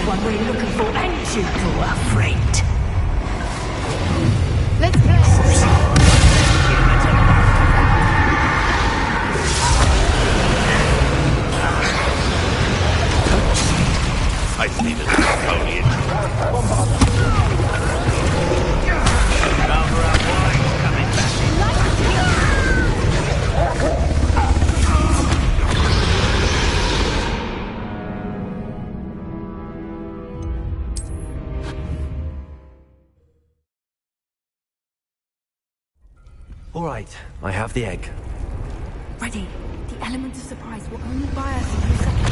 one we're looking for, ain't you, poor friend? Let's go. I needed foliage. Cover up wine coming back. All right, I have the egg. Ready. The element of surprise will only buy us a few seconds.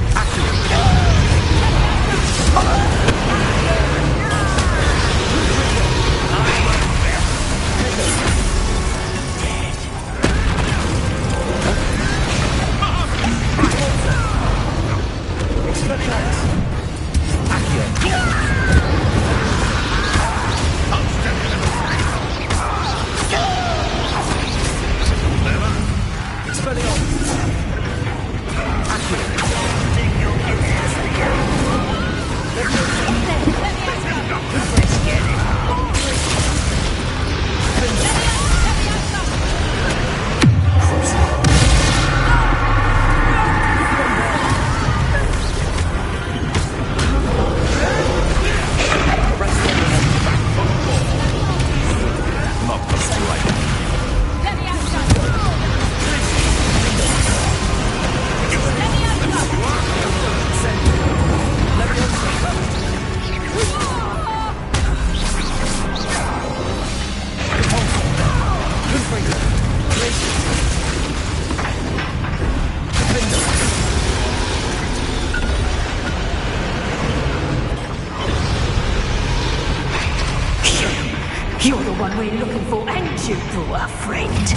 You're the one we're looking for, ain't you, poor friend?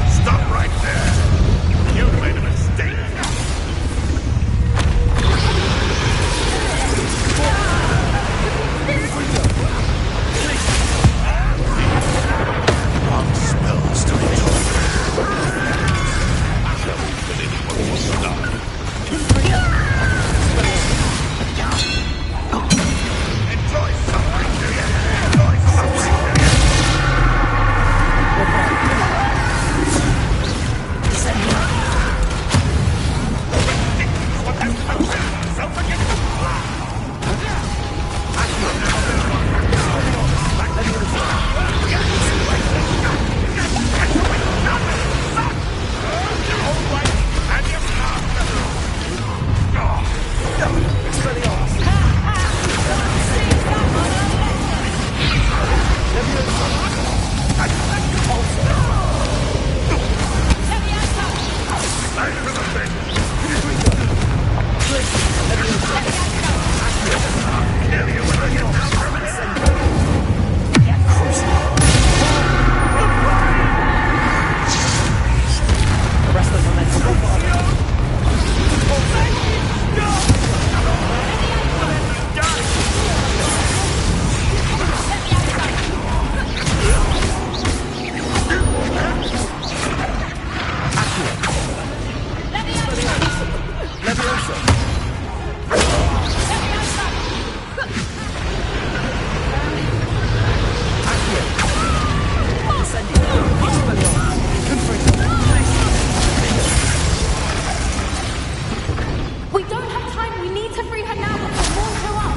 Stop right there! You made a mistake! Wrong spells to enjoy. But anyone will stop. Enjoy something, do you? Enjoy something, do you? We don't have time. We need to free her now before more show up.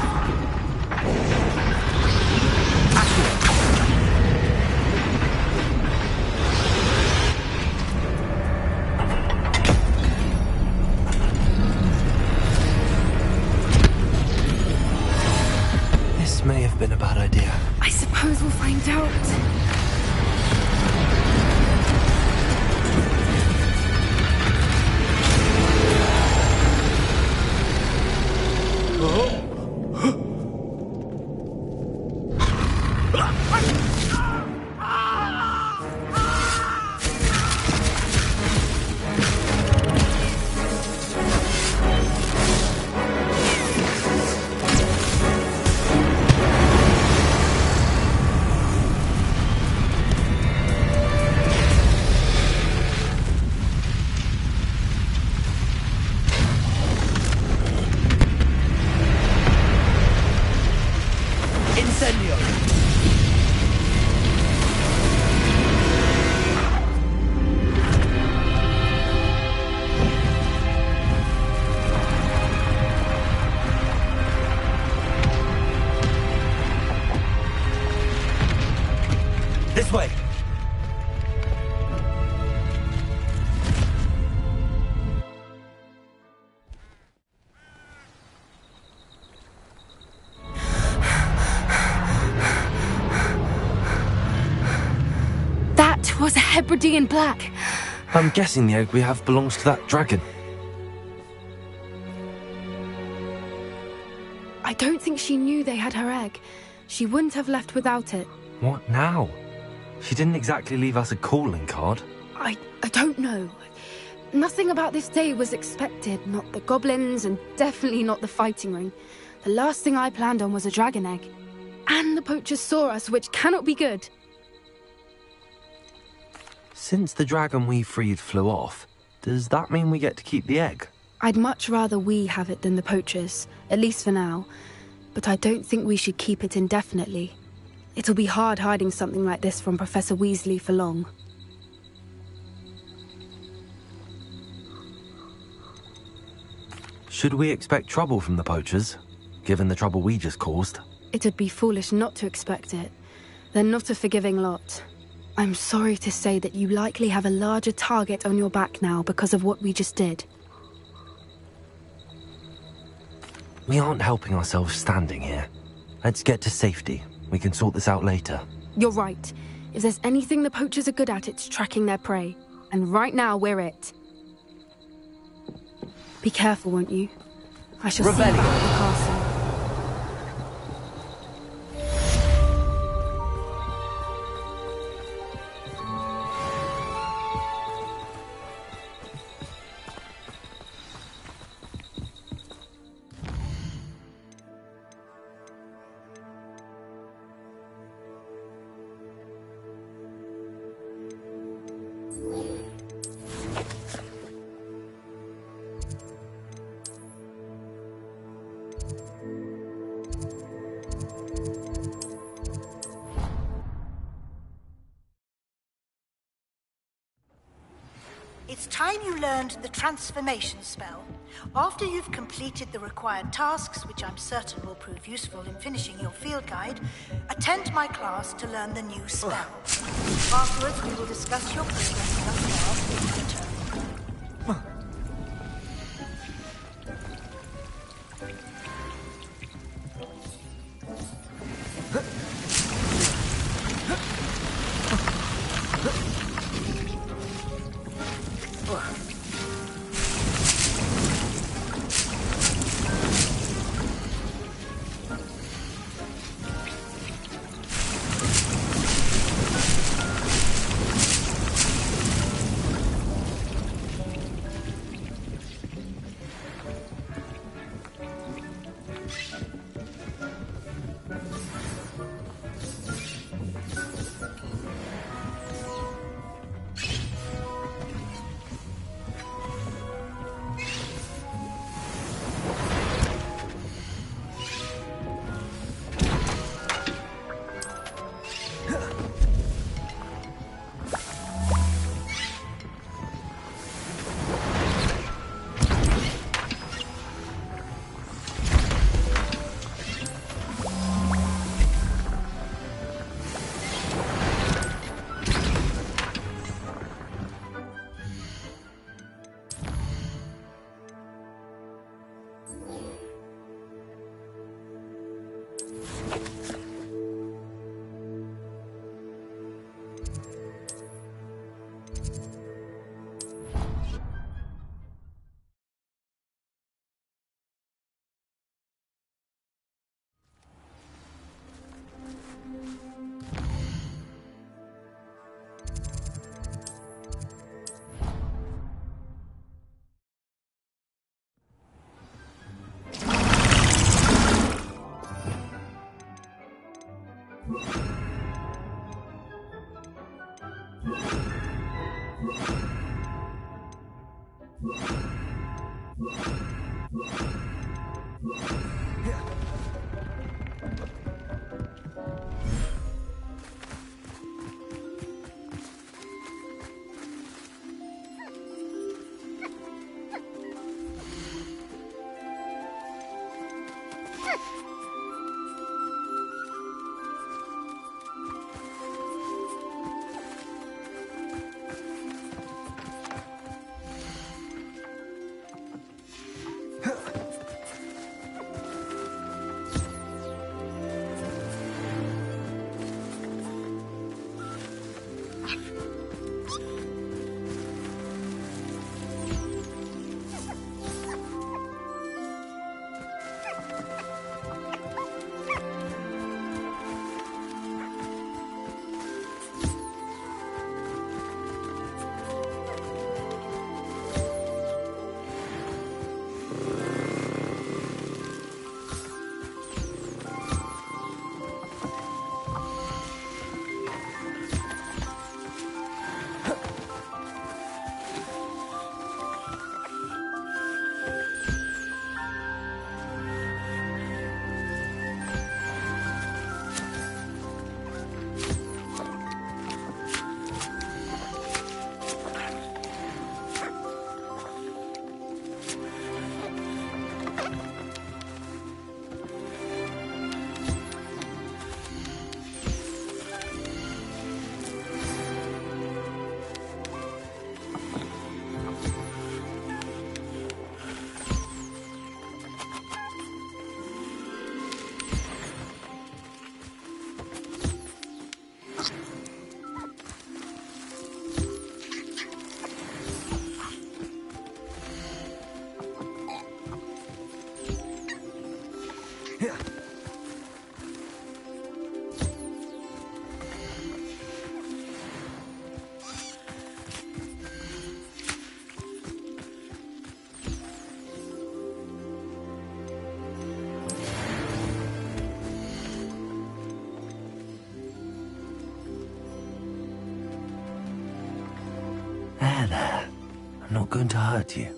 This may have been a bad idea. I suppose we'll find out. Hebridean black. I'm guessing the egg we have belongs to that dragon. I don't think she knew they had her egg. She wouldn't have left without it. What now? She didn't exactly leave us a calling card. I don't know. Nothing about this day was expected. Not the goblins, and definitely not the fighting ring. The last thing I planned on was a dragon egg. And the poachers saw us, which cannot be good. Since the dragon we freed flew off, does that mean we get to keep the egg? I'd much rather we have it than the poachers, at least for now. But I don't think we should keep it indefinitely. It'll be hard hiding something like this from Professor Weasley for long. Should we expect trouble from the poachers, given the trouble we just caused? It'd be foolish not to expect it. They're not a forgiving lot. I'm sorry to say that you likely have a larger target on your back now because of what we just did. We aren't helping ourselves standing here. Let's get to safety. We can sort this out later. You're right. If there's anything the poachers are good at, it's tracking their prey. And right now, we're it. Be careful, won't you? I shall see you back at the castle. It's time you learned the transformation spell. After you've completed the required tasks, which I'm certain will prove useful in finishing your field guide, attend my class to learn the new spell. Afterwards, we will discuss your progress thus far in return. not going to hurt you.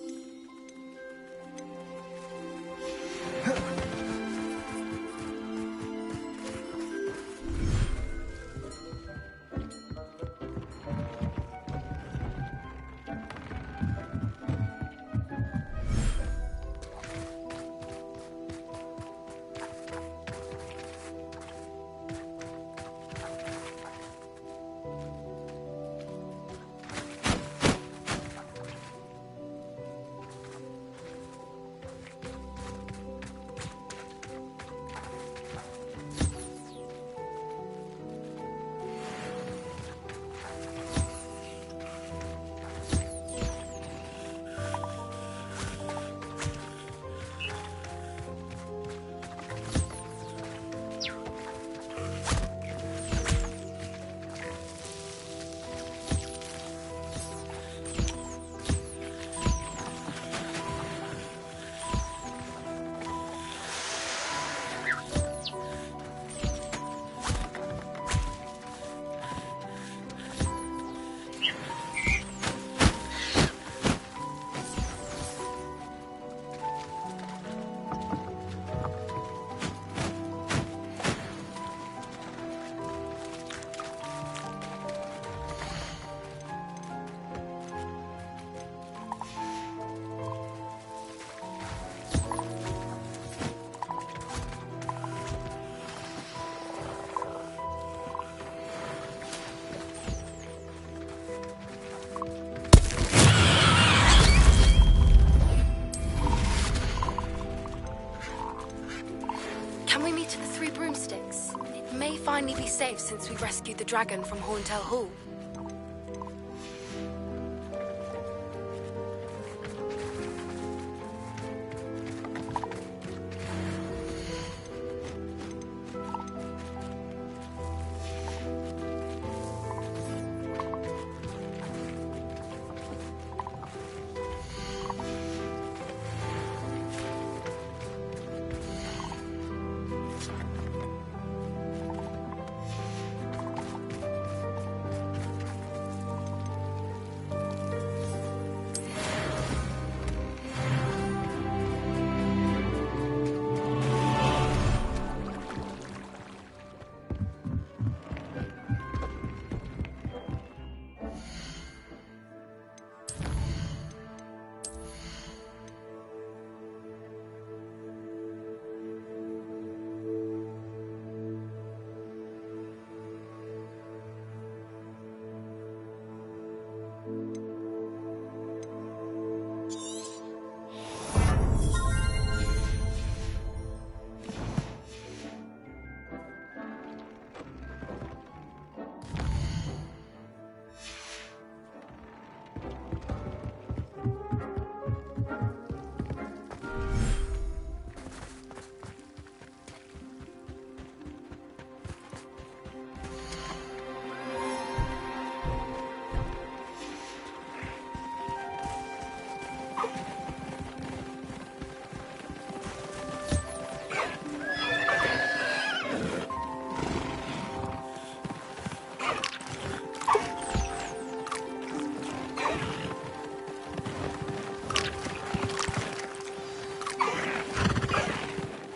Finally be safe since we rescued the dragon from Horntail Hall.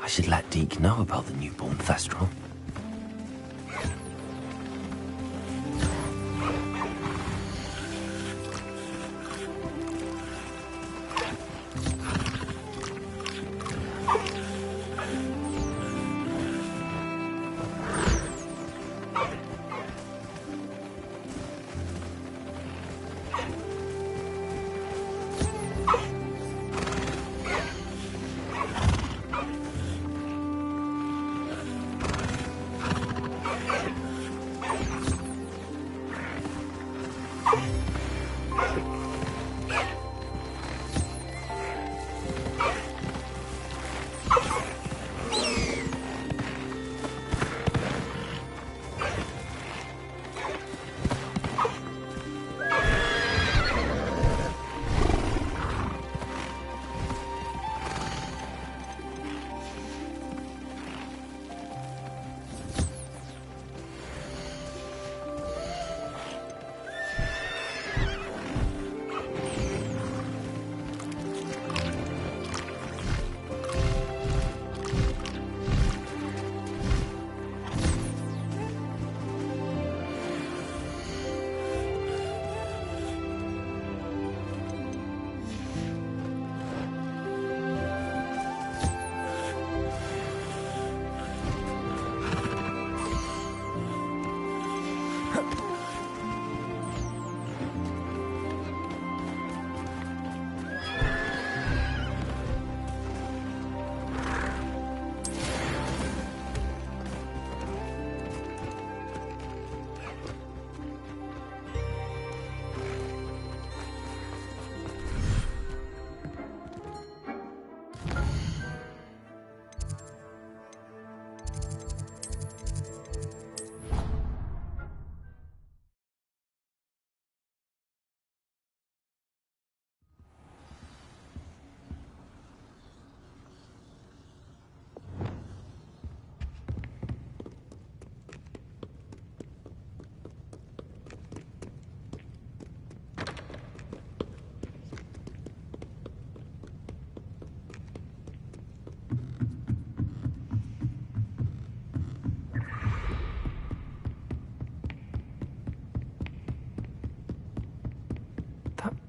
I should let Deke know about the newborn Thestral.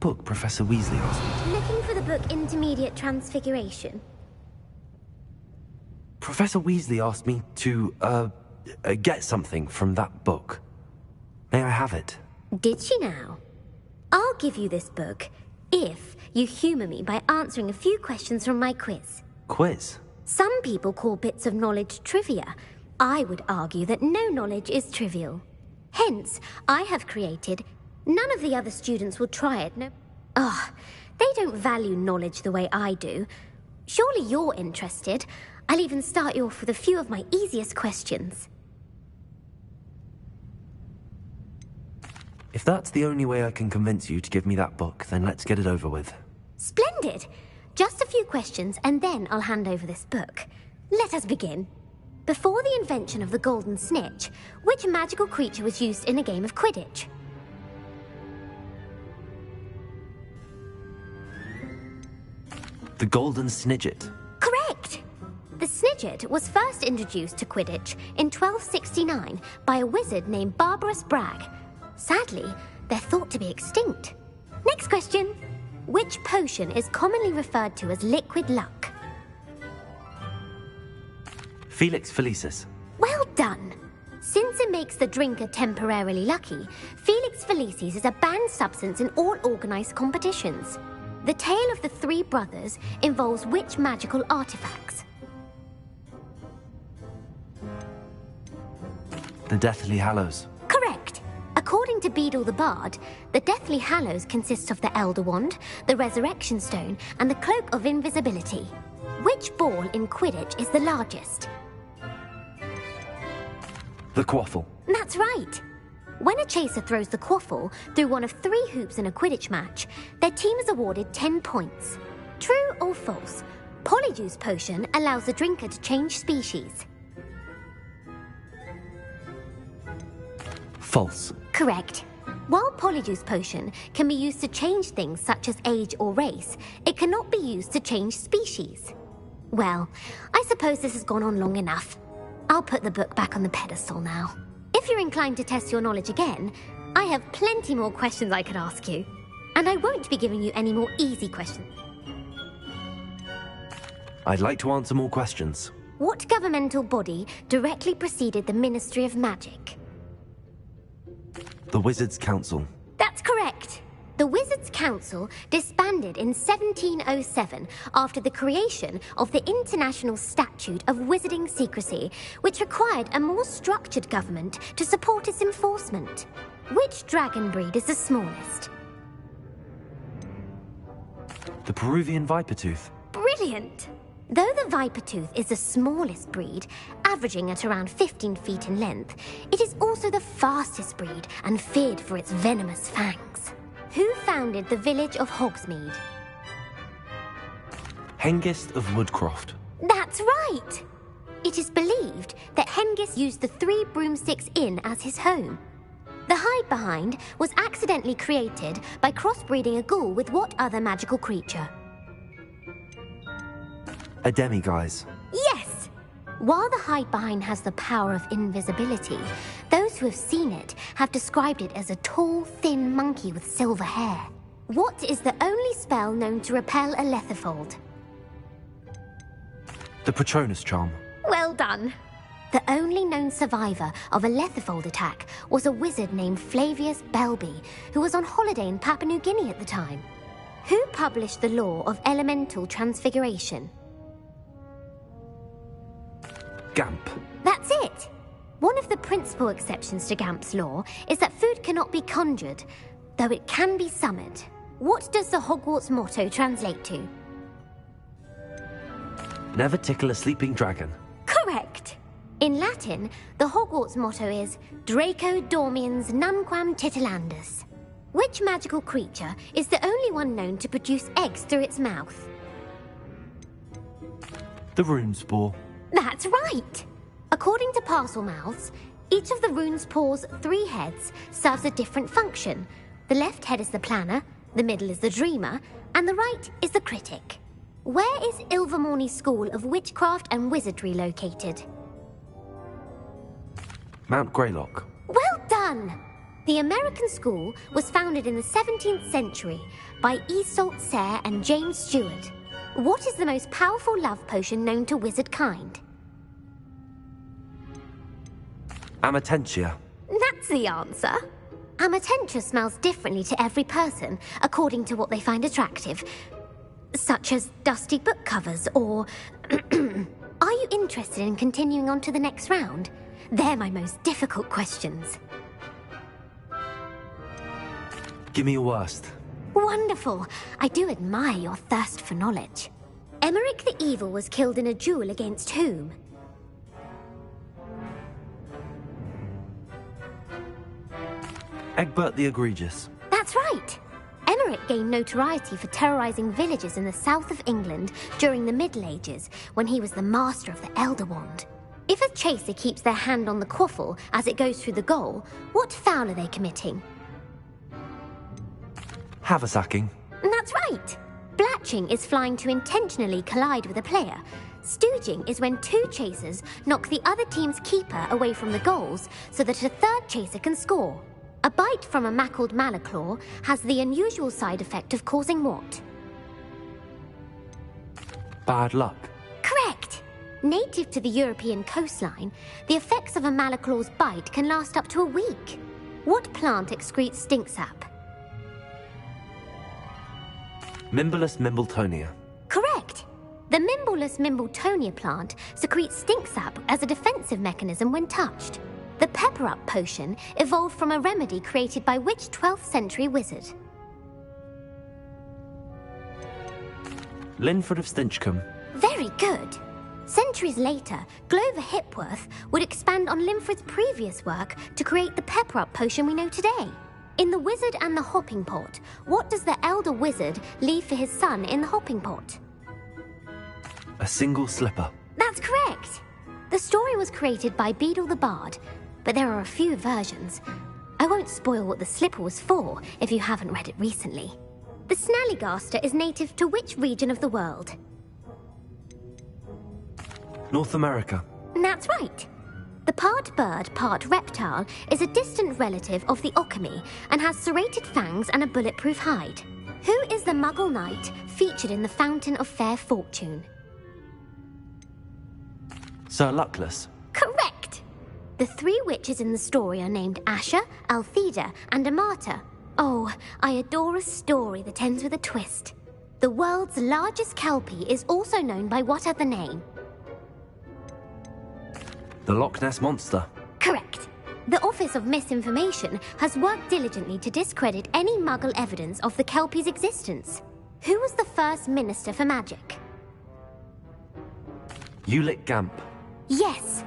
book Professor Weasley asked me? Looking for the book Intermediate Transfiguration? Professor Weasley asked me to, get something from that book. May I have it? Did she now? I'll give you this book if you humour me by answering a few questions from my quiz. Quiz? Some people call bits of knowledge trivia. I would argue that no knowledge is trivial. Hence, I have created... None of the other students will try it, no... they don't value knowledge the way I do. Surely you're interested. I'll even start you off with a few of my easiest questions. If that's the only way I can convince you to give me that book, then let's get it over with. Splendid! Just a few questions, and then I'll hand over this book. Let us begin. Before the invention of the golden snitch, which magical creature was used in a game of Quidditch? The golden snidget. Correct! The snidget was first introduced to Quidditch in 1269 by a wizard named Barbarous Bragg. Sadly, they're thought to be extinct. Next question. Which potion is commonly referred to as liquid luck? Felix Felicis. Well done. Since it makes the drinker temporarily lucky, Felix Felicis is a banned substance in all organised competitions. The tale of the three brothers involves which magical artifacts? The Deathly Hallows. Correct. According to Beedle the Bard, the Deathly Hallows consists of the Elder Wand, the Resurrection Stone, and the Cloak of Invisibility. Which ball in Quidditch is the largest? The Quaffle. That's right. When a chaser throws the quaffle through one of 3 hoops in a Quidditch match, their team is awarded 10 points. True or false? Polyjuice Potion allows the drinker to change species. False. Correct. While Polyjuice Potion can be used to change things such as age or race, it cannot be used to change species. Well, I suppose this has gone on long enough. I'll put the book back on the pedestal now. If you're inclined to test your knowledge again, I have plenty more questions I could ask you. And I won't be giving you any more easy questions. I'd like to answer more questions. What governmental body directly preceded the Ministry of Magic? The Wizards' Council. That's correct. The Wizards' Council disbanded in 1707 after the creation of the International Statute of Wizarding Secrecy, which required a more structured government to support its enforcement. Which dragon breed is the smallest? The Peruvian Vipertooth. Brilliant! Though the Vipertooth is the smallest breed, averaging at around 15 feet in length, it is also the fastest breed and feared for its venomous fangs. Who founded the village of Hogsmeade? Hengist of Woodcroft. That's right! It is believed that Hengist used the 3 Broomsticks Inn as his home. The hide-behind was accidentally created by crossbreeding a ghoul with what other magical creature? A demiguise. Yes! While the hide-behind has the power of invisibility, those who have seen it have described it as a tall, thin monkey with silver hair. What is the only spell known to repel a Lethifold? The Patronus Charm. Well done! The only known survivor of a Lethifold attack was a wizard named Flavius Belby, who was on holiday in Papua New Guinea at the time. Who published the law of elemental transfiguration? Gamp. That's it! One of the principal exceptions to Gamp's law is that food cannot be conjured, though it can be summoned. What does the Hogwarts motto translate to? Never tickle a sleeping dragon. Correct! In Latin, the Hogwarts motto is Draco Dormiens Nunquam Titilandus. Which magical creature is the only one known to produce eggs through its mouth? The Runespore. That's right! According to Parselmouths, each of the Runespore's 3 heads serves a different function. The left head is the planner, the middle is the dreamer, and the right is the critic. Where is Ilvermorny School of Witchcraft and Wizardry located? Mount Greylock. Well done! The American school was founded in the 17th century by Isolde Sayre and James Stewart. What is the most powerful love potion known to wizard kind? Amatentia. That's the answer. Amatentia smells differently to every person, according to what they find attractive. Such as dusty book covers, or... Are you interested in continuing on to the next round? They're my most difficult questions. Give me your worst. Wonderful. I do admire your thirst for knowledge. Emmerich the Evil was killed in a duel against whom? Egbert the Egregious. That's right. Emmerich gained notoriety for terrorizing villages in the south of England during the Middle Ages, when he was the master of the Elder Wand. If a chaser keeps their hand on the quaffle as it goes through the goal, what foul are they committing? Haversacking. That's right. Blatching is flying to intentionally collide with a player. Stooging is when two chasers knock the other team's keeper away from the goals so that a third chaser can score. A bite from a mackled malaclaw has the unusual side effect of causing what? Bad luck. Correct! Native to the European coastline, the effects of a malaclaw's bite can last up to a week. What plant excretes stink sap? Mimblus Mimbletonia. Correct! The Mimblus Mimbletonia plant secretes stink sap as a defensive mechanism when touched. The pepper-up potion evolved from a remedy created by which 12th century wizard? Linford of Stinchcombe. Very good. Centuries later, Glover Hipworth would expand on Linford's previous work to create the pepper-up potion we know today. In The Wizard and the Hopping Pot, what does the elder wizard leave for his son in the hopping pot? A single slipper. That's correct. The story was created by Beadle the Bard, but there are a few versions. I won't spoil what the slipper was for if you haven't read it recently. The Snallygaster is native to which region of the world? North America. That's right. The part bird, part reptile is a distant relative of the Occamy and has serrated fangs and a bulletproof hide. Who is the Muggle knight featured in the Fountain of Fair Fortune? Sir Luckless. Correct! The three witches in the story are named Asher, Altheda, and Amata. Oh, I adore a story that ends with a twist. The world's largest kelpie is also known by what other name? The Loch Ness Monster. Correct. The Office of Misinformation has worked diligently to discredit any Muggle evidence of the kelpie's existence. Who was the first Minister for Magic? Ulick Gamp. Yes.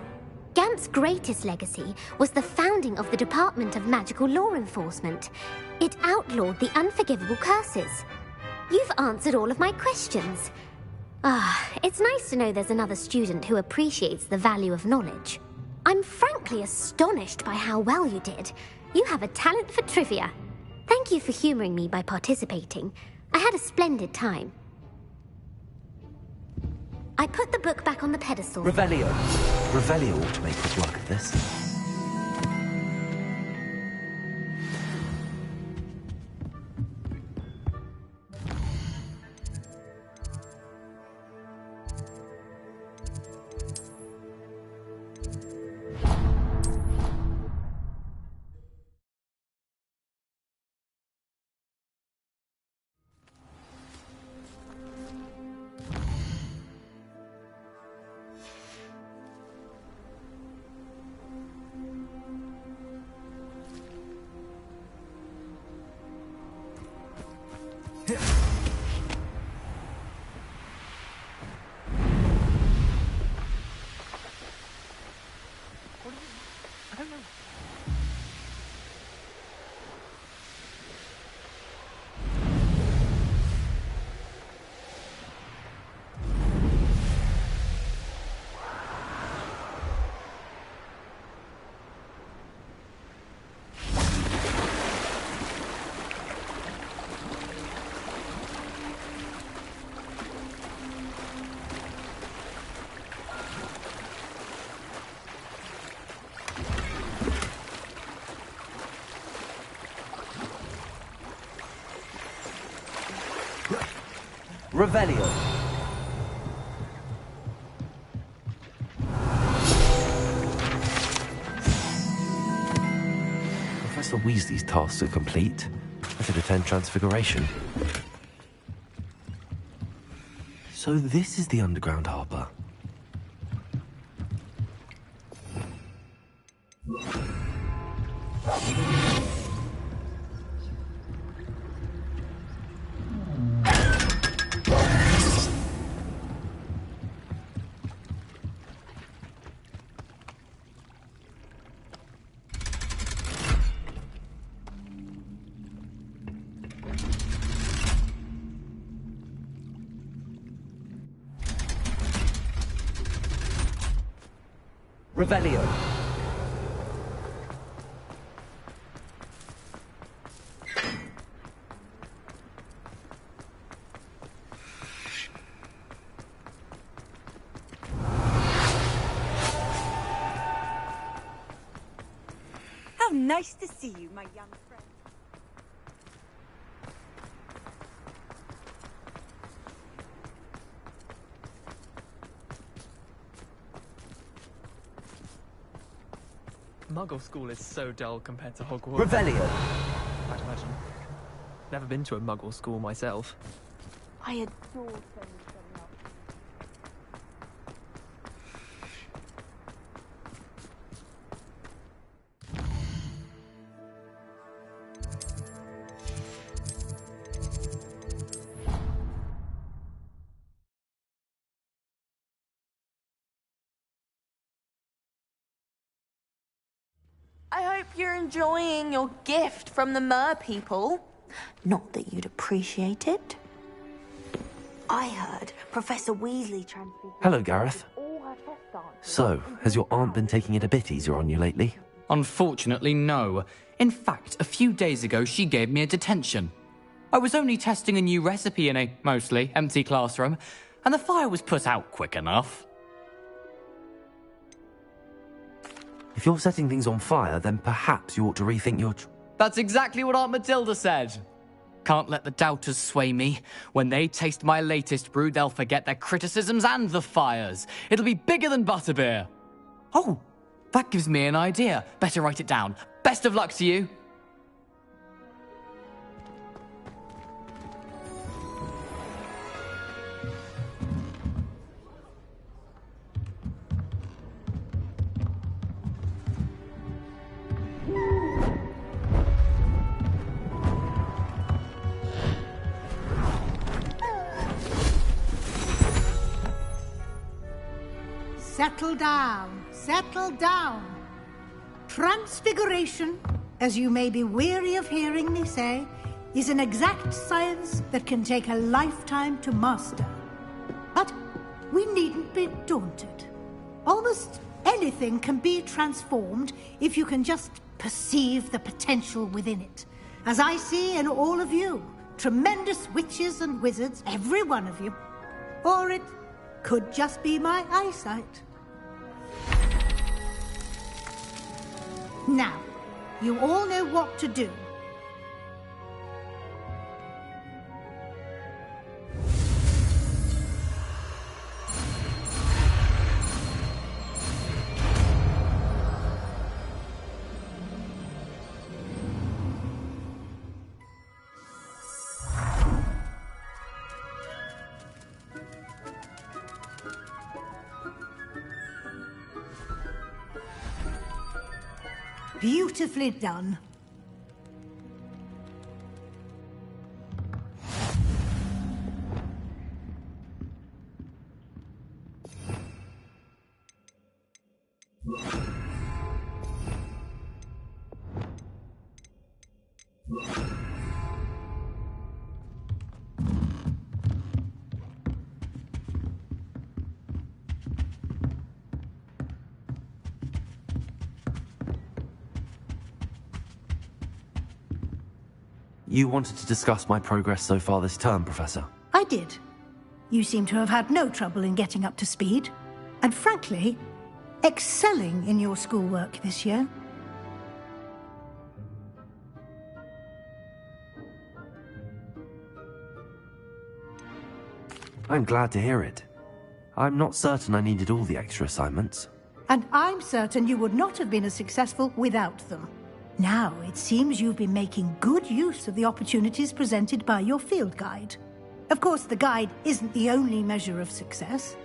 Gamp's greatest legacy was the founding of the Department of Magical Law Enforcement. It outlawed the unforgivable curses. You've answered all of my questions. It's nice to know there's another student who appreciates the value of knowledge. I'm frankly astonished by how well you did. You have a talent for trivia. Thank you for humoring me by participating. I had a splendid time. I put the book back on the pedestal. Revelio. Revelio ought to make quick work of this. Revelio. Professor Weasley's tasks are complete. I should attend Transfiguration. So this is the underground harbour. Revelio. How nice to see you, my young friend. Muggle school is so dull compared to Hogwarts. Revelio. I'd imagine. Never been to a Muggle school myself. I adore so many up. I hope you're enjoying your gift from the Mer people. Not that you'd appreciate it. I heard Professor Weasley transferred Hello, Gareth. all her test answers. So, has your aunt been taking it a bit easier on you lately? Unfortunately, no. In fact, a few days ago, she gave me a detention. I was only testing a new recipe in a mostly empty classroom, and the fire was put out quick enough. If you're setting things on fire, then perhaps you ought to rethink your... That's exactly what Aunt Matilda said. Can't let the doubters sway me. When they taste my latest brew, they'll forget their criticisms and the fires. It'll be bigger than butterbeer. Oh, that gives me an idea. Better write it down. Best of luck to you. Settle down, settle down. Transfiguration, as you may be weary of hearing me say, is an exact science that can take a lifetime to master. But we needn't be daunted. Almost anything can be transformed if you can just perceive the potential within it. As I see in all of you, tremendous witches and wizards, every one of you. Or it could just be my eyesight. Now, you all know what to do. Beautifully done. You wanted to discuss my progress so far this term, Professor. I did. You seem to have had no trouble in getting up to speed. And frankly, excelling in your schoolwork this year. I'm glad to hear it. I'm not certain I needed all the extra assignments. And I'm certain you would not have been as successful without them. Now, it seems you've been making good use of the opportunities presented by your field guide. Of course, the guide isn't the only measure of success.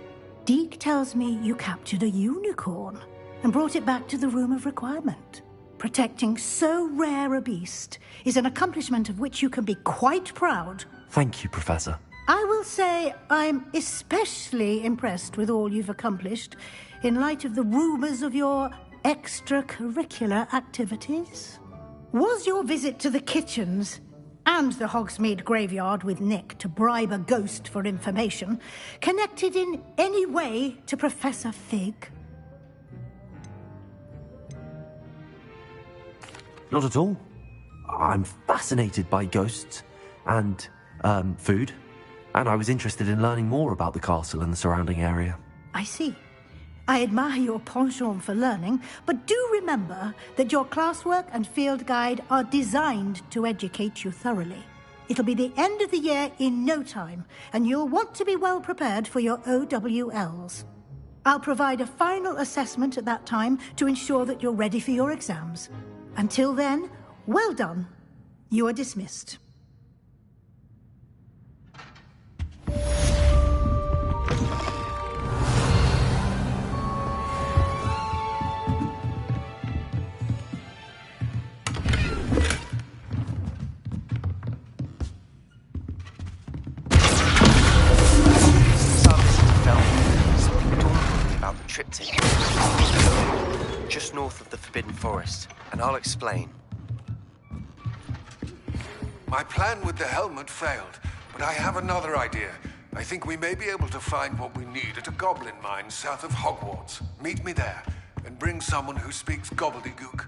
Deke tells me you captured a unicorn and brought it back to the Room of Requirement. Protecting so rare a beast is an accomplishment of which you can be quite proud. Thank you, Professor. I will say I'm especially impressed with all you've accomplished in light of the rumors of your extracurricular activities. Was your visit to the kitchens and the Hogsmeade graveyard with Nick to bribe a ghost for information connected in any way to Professor Fig? Not at all. I'm fascinated by ghosts and, food, and I was interested in learning more about the castle and the surrounding area. I see. I admire your penchant for learning, but do remember that your classwork and field guide are designed to educate you thoroughly. It'll be the end of the year in no time, and you'll want to be well prepared for your OWLs. I'll provide a final assessment at that time to ensure that you're ready for your exams. Until then, well done. You are dismissed. Just north of the Forbidden Forest, and I'll explain. My plan with the helmet failed, but I have another idea. I think we may be able to find what we need at a goblin mine south of Hogwarts. Meet me there, and bring someone who speaks gobbledygook.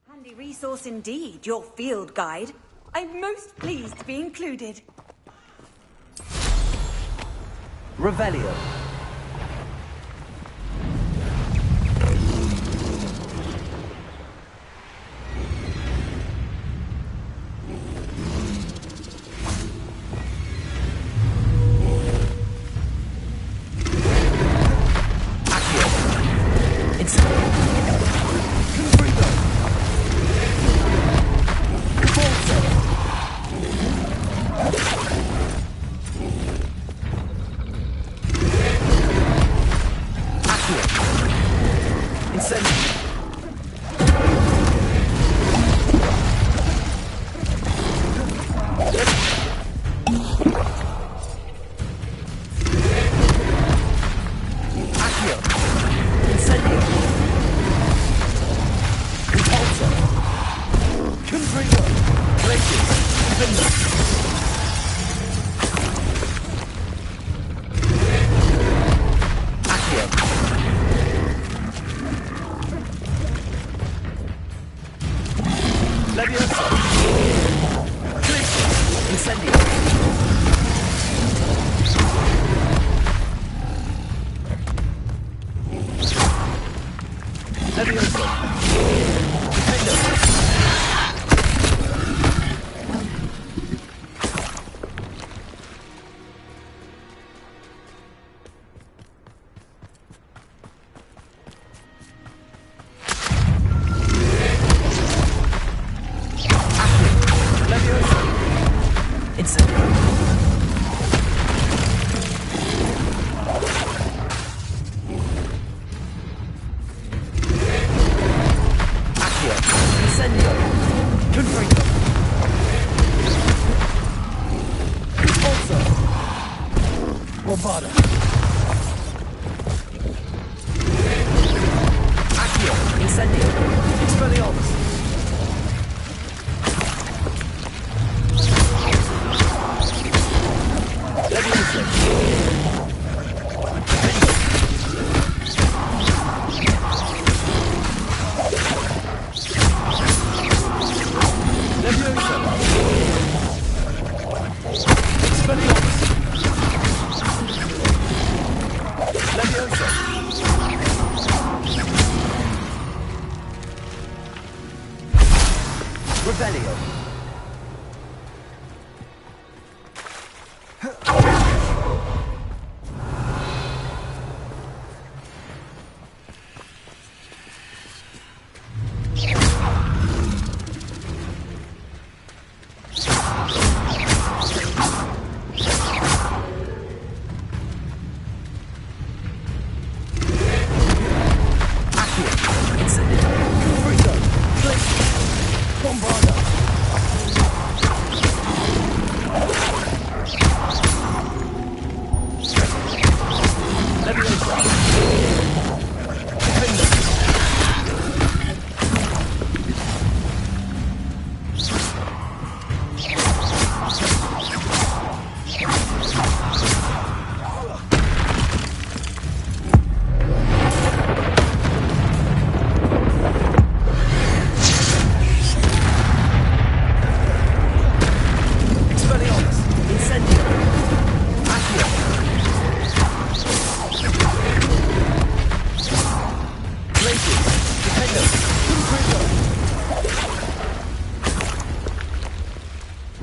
Handy resource indeed, your field guide. I'm most pleased to be included. Revelio.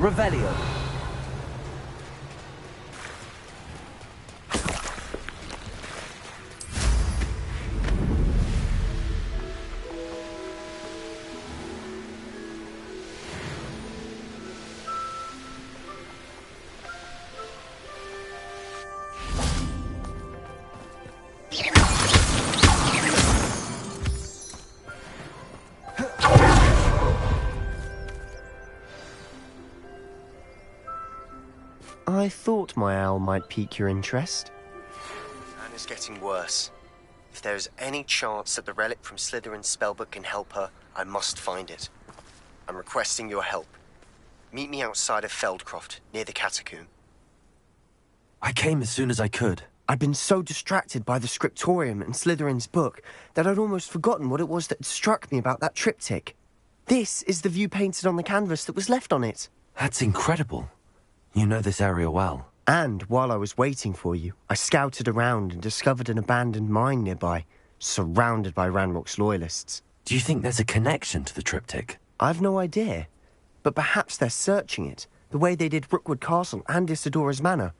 Revelio. I thought my owl might pique your interest. Anna's getting worse. If there is any chance that the relic from Slytherin's spellbook can help her, I must find it. I'm requesting your help. Meet me outside of Feldcroft, near the catacomb. I came as soon as I could. I'd been so distracted by the scriptorium and Slytherin's book that I'd almost forgotten what it was that had struck me about that triptych. This is the view painted on the canvas that was left on it. That's incredible. You know this area well. And while I was waiting for you, I scouted around and discovered an abandoned mine nearby, surrounded by Ranrock's loyalists. Do you think there's a connection to the triptych? I've no idea, but perhaps they're searching it, the way they did Rookwood Castle and Isidora's Manor.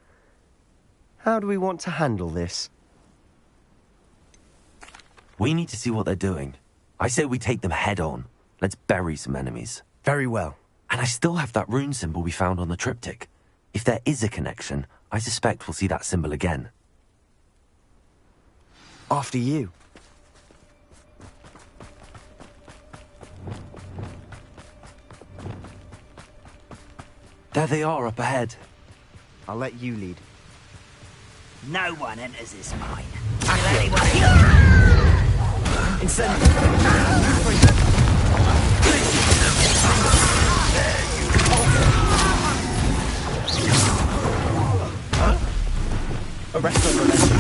How do we want to handle this? We need to see what they're doing. I say we take them head on. Let's bury some enemies. Very well. And I still have that rune symbol we found on the triptych. If there is a connection, I suspect we'll see that symbol again. After you. There they are up ahead. I'll let you lead. No one enters this mine. Arrest the relation.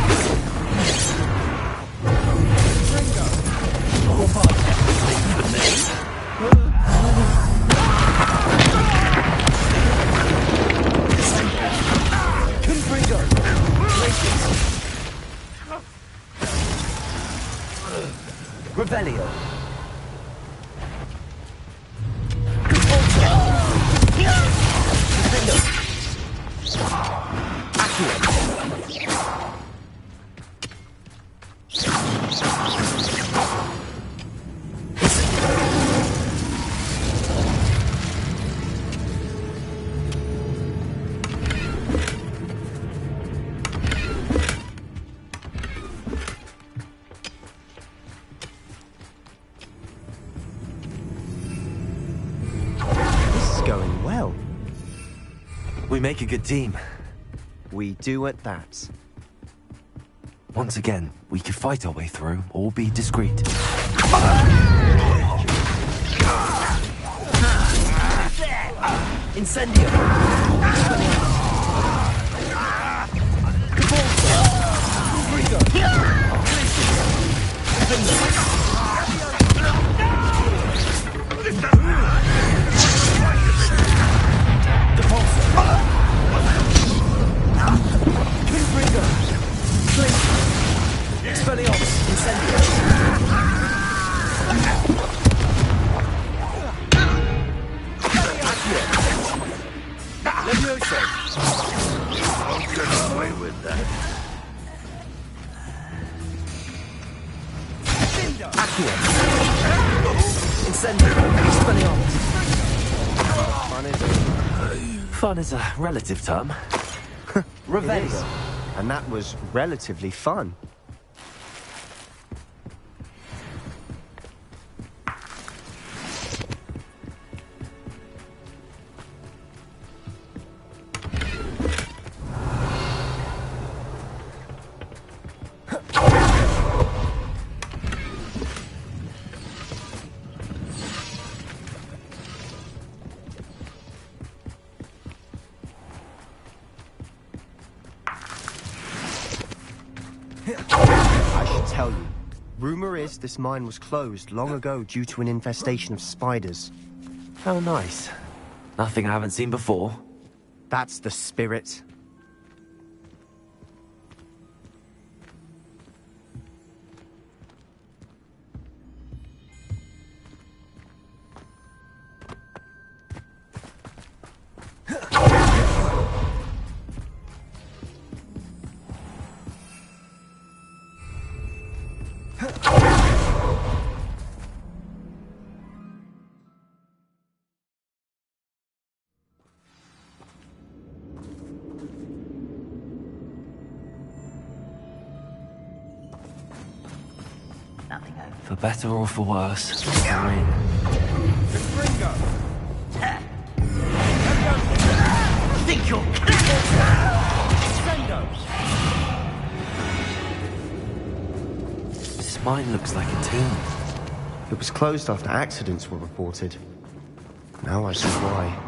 Revelio. We make a good team. We do at that. Once again, we could fight our way through or be discreet. Incendio! Fun is a relative term. Revenge. And that was relatively fun. I should tell you. Rumor is this mine was closed long ago due to an infestation of spiders. How nice. Nothing I haven't seen before. That's the spirit. For better or for worse, we're in. Ringo! Think you're This mine looks like a tomb. It was closed after accidents were reported. Now I see why.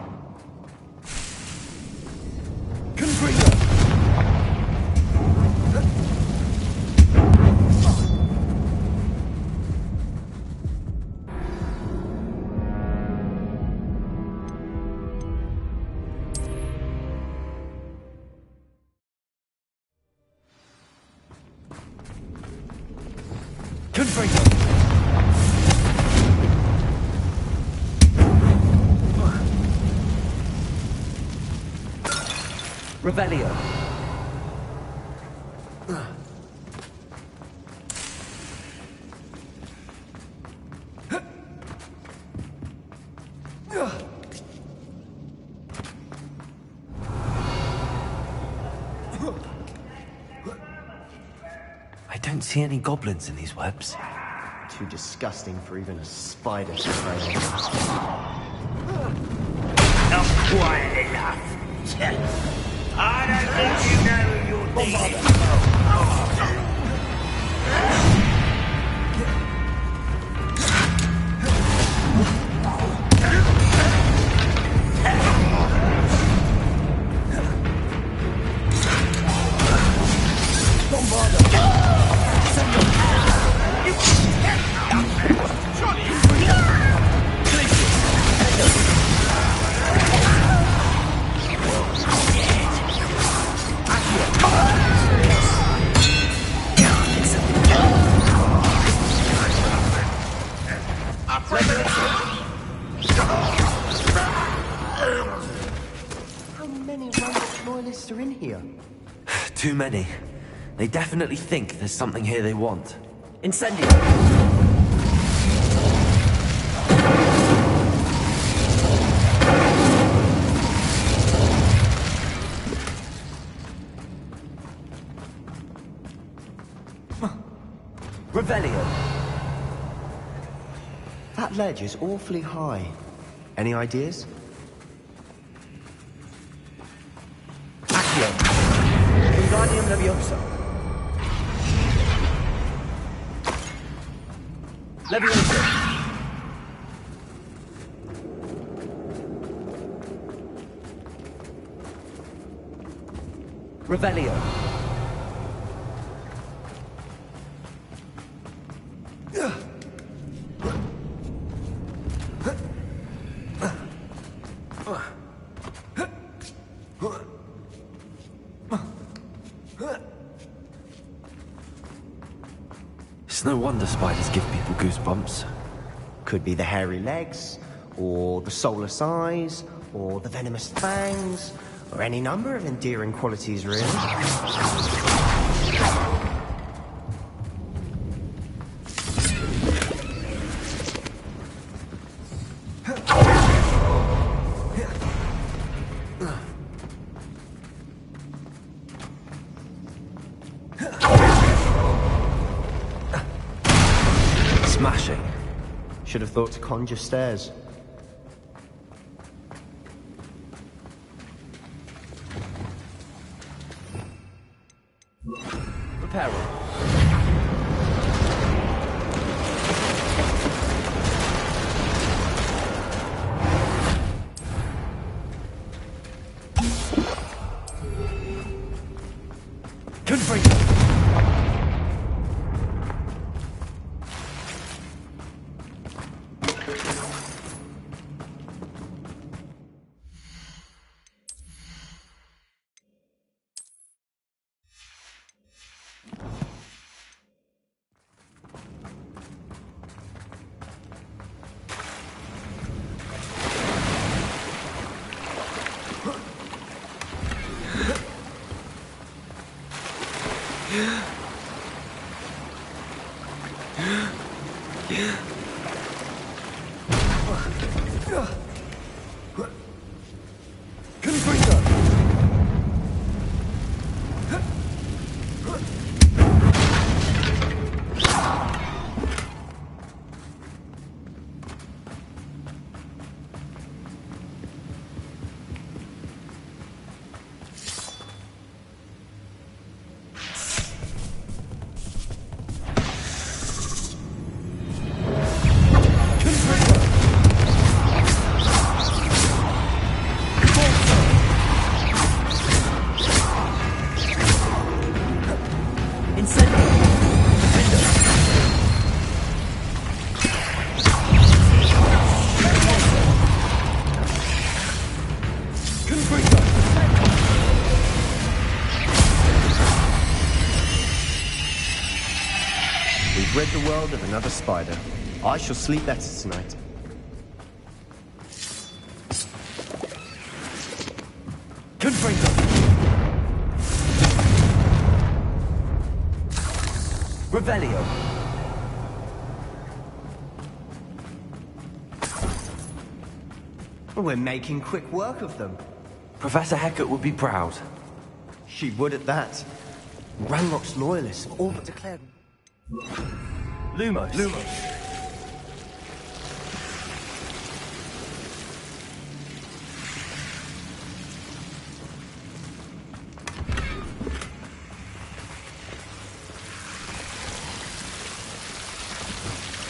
Revelio. I don't see any goblins in these webs. Too disgusting for even a spider to prey on. Not quite enough. I don't think you know you're thinking. How many Roman loyalists are in here? Too many. They definitely think there's something here they want. Incendio! Revelio. That ledge is awfully high. Any ideas? Accio. Wingardium Leviosa. Leviosa. Revelio. It's no wonder spiders give people goosebumps. Could be the hairy legs, or the soulless eyes, or the venomous fangs, or any number of endearing qualities, really. Smashing. Should have thought to conjure stairs. Reparo. Confringo. rid the world of another spider. I shall sleep better tonight. Confringo! Revelio! We're making quick work of them. Professor Hecat would be proud. She would at that. Ranrock's loyalists have all but declared... Lumos!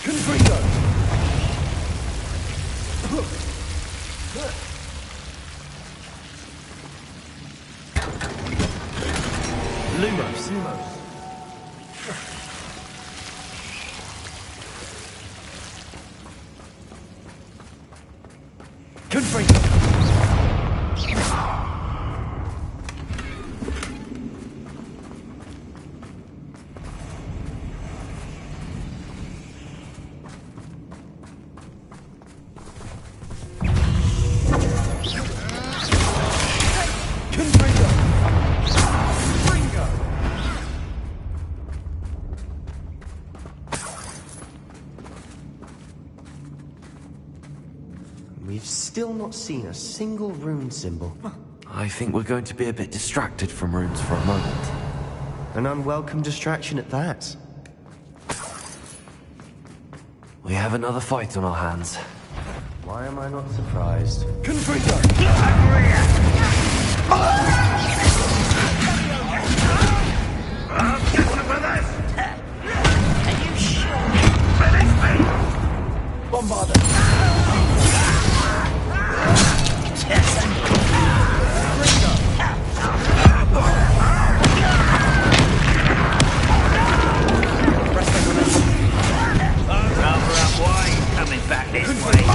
Confringo! Lumos! Confringo! We've still not seen a single rune symbol. I think we're going to be a bit distracted from runes for a moment. An unwelcome distraction at that. We have another fight on our hands. Why am I not surprised? Confringo! Are you sure? Finish me! Bombarda! Coming back this way.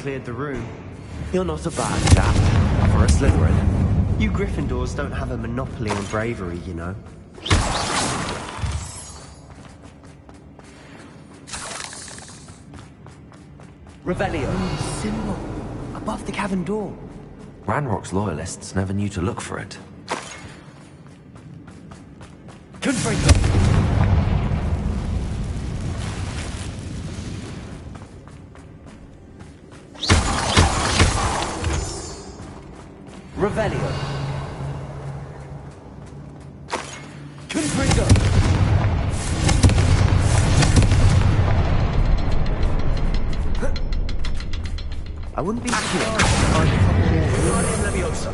cleared the room. You're not a bad chap for a Slytherin. You Gryffindors don't have a monopoly on bravery, you know. Revelio. Symbol. Above the cavern door. Ranrock's loyalists never knew to look for it. Confringo! Revelio. Confringo! I wouldn't be surprised to find a couple more. Leviosa.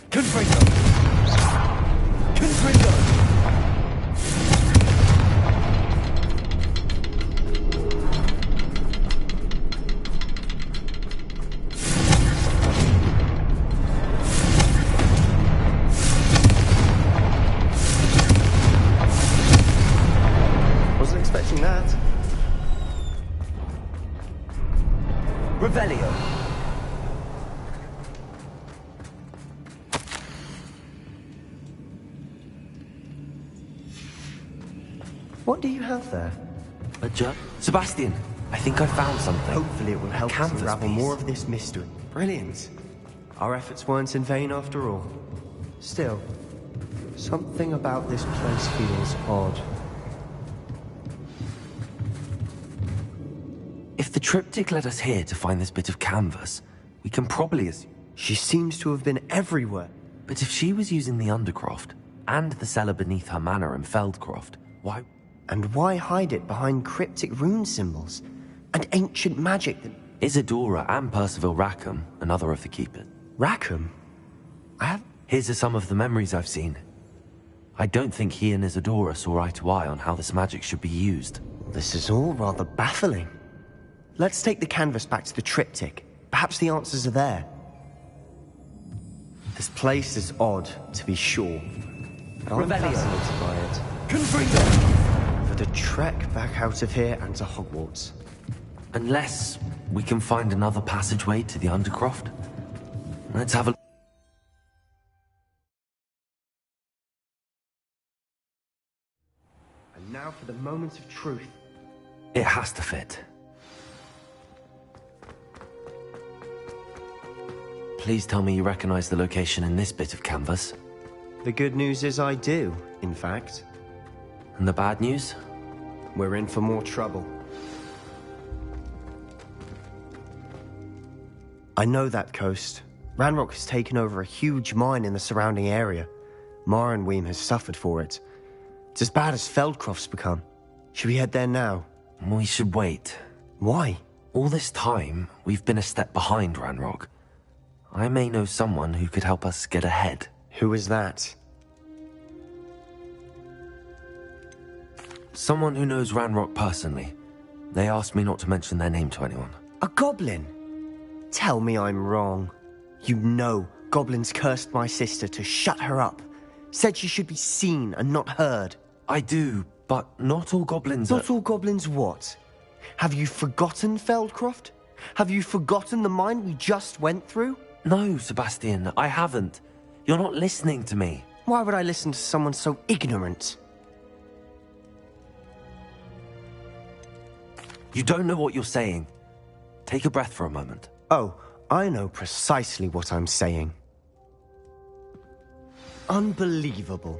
Confringo. Confringo. Wasn't expecting that. Revelio. What do you have there? A jug? Sebastian, I think I found something. Hopefully it will help us canvas unravel piece. more of this mystery. Brilliant. Our efforts weren't in vain after all. Still, something about this place feels odd. If the triptych led us here to find this bit of canvas, we can probably assume... She seems to have been everywhere. But if she was using the Undercroft, and the cellar beneath her manor in Feldcroft, why... And why hide it behind cryptic rune symbols? And ancient magic that... Isadora and Percival Rackham, another of the Keepers. Rackham? Here's some of the memories I've seen. I don't think he and Isadora saw eye to eye on how this magic should be used. This is all rather baffling. Let's take the canvas back to the triptych. Perhaps the answers are there. This place is odd, to be sure. But I'm fascinated by it. Confringo! For the trek back out of here and to Hogwarts. Unless we can find another passageway to the Undercroft. Let's have a... And now for the moment of truth. It has to fit. Please tell me you recognize the location in this bit of canvas. The good news is I do, in fact. And the bad news? We're in for more trouble. I know that coast. Ranrock has taken over a huge mine in the surrounding area. Marrenweem has suffered for it. It's as bad as Feldcroft's become. Should we head there now? We should wait. Why? All this time, we've been a step behind Ranrock. I may know someone who could help us get ahead. Who is that? Someone who knows Ranrock personally. They asked me not to mention their name to anyone. A goblin? Tell me I'm wrong. You know goblins cursed my sister to shut her up. Said she should be seen and not heard. I do, but not all goblins Not all goblins what? Have you forgotten Feldcroft? Have you forgotten the mine we just went through? No, Sebastian, I haven't. You're not listening to me. Why would I listen to someone so ignorant? You don't know what you're saying. Take a breath for a moment. Oh, I know precisely what I'm saying. Unbelievable.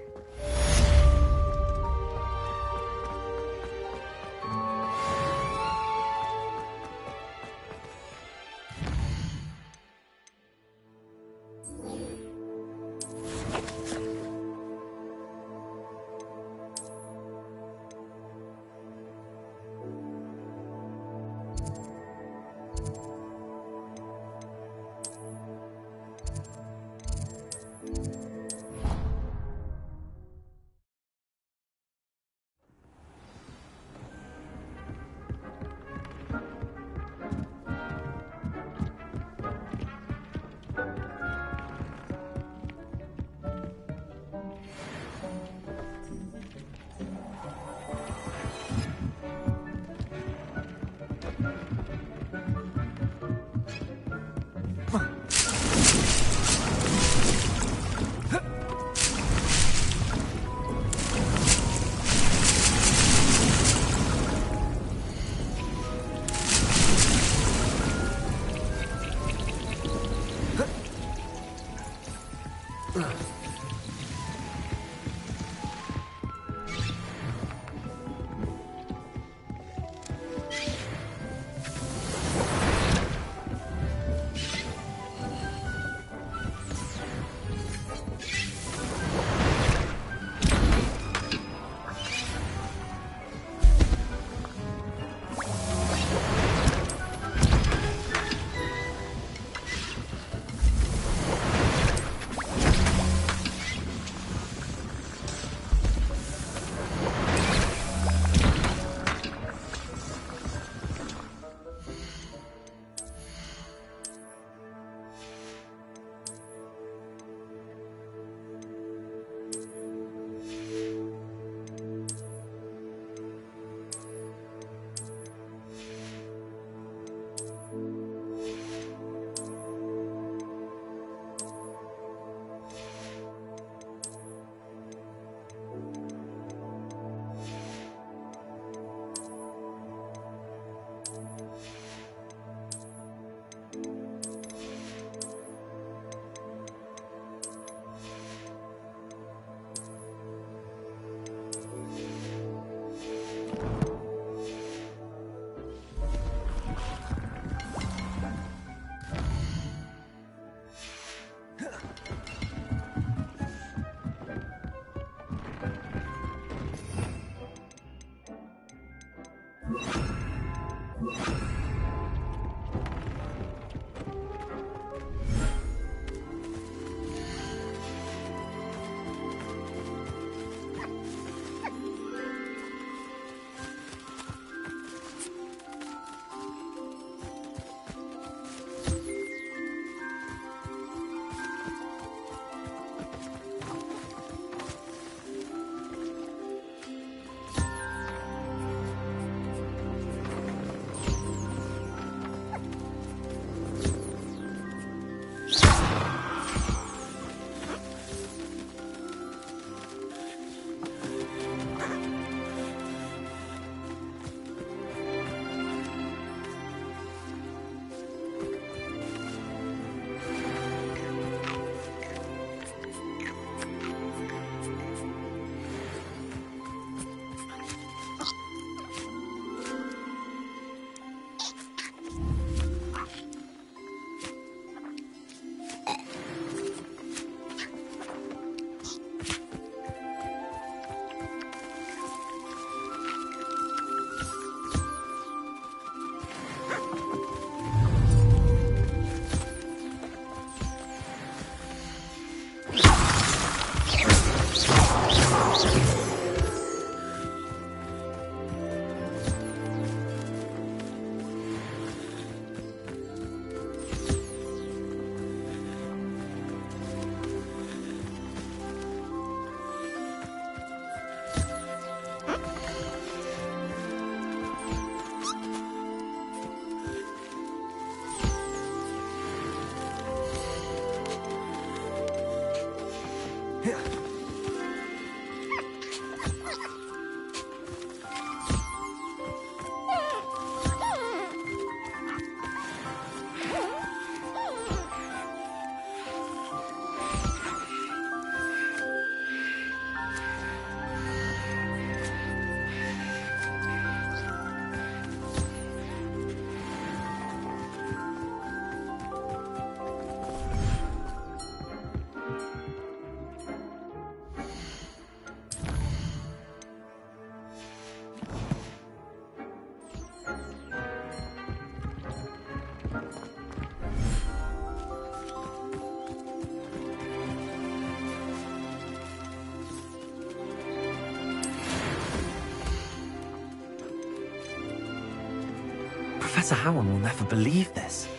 Professor Howard will never believe this.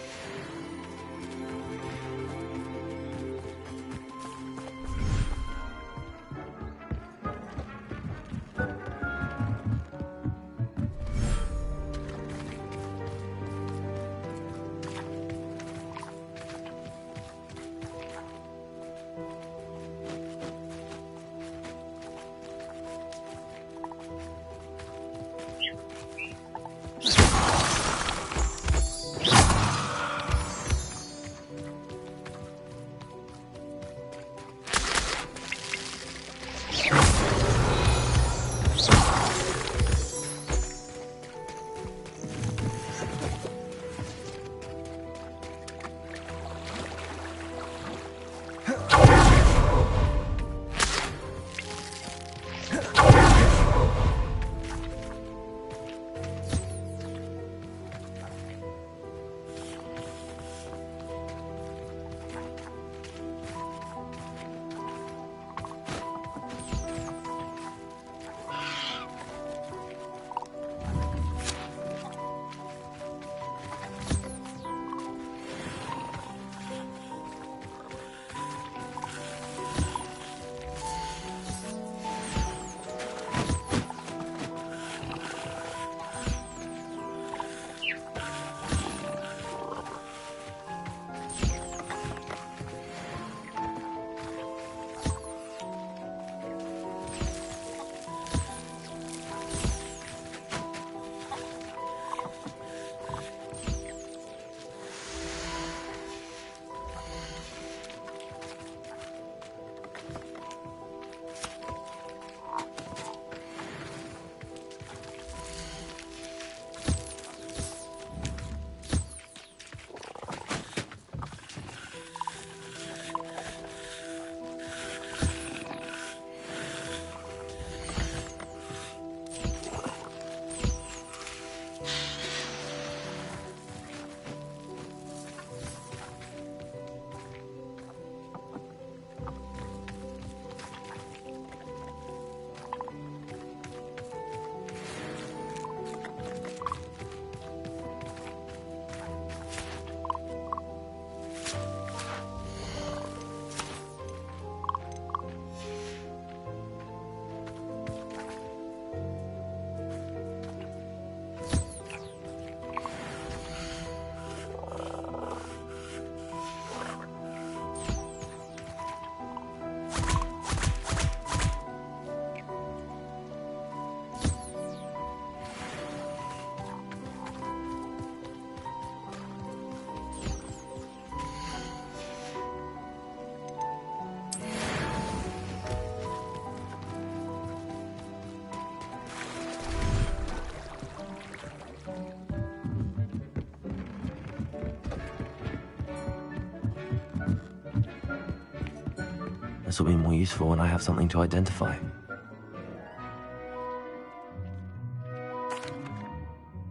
This will be more useful when I have something to identify.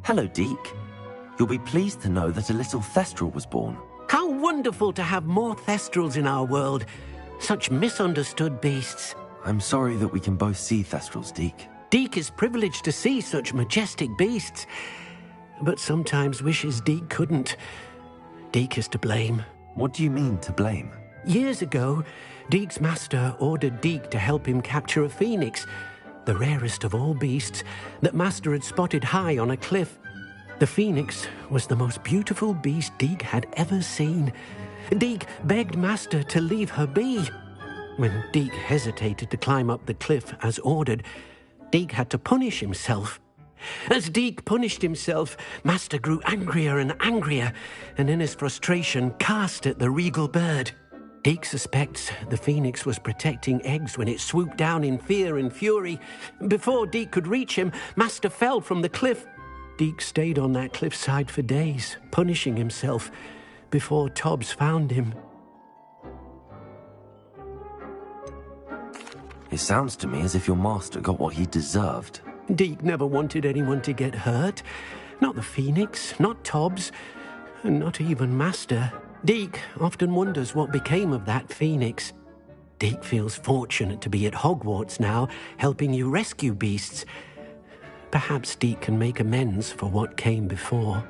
Hello, Deke. You'll be pleased to know that a little Thestral was born. How wonderful to have more Thestrals in our world. Such misunderstood beasts. I'm sorry that we can both see Thestrals, Deke. Deke is privileged to see such majestic beasts, but sometimes wishes Deke couldn't. Deke is to blame. What do you mean, to blame? Years ago, Deke's master ordered Deke to help him capture a phoenix, the rarest of all beasts, that Master had spotted high on a cliff. The phoenix was the most beautiful beast Deke had ever seen. Deke begged Master to leave her be. When Deke hesitated to climb up the cliff as ordered, Deke had to punish himself. As Deke punished himself, Master grew angrier and angrier, and in his frustration cast at the regal bird. Deke suspects the phoenix was protecting eggs when it swooped down in fear and fury. Before Deke could reach him, Master fell from the cliff. Deke stayed on that cliffside for days, punishing himself, before Tobbs found him. It sounds to me as if your master got what he deserved. Deke never wanted anyone to get hurt. Not the phoenix, not Tobbs. Not even Master. Deke often wonders what became of that phoenix. Deke feels fortunate to be at Hogwarts now, helping you rescue beasts. Perhaps Deke can make amends for what came before.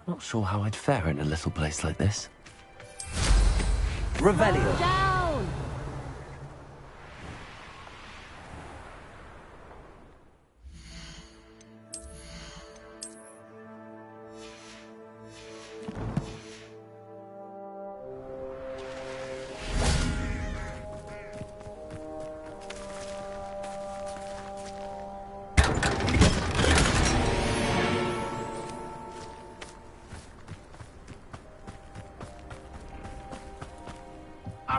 Not sure how I'd fare in a little place like this. Revelio! Down!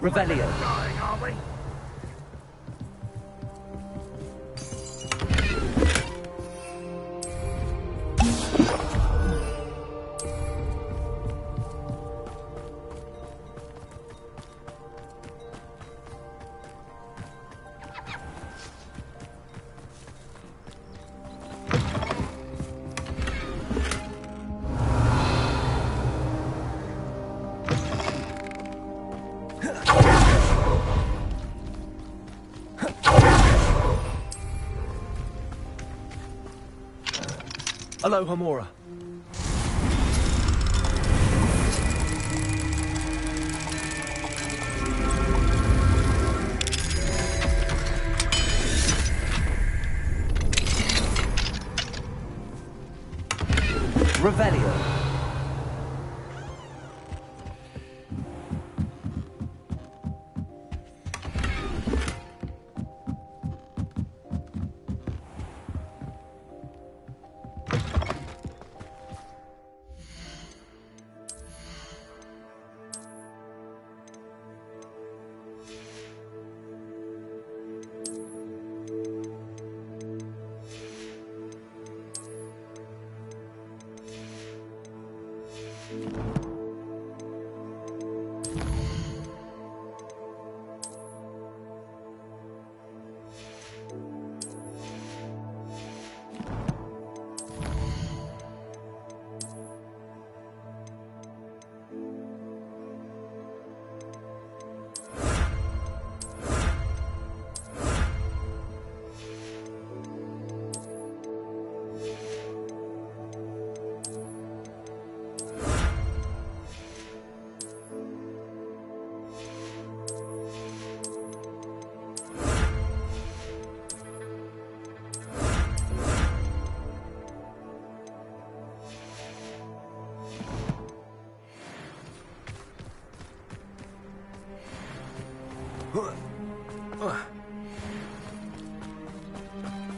Revelio! Dying, are we? Hello, Hamura. Revelio!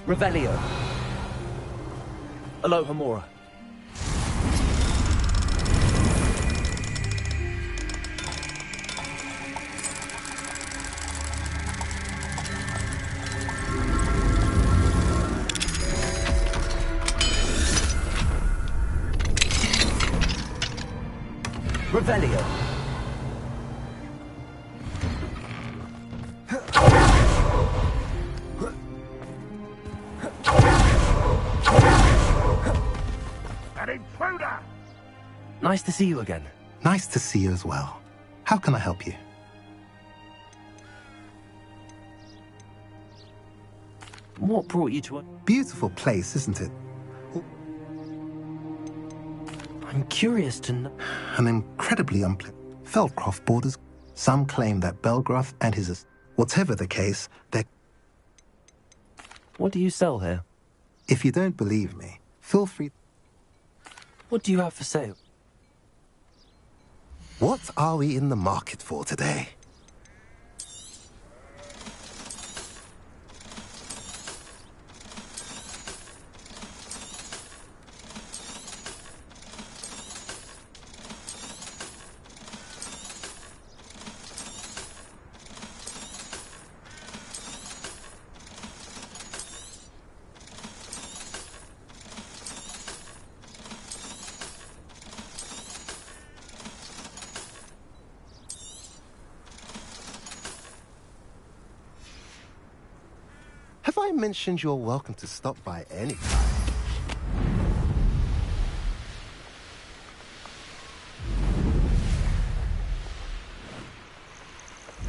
Revelio. Aloha Mora. Revelio. An intruder! Nice to see you again. Nice to see you as well. How can I help you? What brought you to a... Beautiful place, isn't it? I'm curious to know... An incredibly unpleasant... Feldcroft borders... Some claim that Belgroth and his... Whatever the case, they're... What do you sell here? If you don't believe me, feel free... What do you have for sale? What are we in the market for today? Have I mentioned you're welcome to stop by any time?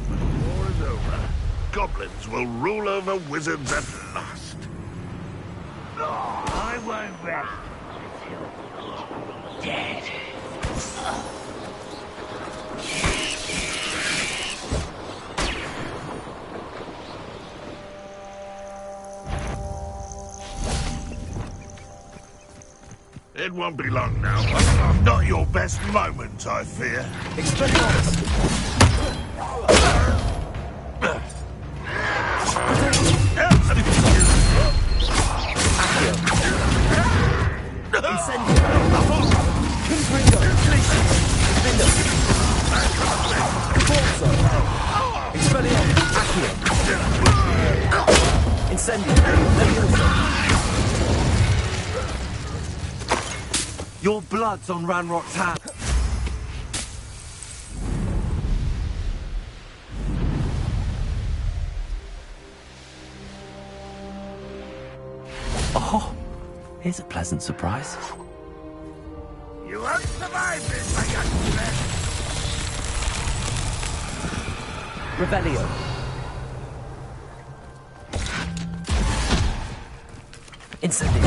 War is over. Goblins will rule over wizards at last. I won't rest until you're dead. It won't be long now. Not your best moment, I fear. Your blood's on Ranrock's hand. Oh, here's a pleasant surprise. You won't survive this, my young friend. Revelio. Incendio.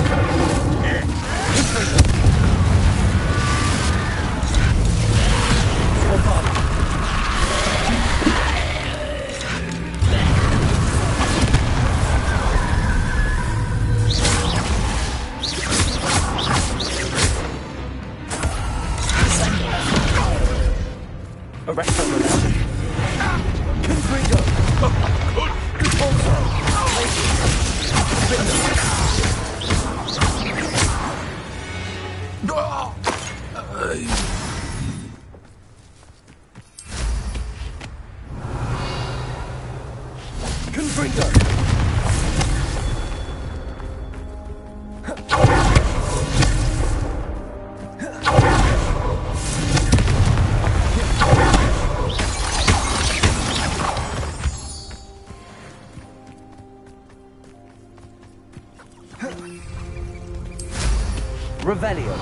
Revelio.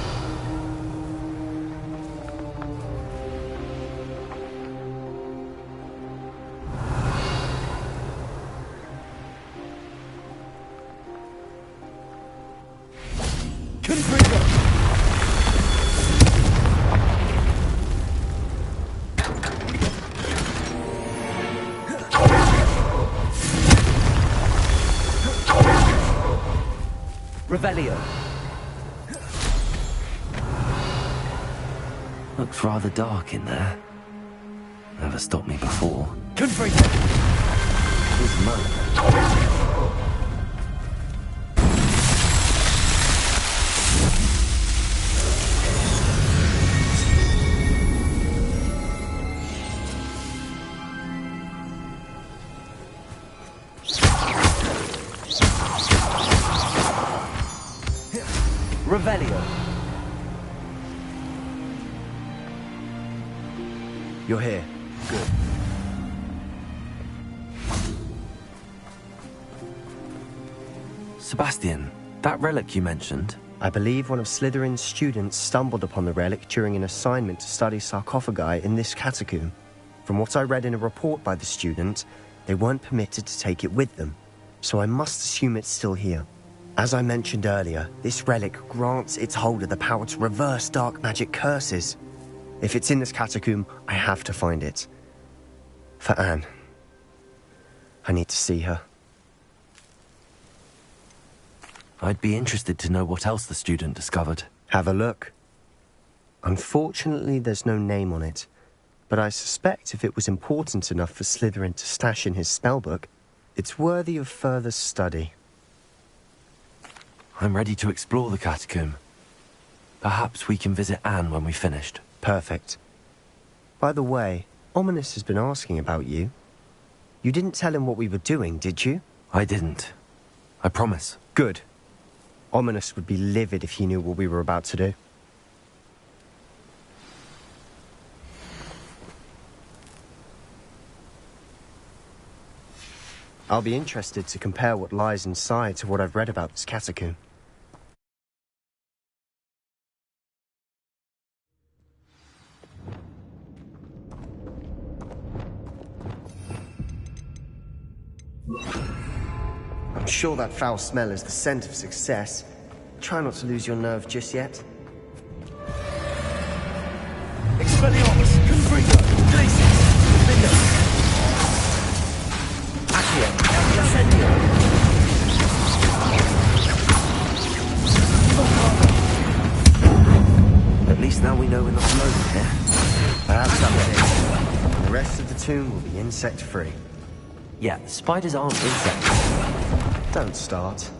Revelio. Looks rather dark in there. Never stopped me before. Confringo! his money. Revelio. You're here. Good. Sebastian, that relic you mentioned? I believe one of Slytherin's students stumbled upon the relic during an assignment to study sarcophagi in this catacomb. From what I read in a report by the student, they weren't permitted to take it with them, so I must assume it's still here. As I mentioned earlier, this relic grants its holder the power to reverse dark magic curses. If it's in this catacomb, I have to find it. For Anne. I need to see her. I'd be interested to know what else the student discovered. Have a look. Unfortunately, there's no name on it, but I suspect if it was important enough for Slytherin to stash in his spellbook, it's worthy of further study. I'm ready to explore the catacomb. Perhaps we can visit Anne when we've finished. Perfect. By the way, Ominous has been asking about you. You didn't tell him what we were doing, did you? I didn't. I promise. Good. Ominous would be livid if he knew what we were about to do. I'll be interested to compare what lies inside to what I've read about this catacomb. I'm sure that foul smell is the scent of success. Try not to lose your nerve just yet. Expelliarmus, Confringo, Glacius, Window. Accio, Incendio. At least now we know we're not alone here. Perhaps that's it. And the rest of the tomb will be insect-free. Yeah, spiders aren't insects. Don't start.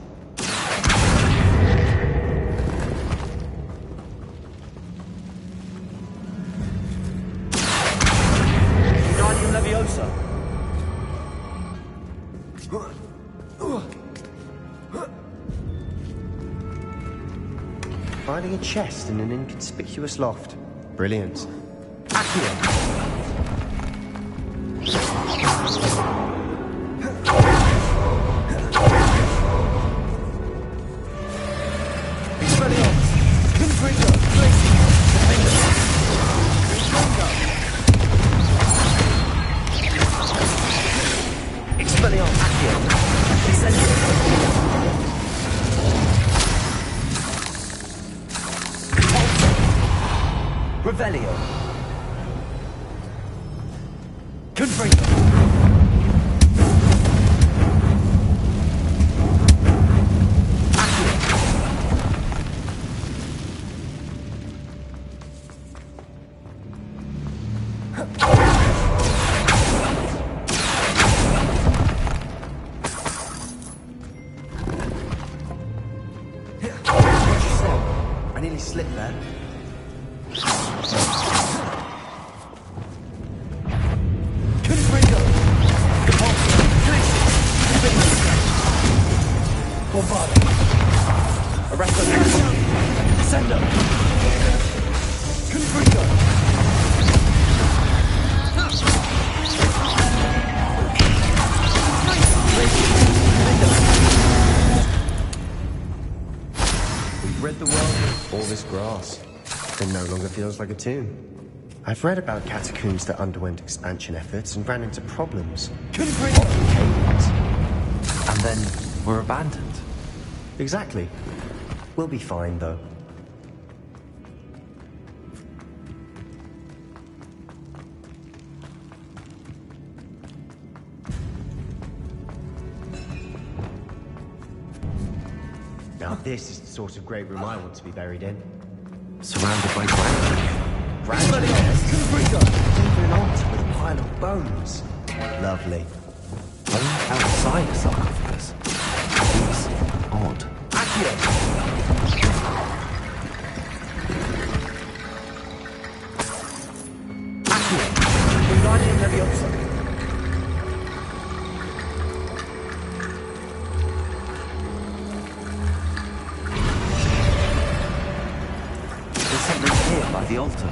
Guardian Leviosa. Finding a chest in an inconspicuous loft. Brilliant. Accio. Revelio. Confringo. I nearly slipped there. We've rid the world of all this grass. It no longer feels like a tomb. I've read about catacombs that underwent expansion efforts and ran into problems. And then were abandoned. Exactly. We'll be fine, though. Now this is the sort of great room I want to be buried in. Surrounded by granite. Even an altar with a pile of bones. Lovely. Bone inside a sarcophagus. Seems odd. There's something here by the altar.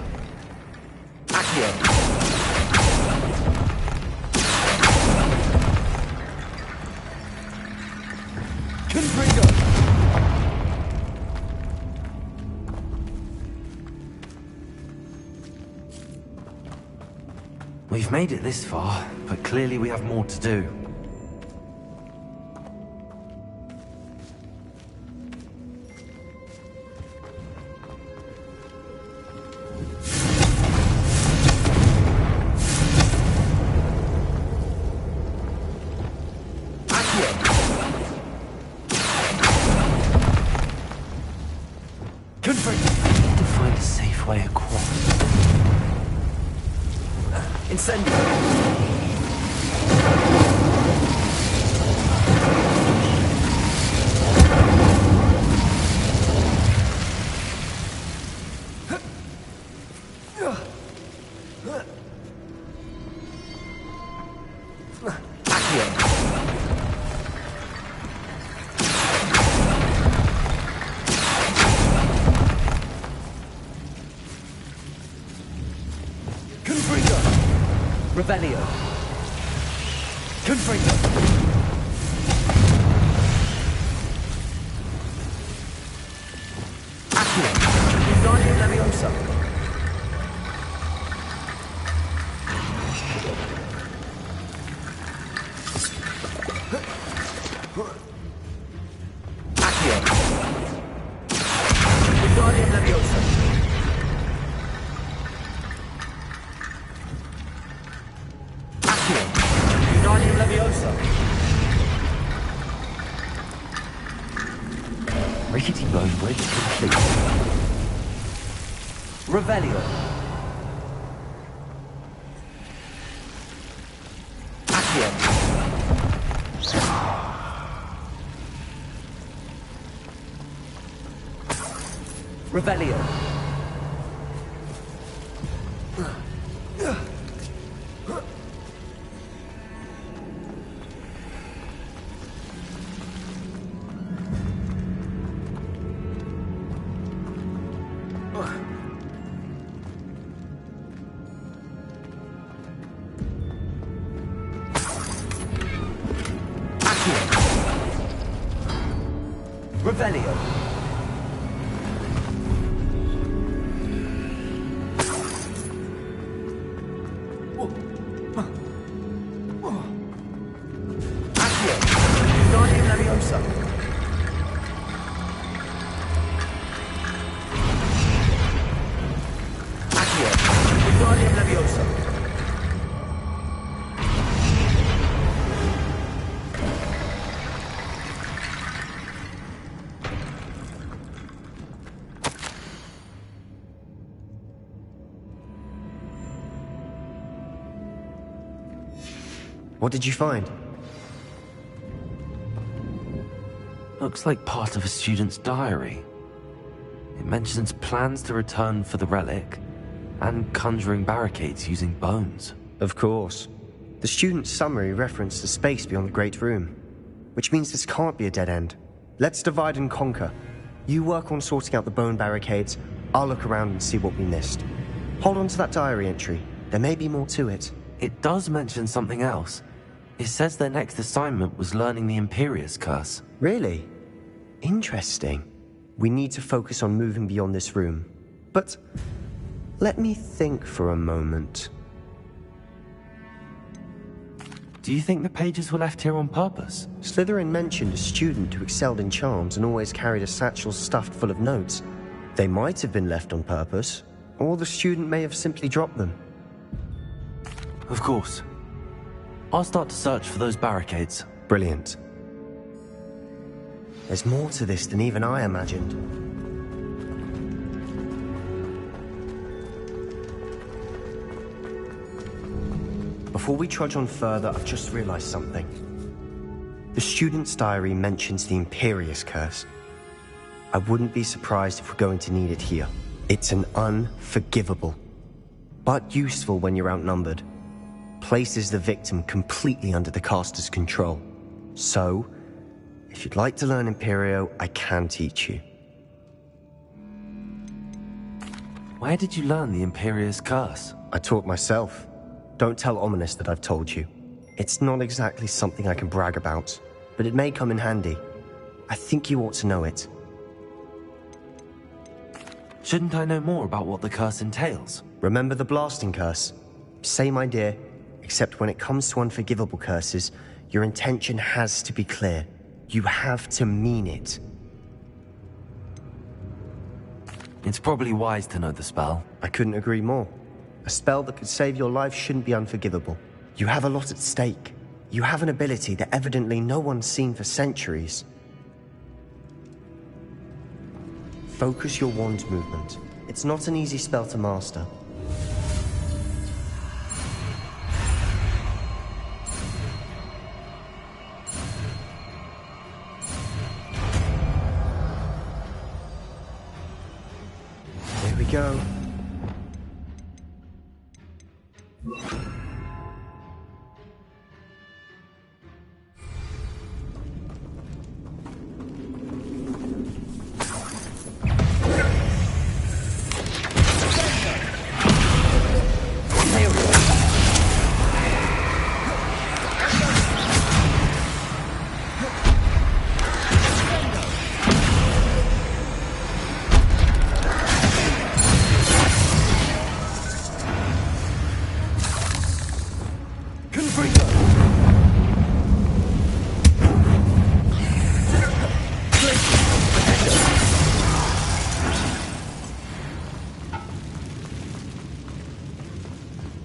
We've made it this far, but clearly we have more to do. Need to find a safe way across. Incendio! Revelio. Confringo. Accio. Wingardium Leviosa. Accio. Wingardium Leviosa. Wingardium Leviosa. Rickety Bone Bridge complete. Revelio. Accio. Revelio. Revelio. Accio. Wingardium Leviosa. Accio. Wingardium Leviosa. What did you find? Looks like part of a student's diary. It mentions plans to return for the relic and conjuring barricades using bones. Of course. The student's summary referenced the space beyond the Great Room, which means this can't be a dead end. Let's divide and conquer. You work on sorting out the bone barricades, I'll look around and see what we missed. Hold on to that diary entry. There may be more to it. It does mention something else. It says their next assignment was learning the Imperius Curse. Really? Interesting. We need to focus on moving beyond this room. But let me think for a moment. Do you think the pages were left here on purpose? Slytherin mentioned a student who excelled in charms and always carried a satchel stuffed full of notes. They might have been left on purpose, or the student may have simply dropped them. Of course. I'll start to search for those barricades. Brilliant. There's more to this than even I imagined. Before we trudge on further, I've just realized something. The student's diary mentions the Imperious Curse. I wouldn't be surprised if we're going to need it here. It's an unforgivable, but useful when you're outnumbered. Places the victim completely under the caster's control. So, if you'd like to learn Imperio, I can teach you. Where did you learn the Imperious Curse? I taught myself. Don't tell Ominous that I've told you. It's not exactly something I can brag about, but it may come in handy. I think you ought to know it. Shouldn't I know more about what the curse entails? Remember the blasting curse? Same idea, except when it comes to unforgivable curses, your intention has to be clear. You have to mean it. It's probably wise to know the spell. I couldn't agree more. A spell that could save your life shouldn't be unforgivable. You have a lot at stake. You have an ability that evidently no one's seen for centuries. Focus your wand movement. It's not an easy spell to master. Here we go.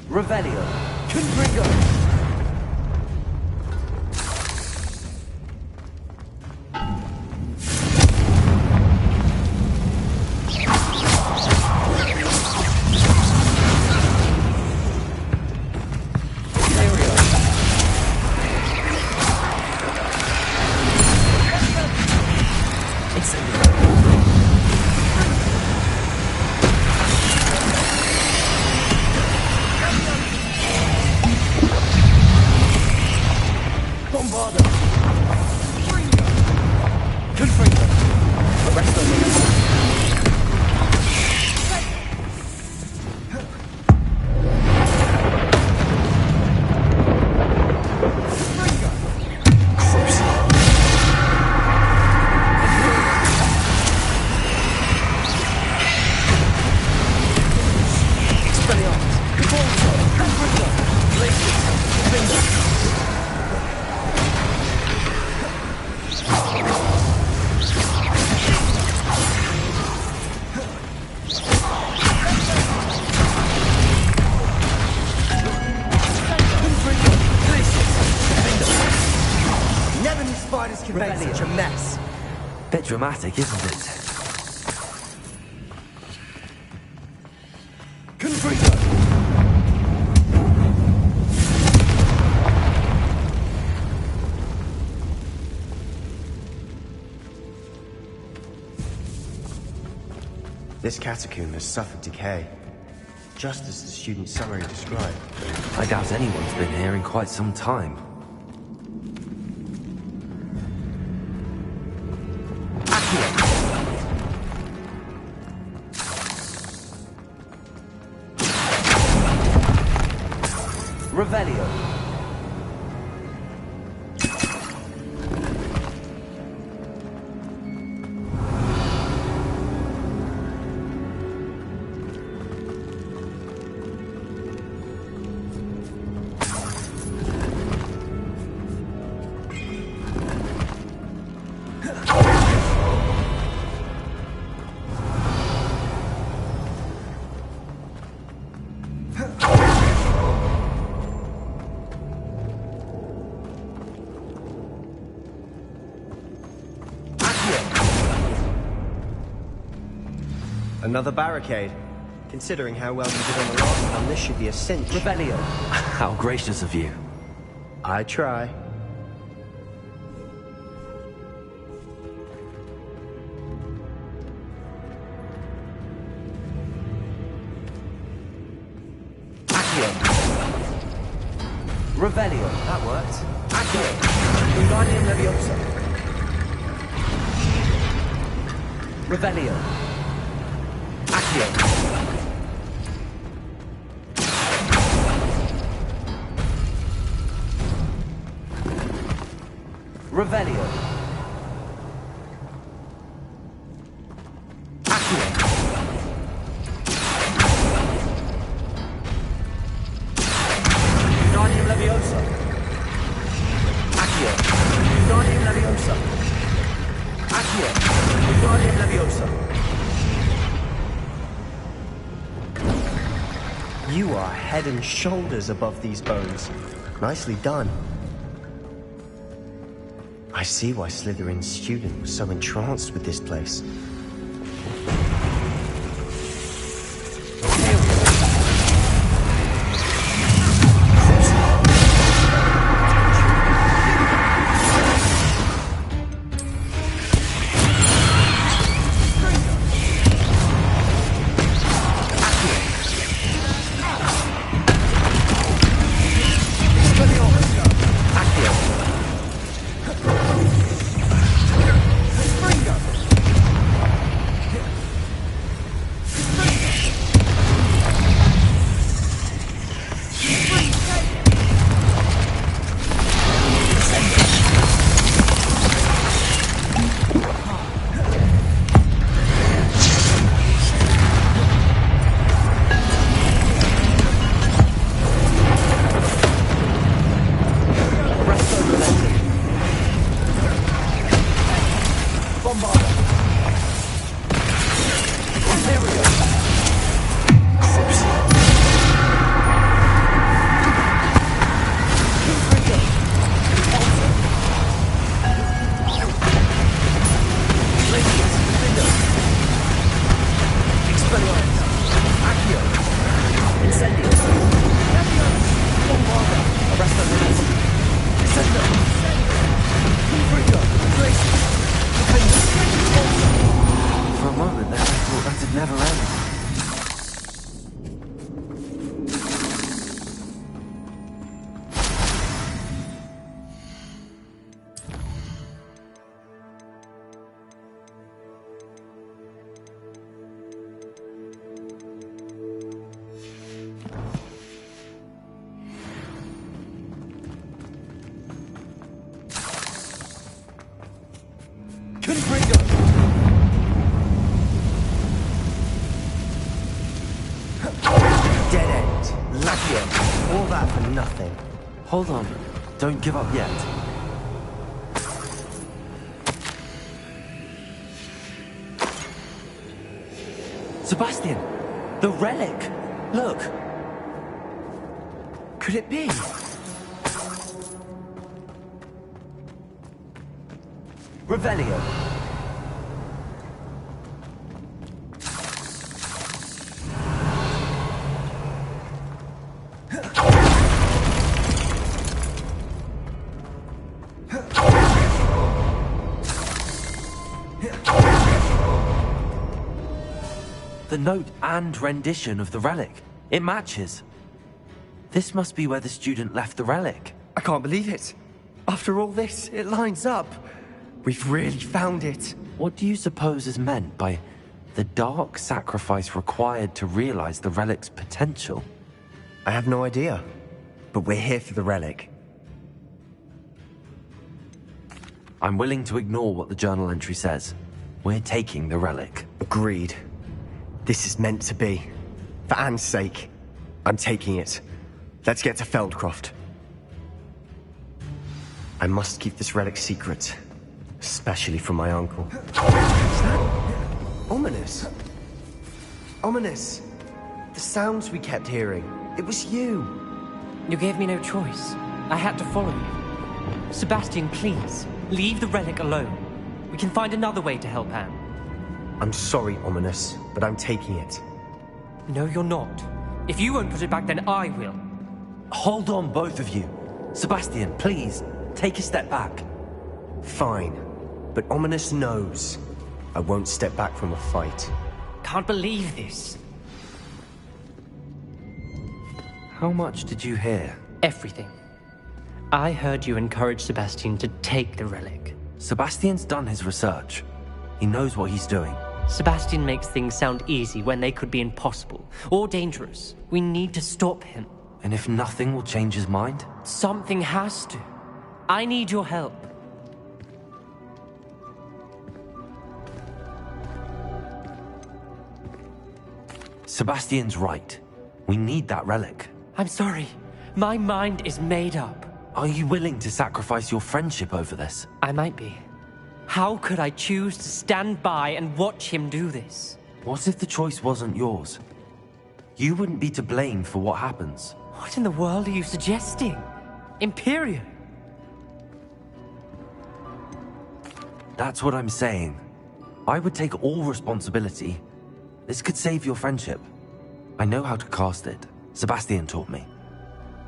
Revelio. Such a mess. Bit dramatic, isn't it? This catacomb has suffered decay, just as the student summary described. I doubt anyone's been here in quite some time. Revelio. Another barricade. Considering how well you did on the last one, this should be a cinch. Revelio. How gracious of you. I try. Accio. Revelio. That worked. Accio. Wingardium Leviosa. Revelio. Accio. Revelio. Accio. Wingardium Leviosa. Accio. Wingardium Leviosa. Accio. Wingardium Leviosa. You are head and shoulders above these bones. Nicely done. I see why Slytherin's student was so entranced with this place. Hold on. Don't give up yet. Sebastian! The relic! Look! Could it be? Revelio! The note and rendition of the relic. It matches. This must be where the student left the relic. I can't believe it. After all this, it lines up. We've really found it. What do you suppose is meant by the dark sacrifice required to realize the relic's potential? I have no idea. But we're here for the relic. I'm willing to ignore what the journal entry says. We're taking the relic. Agreed. This is meant to be. For Anne's sake, I'm taking it. Let's get to Feldcroft. I must keep this relic secret. Especially from my uncle. Is that ominous? Ominous. The sounds we kept hearing. It was you. You gave me no choice. I had to follow you. Sebastian, please, leave the relic alone. We can find another way to help Anne. I'm sorry, Ominous, but I'm taking it. No, you're not. If you won't put it back, then I will. Hold on, both of you. Sebastian, please, take a step back. Fine. But Ominous knows I won't step back from a fight. Can't believe this. How much did you hear? Everything. I heard you encourage Sebastian to take the relic. Sebastian's done his research. He knows what he's doing. Sebastian makes things sound easy when they could be impossible or dangerous. We need to stop him. And if nothing will change his mind? Something has to. I need your help. Sebastian's right. We need that relic. I'm sorry. My mind is made up. Are you willing to sacrifice your friendship over this? I might be. How could I choose to stand by and watch him do this? What if the choice wasn't yours? You wouldn't be to blame for what happens. What in the world are you suggesting? Imperium? That's what I'm saying. I would take all responsibility. This could save your friendship. I know how to cast it. Sebastian taught me.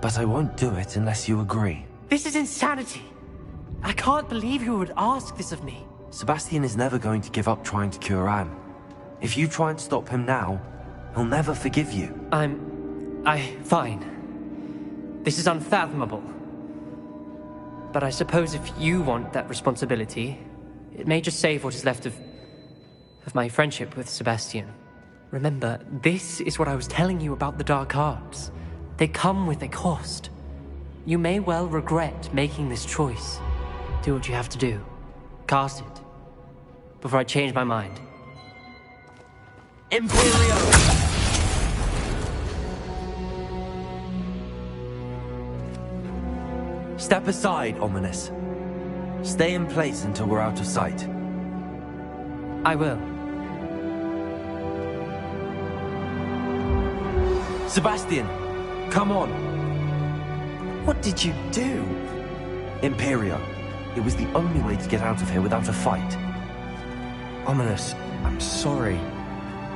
But I won't do it unless you agree. This is insanity. I can't believe you would ask this of me. Sebastian is never going to give up trying to cure Anne. If you try and stop him now, he'll never forgive you. Fine. This is unfathomable. But I suppose if you want that responsibility, it may just save what is left of my friendship with Sebastian. Remember, this is what I was telling you about the dark arts. They come with a cost. You may well regret making this choice. Do what you have to do. Cast it. Before I change my mind. Imperio! Step aside, Ominous. Stay in place until we're out of sight. I will. Sebastian, come on. What did you do? Imperio. It was the only way to get out of here without a fight. Ominous, I'm sorry.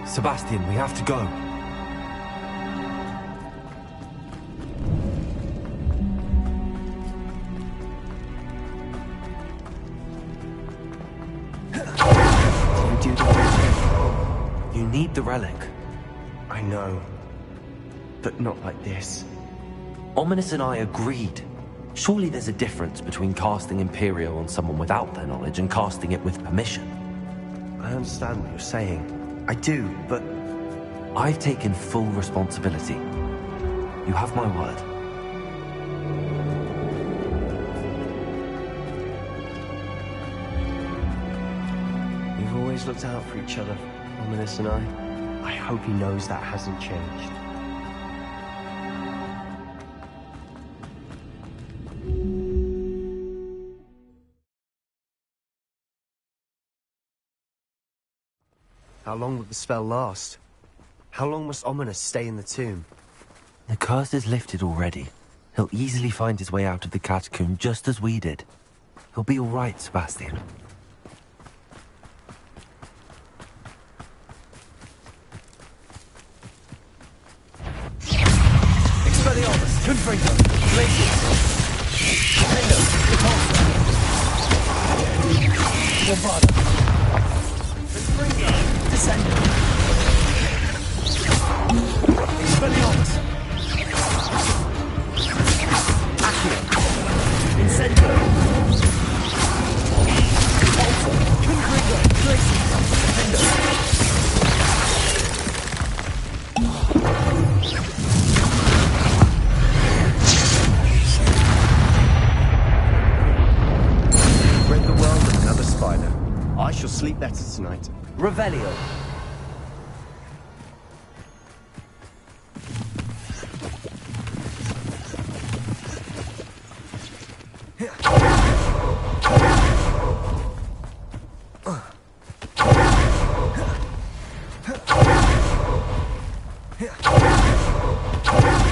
Sebastian, we have to go. You do the You need the relic. I know. But not like this. Ominous and I agreed. Surely there's a difference between casting Imperio on someone without their knowledge and casting it with permission. I understand what you're saying. I do, but... I've taken full responsibility. You have my word. We've always looked out for each other, Ominous and I. I hope he knows that hasn't changed. How long will the spell last? How long must Ominous stay in the tomb? The curse is lifted already. He'll easily find his way out of the catacomb just as we did. He'll be all right, Sebastian. Expelliarmus, Confringo, Glacius, Nintendo, Repulsor, Bombarda, Confringo, Descender, Expelliarmus, Accio, Incendio, Repulsor, Confringo, Glacius, Nintendo. Rid the world of another spider. I shall sleep better tonight. Revelio.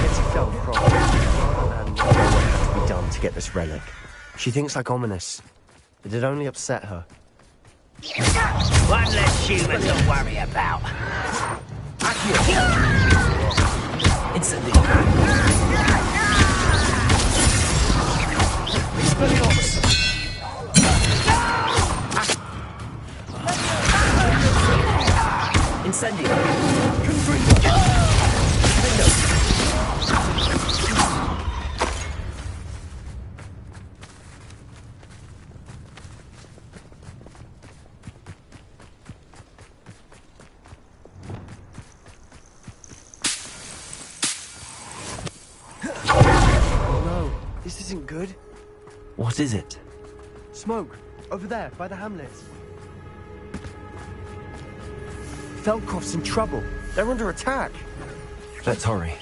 It's a fell crop. And know what had to be done to get this relic. She thinks like Ominous. But it only upset her. One less human to worry about. Instantly. Expelliarmus. Incendio. Confringo. Nintendo. This isn't good. What is it? Smoke. Over there, by the hamlet. Feldcroft's in trouble. They're under attack. Let's hurry.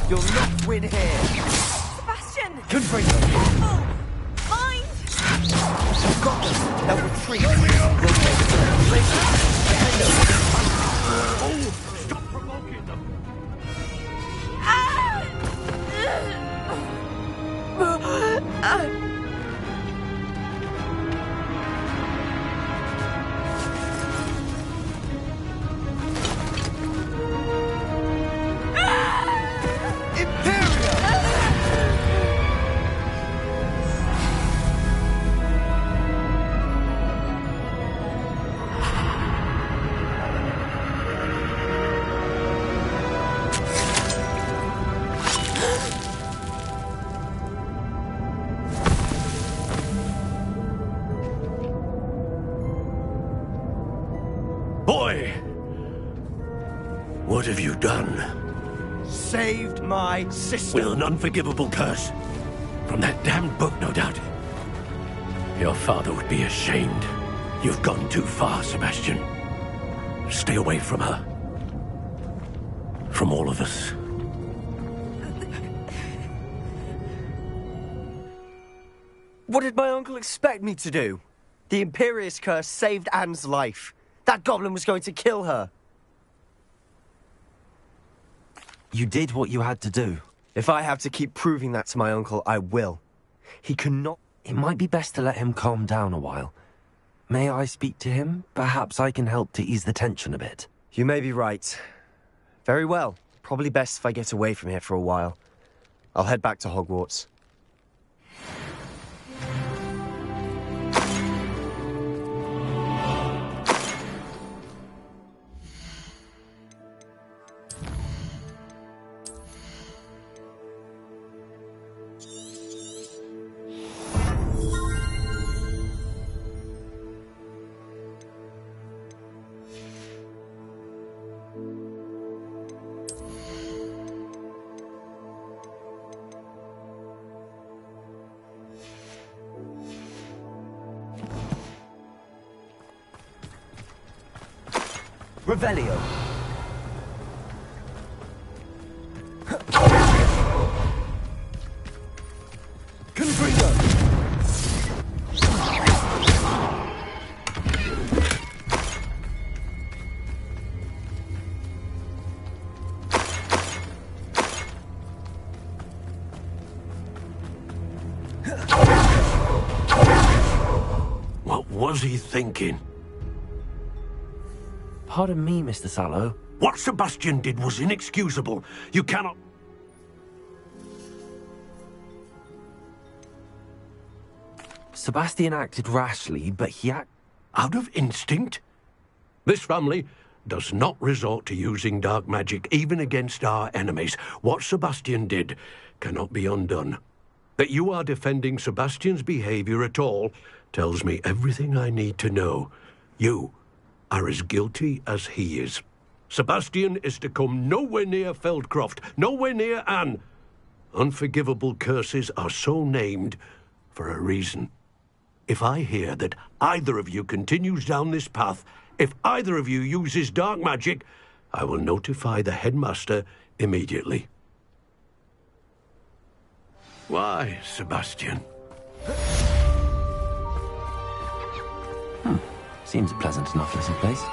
You'll not win here. Sebastian! Confringo! Careful! Mind! You've got them. They'll retreat. We'll take it. Stop provoking them! Boy! What have you done? Saved my sister. With an unforgivable curse. From that damned book, no doubt. Your father would be ashamed. You've gone too far, Sebastian. Stay away from her. From all of us. What did my uncle expect me to do? The Imperious curse saved Anne's life. That goblin was going to kill her. You did what you had to do. If I have to keep proving that to my uncle, I will. He cannot... It might be best to let him calm down a while. May I speak to him? Perhaps I can help to ease the tension a bit. You may be right. Very well. Probably best if I get away from here for a while. I'll head back to Hogwarts. Revelio. Confringo. What was he thinking? Pardon me, Mr. Sallow. What Sebastian did was inexcusable. You cannot... Sebastian acted rashly, but he Out of instinct? This family does not resort to using dark magic even against our enemies. What Sebastian did cannot be undone. That you are defending Sebastian's behavior at all tells me everything I need to know. You are as guilty as he is. Sebastian is to come nowhere near Feldcroft, nowhere near Anne. Unforgivable curses are so named for a reason. If I hear that either of you continues down this path, if either of you uses dark magic, I will notify the headmaster immediately. Why, Sebastian? Seems a pleasant enough little place.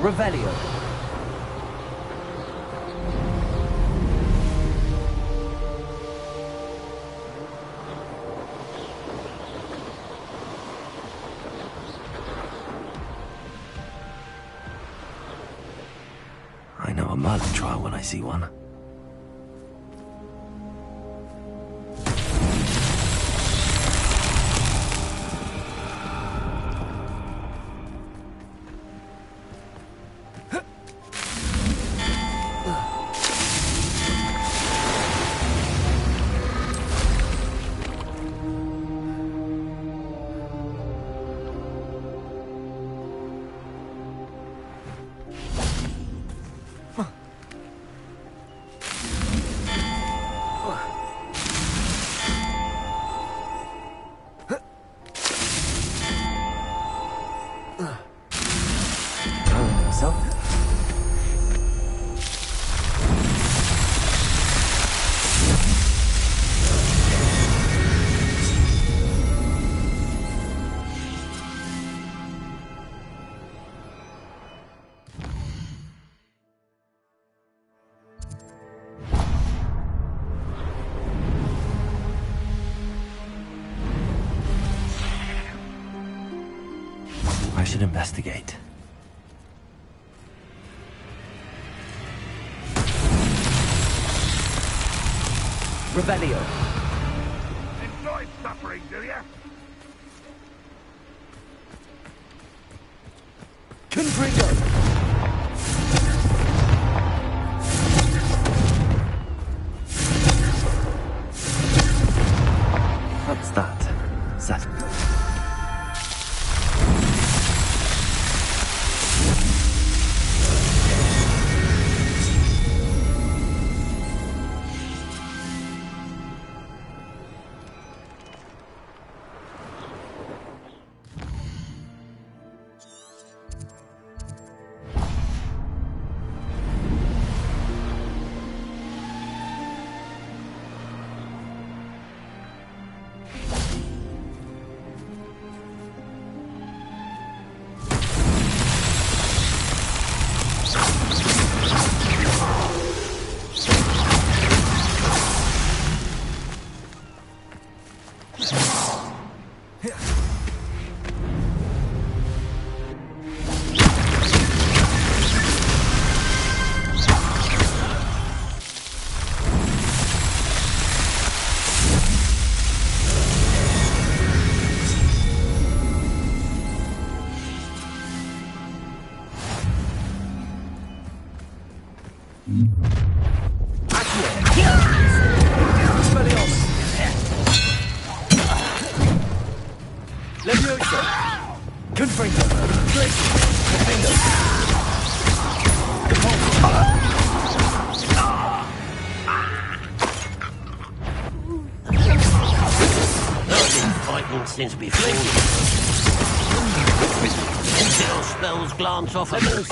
Revelio. I know a Merlin trial when I see one. I should investigate. Revelio. Enjoy suffering, do ya? Confringo. What's that? Set. Since before. Until spells glance off of us.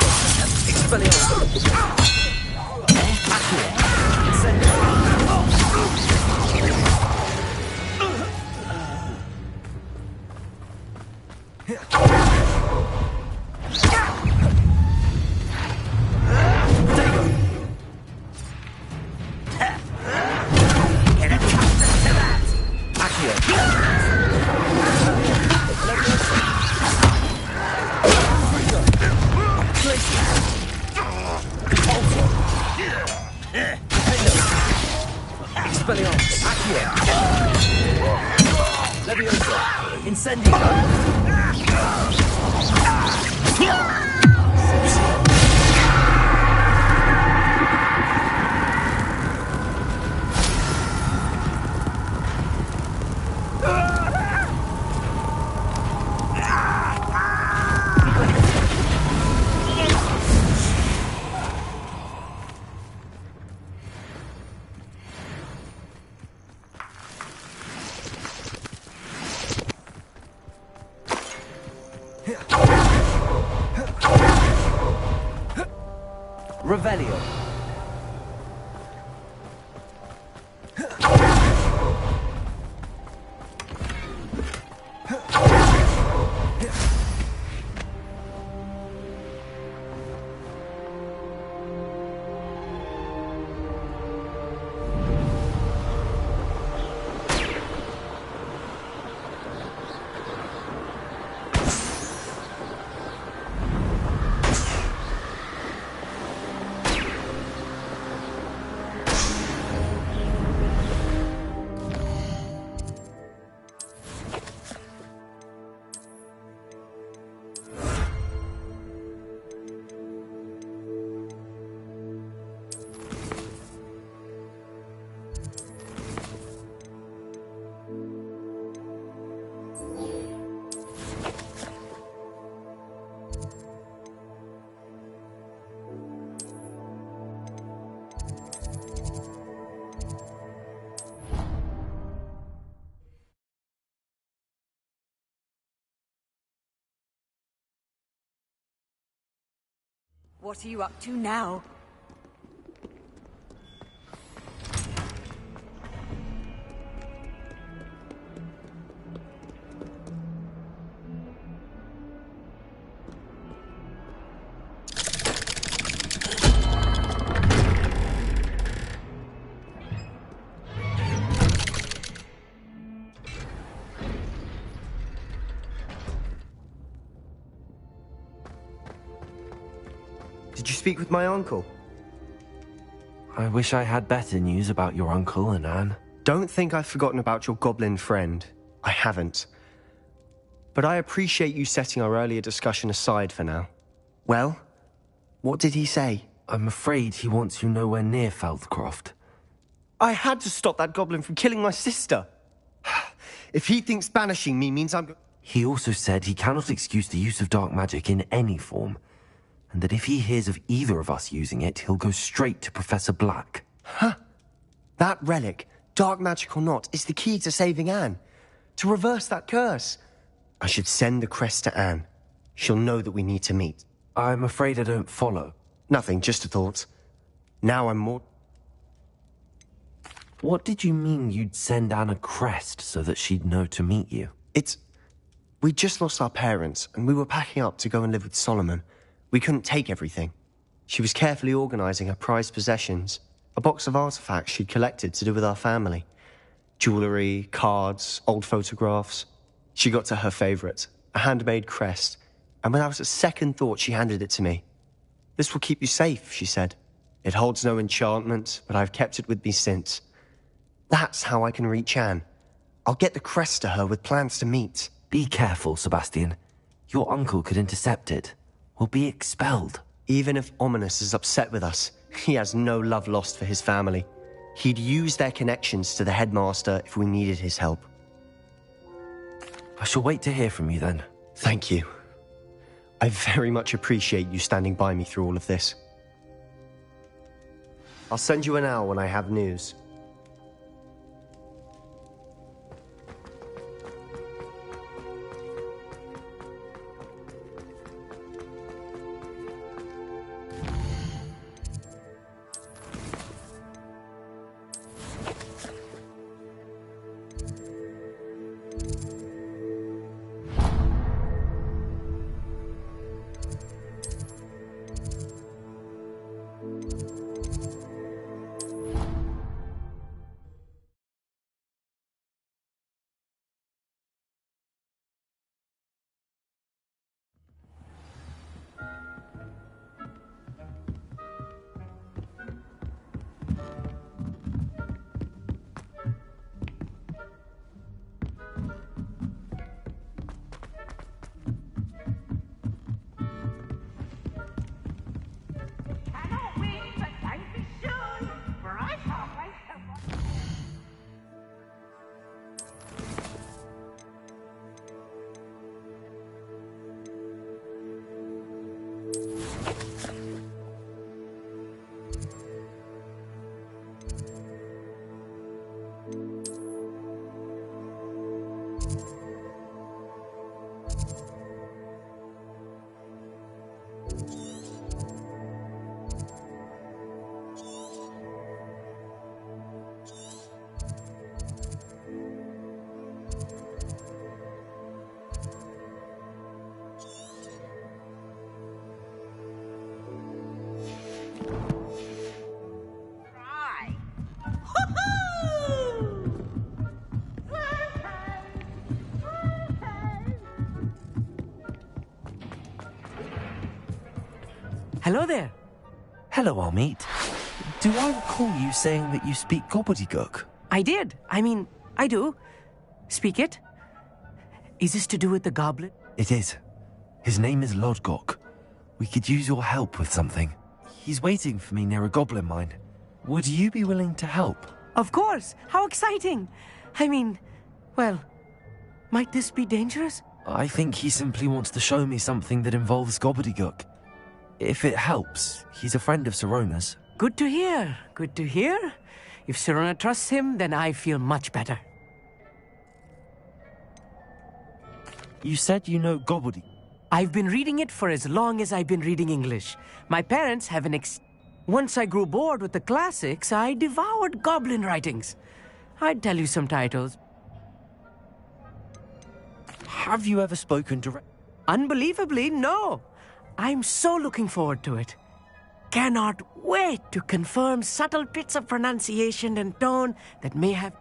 Expelliarmus! Accio! Leviosa! Incendio! Revelio. What are you up to now? Did you speak with my uncle? I wish I had better news about your uncle and Anne. Don't think I've forgotten about your goblin friend. I haven't. But I appreciate you setting our earlier discussion aside for now. Well, what did he say? I'm afraid he wants you nowhere near Feldcroft. I had to stop that goblin from killing my sister. If he thinks banishing me means I'm... He also said he cannot excuse the use of dark magic in any form, and that if he hears of either of us using it, he'll go straight to Professor Black. Huh? That relic, dark magic or not, is the key to saving Anne. To reverse that curse. I should send the crest to Anne. She'll know that we need to meet. I'm afraid I don't follow. Nothing, just a thought. Now I'm more... What did you mean you'd send Anne a crest so that she'd know to meet you? We just lost our parents, and we were packing up to go and live with Solomon. We couldn't take everything. She was carefully organizing her prized possessions, a box of artifacts she'd collected to do with our family. Jewelry, cards, old photographs. She got to her favorite, a handmade crest, and without a second thought she handed it to me. This will keep you safe, she said. It holds no enchantment, but I've kept it with me since. That's how I can reach Anne. I'll get the crest to her with plans to meet. Be careful, Sebastian. Your uncle could intercept it. We'll be expelled. Even if Ominous is upset with us, he has no love lost for his family. He'd use their connections to the headmaster if we needed his help. I shall wait to hear from you then. Thank you. I very much appreciate you standing by me through all of this. I'll send you an owl when I have news. Hello there. Hello, Amit. Do I recall you saying that you speak gobbledygook? I did. I mean, I do. Speak it. Is this to do with the goblin? It is. His name is Lodgok. We could use your help with something. He's waiting for me near a goblin mine. Would you be willing to help? Of course. How exciting. I mean, well, might this be dangerous? I think he simply wants to show me something that involves gobbledygook. If it helps, he's a friend of Sirona's. Good to hear. Good to hear. If Sirona trusts him, then I feel much better. You said you know gobbledygook. I've been reading it for as long as I've been reading English. My parents have Once I grew bored with the classics, I devoured goblin writings. I'd tell you some titles. Have you ever spoken to... Unbelievably, no. I'm so looking forward to it. Cannot wait to confirm subtle bits of pronunciation and tone that may have...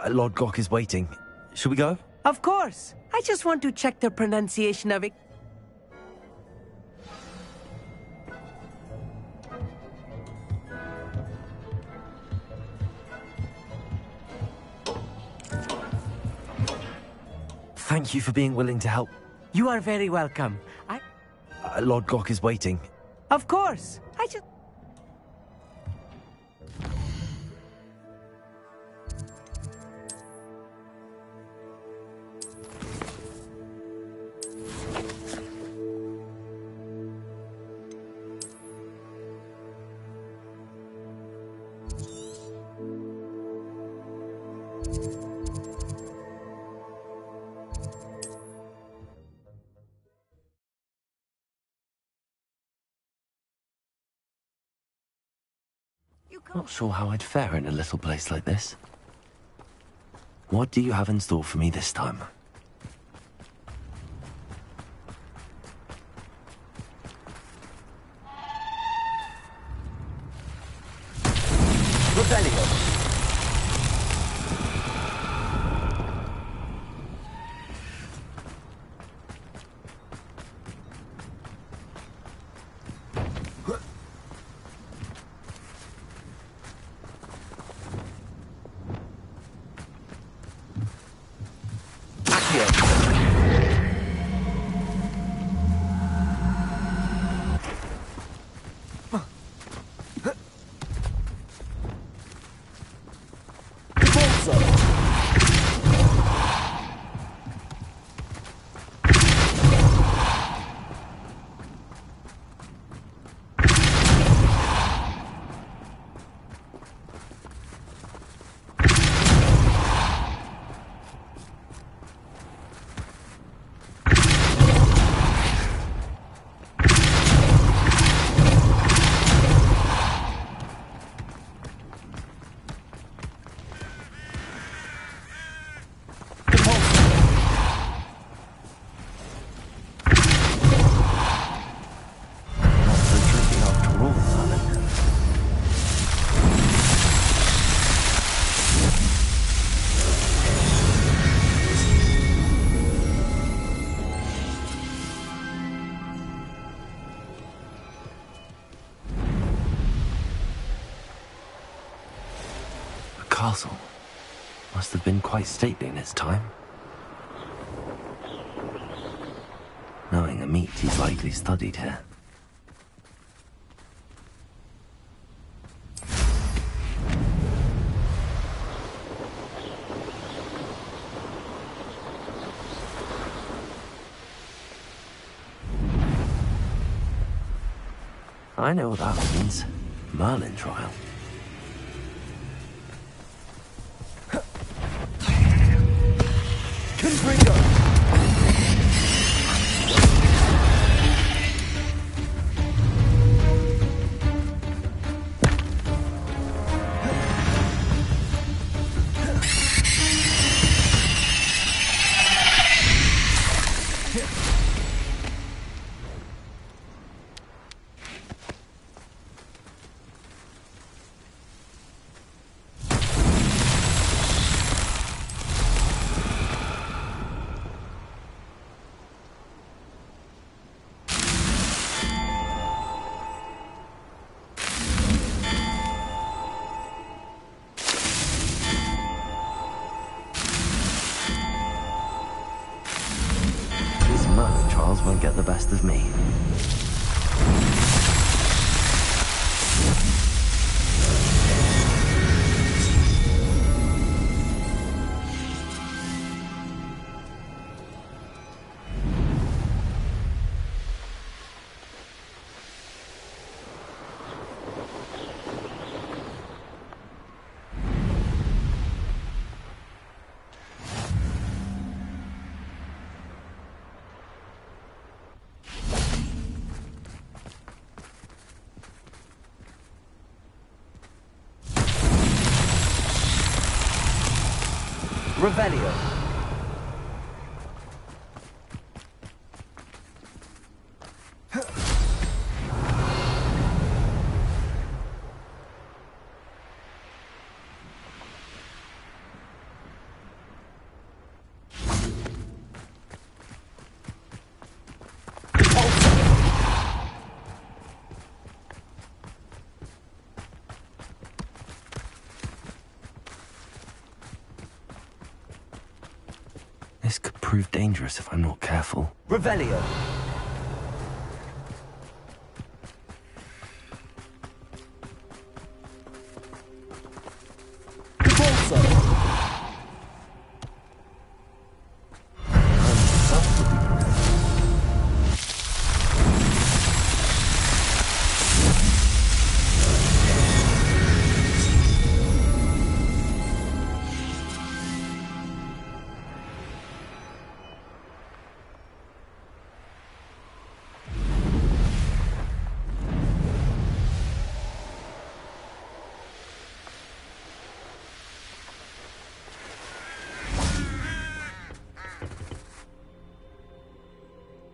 Lodgok is waiting. Shall we go? Of course. I just want to check the pronunciation of it. Thank you for being willing to help. You are very welcome. Lodgok is waiting. Of course. I just... Not sure how I'd fare in a little place like this. What do you have in store for me this time? Rebellion! Castle must have been quite stately in its time. Knowing Amit, he's likely studied here. I know what that means. Merlin trial. Confringo! Won't get the best of me. Revelio. This could prove dangerous if I'm not careful. Revelio.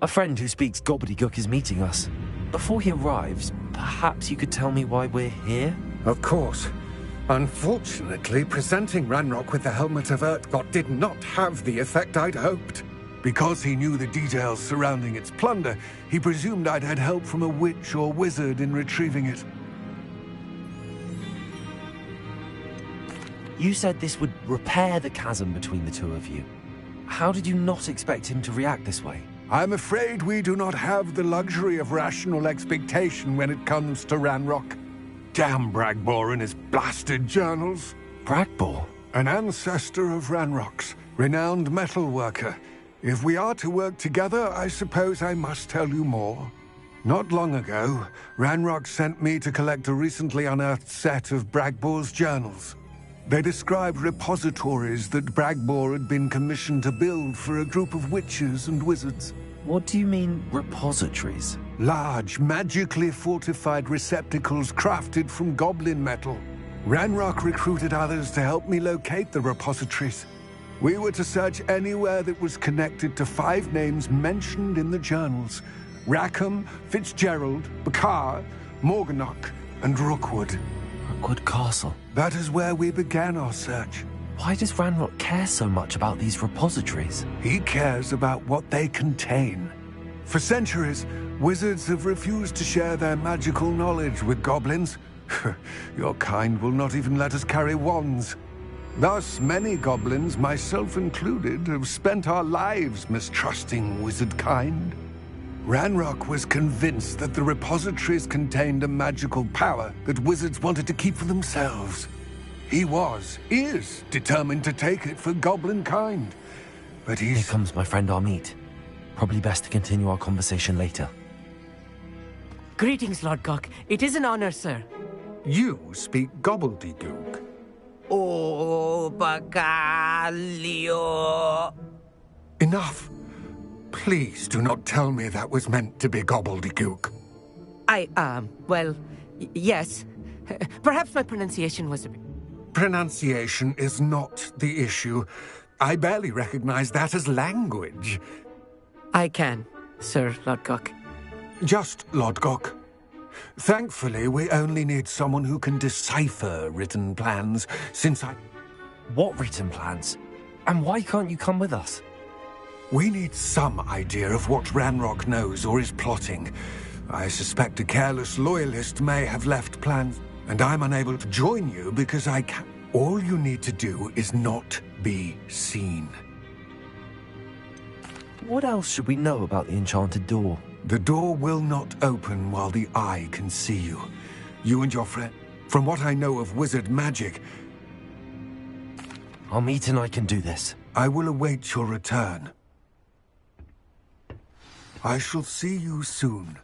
A friend who speaks gobbledygook is meeting us. Before he arrives, perhaps you could tell me why we're here? Of course. Unfortunately, presenting Ranrock with the Helmet of Urtkot did not have the effect I'd hoped. Because he knew the details surrounding its plunder, he presumed I'd had help from a witch or wizard in retrieving it. You said this would repair the chasm between the two of you. How did you not expect him to react this way? I'm afraid we do not have the luxury of rational expectation when it comes to Ranrock. Damn Bragbor and his blasted journals. Bragbor? An ancestor of Ranrock's, renowned metal worker. If we are to work together, I suppose I must tell you more. Not long ago, Ranrock sent me to collect a recently unearthed set of Bragbor's journals. They described repositories that Bragbor had been commissioned to build for a group of witches and wizards. What do you mean, repositories? Large, magically fortified receptacles crafted from goblin metal. Ranrock recruited others to help me locate the repositories. We were to search anywhere that was connected to 5 names mentioned in the journals: Rackham, Fitzgerald, Bakar, Morganach, and Rookwood. Rookwood Castle? That is where we began our search. Why does Ranrock care so much about these repositories? He cares about what they contain. For centuries, wizards have refused to share their magical knowledge with goblins. Your kind will not even let us carry wands. Thus, many goblins, myself included, have spent our lives mistrusting wizard kind. Ranrock was convinced that the repositories contained a magical power that wizards wanted to keep for themselves. He is determined to take it for goblin kind. But he's... Here comes my friend Amit. Probably best to continue our conversation later. Greetings, Lord Cock. It is an honor, sir. You speak gobbledygook. Oh, bagaglio. Enough. Please do not tell me that was meant to be gobbledygook. Well, yes. Perhaps my pronunciation was a bit... Pronunciation is not the issue. I barely recognize that as language. I can, Sir Lodgok. Just Lodgok. Thankfully, we only need someone who can decipher written plans, since I... What written plans? And why can't you come with us? We need some idea of what Ranrock knows or is plotting. I suspect a careless loyalist may have left plans, and I'm unable to join you because I can't. All you need to do is not be seen. What else should we know about the enchanted door? The door will not open while the eye can see you. You and your friend. From what I know of wizard magic... Amit and I can do this. I will await your return. I shall see you soon.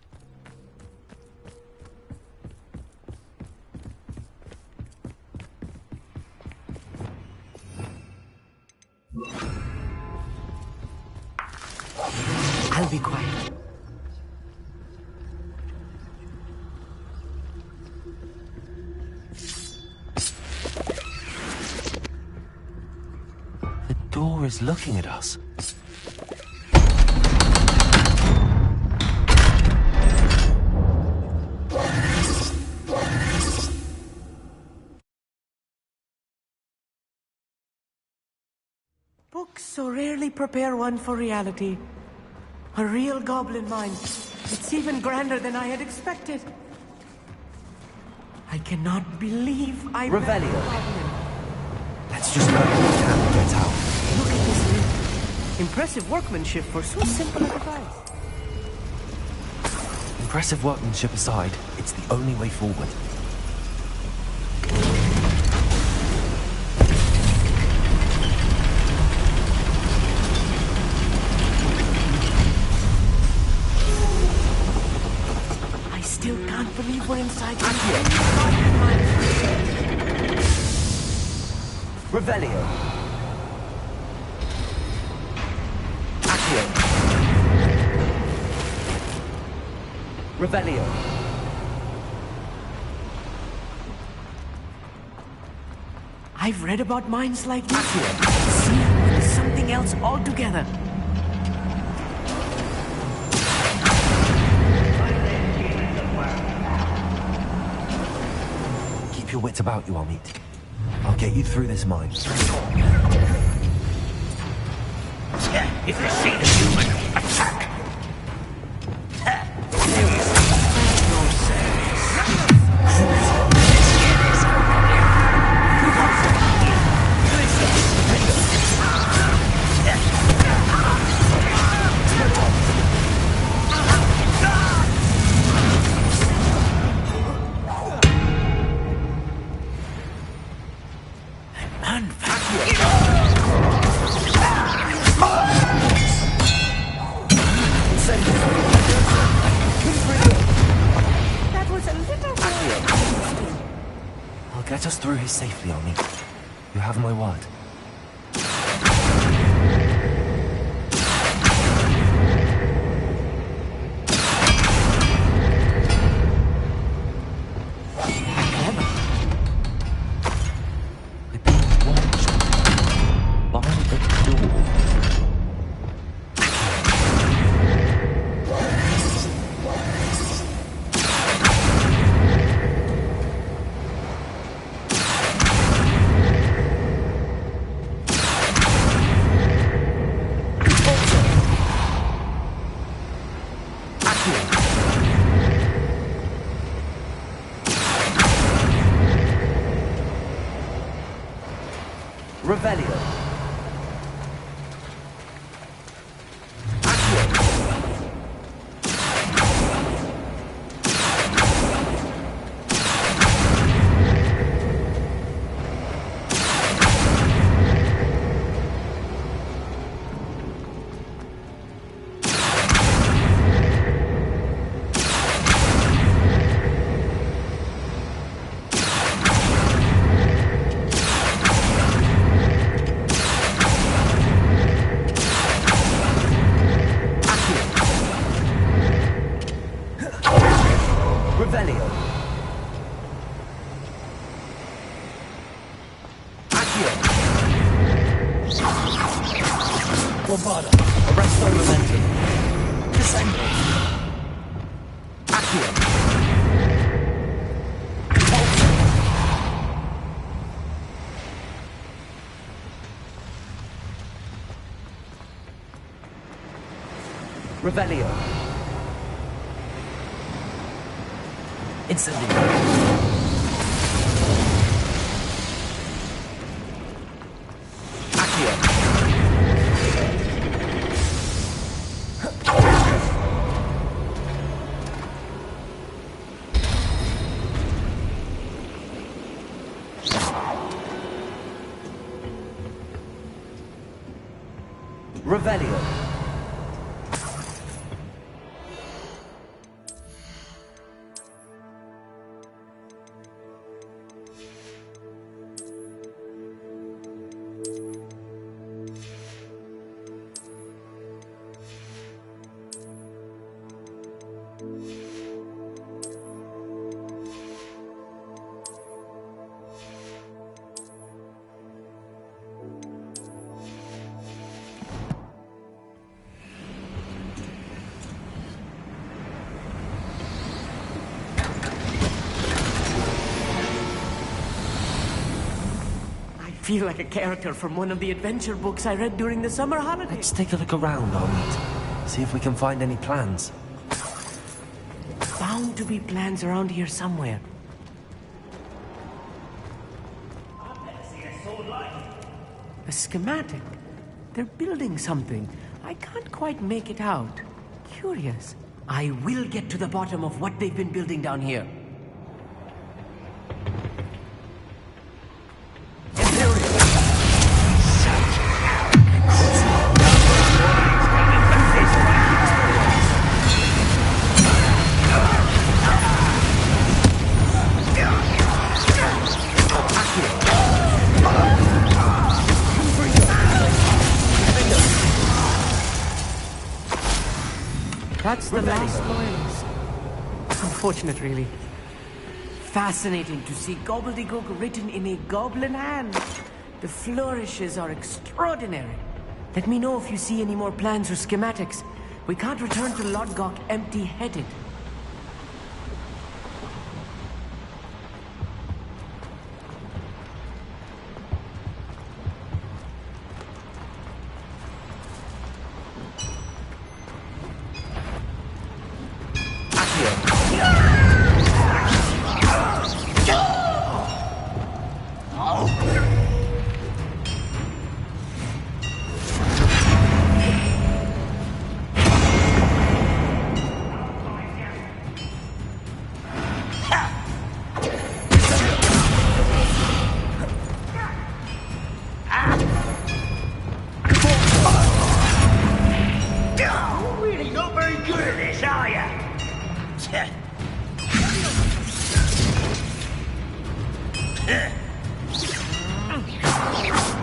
I'll be quiet. The door is looking at us. Books so rarely prepare one for reality. A real goblin mind. It's even grander than I had expected. I cannot believe I met a Revelio. goblin. Let's just go and get out. Look at this lid. Impressive workmanship for so simple a device. Impressive workmanship aside, it's the only way forward. I still can't believe we're inside. Revelio. Accio. Revelio. I've read about minds like this. See, it's something else altogether. Keep your wits about you, Amit. I'll get you through this mine. If you see the human, attack! That was a little... I'll get us through here safely, Amit. You have my word. Revelio. Revelio. Accio. Bombarda. Arresto momentum. Descendo. Accio. Revelio. Incendio. Accio. Revelio. I feel like a character from one of the adventure books I read during the summer holidays. Let's take a look around, Armand. See if we can find any plans. Bound to be plans around here somewhere. A schematic. They're building something. I can't quite make it out. Curious. I will get to the bottom of what they've been building down here. That's the last loyalist. Unfortunate, really. Fascinating to see gobbledygook written in a goblin hand. The flourishes are extraordinary. Let me know if you see any more plans or schematics. We can't return to Lodgok empty-headed.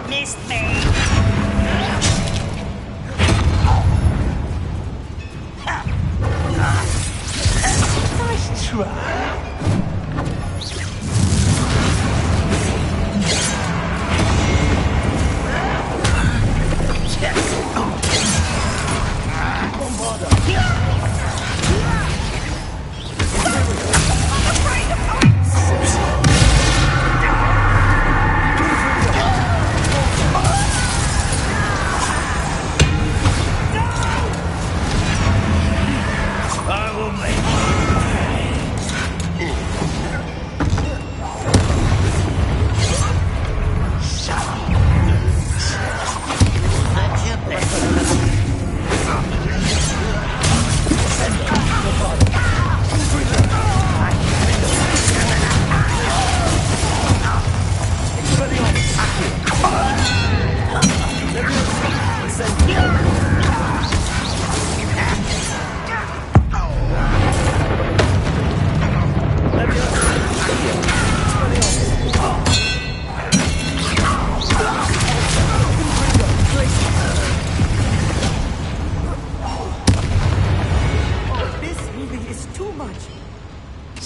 Missed me. Nice try.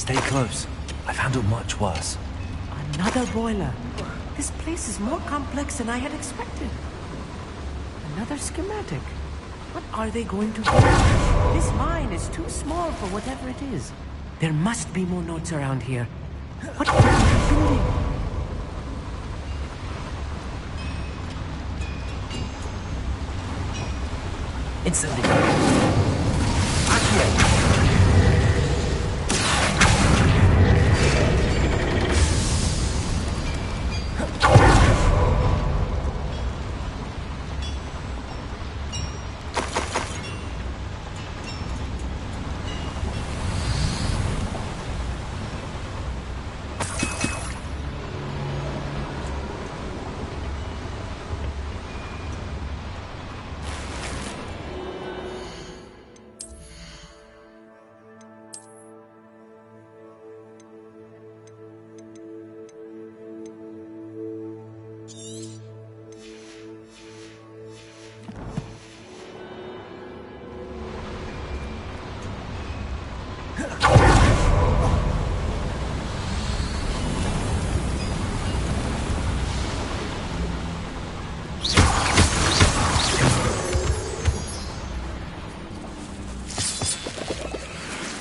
Stay close. I've handled much worse. Another boiler. This place is more complex than I had expected. Another schematic. What are they going to do? This mine is too small for whatever it is. There must be more notes around here. What could they be building? Incendiary.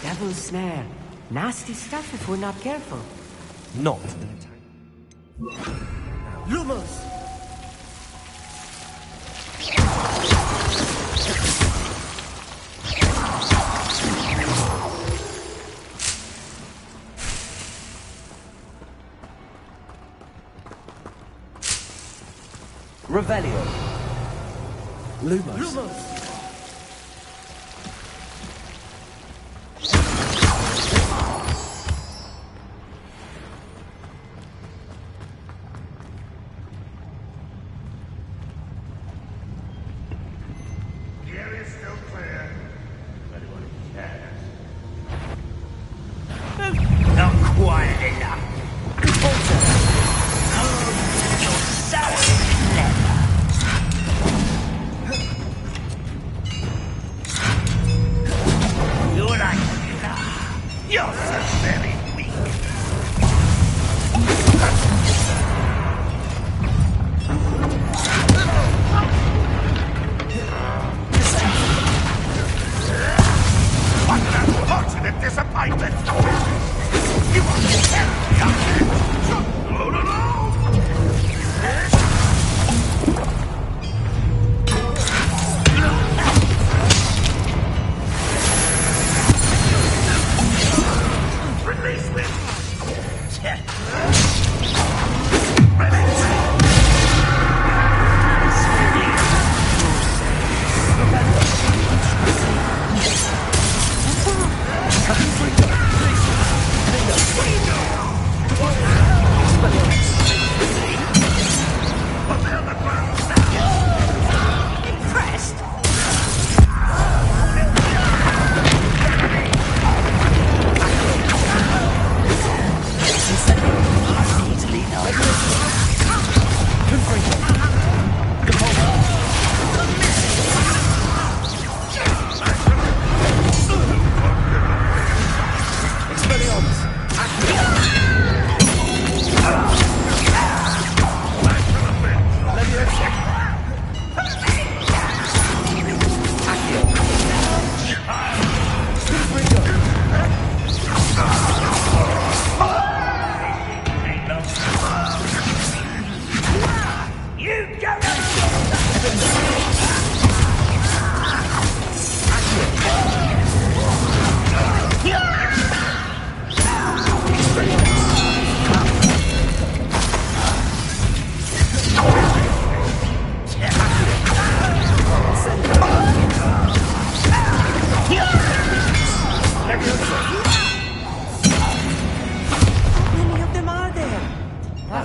Devil's snare. Nasty stuff if we're not careful. Not. Lumos! Revelio. Lumos. Lumos!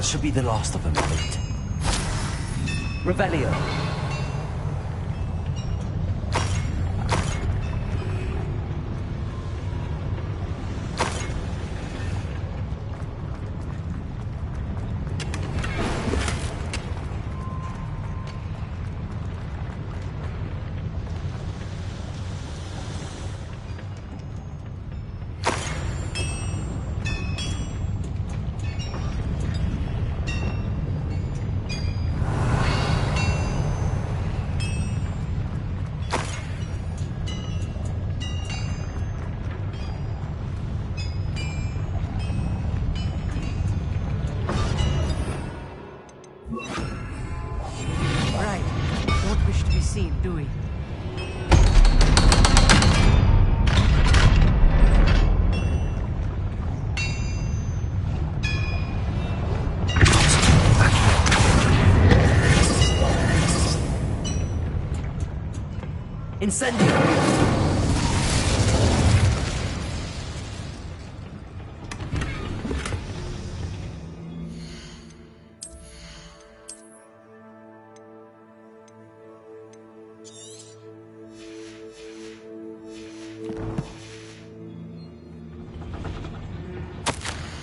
Should be the last of them, mate. Revelio. Incendio!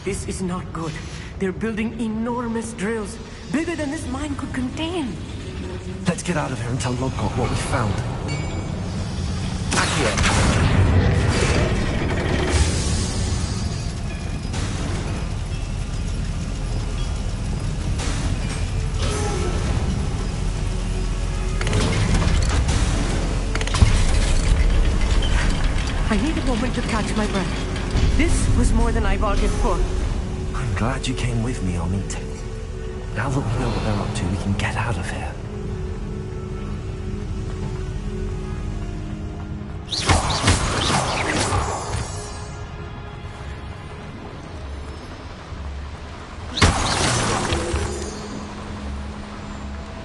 This is not good. They're building enormous drills, bigger than this mine could contain. Let's get out of here and tell Lodgok what we found. Accio! I need a moment to catch my breath. This was more than I bargained for. I'm glad you came with me, Amit. Now that we know what they're up to, we can get out of here.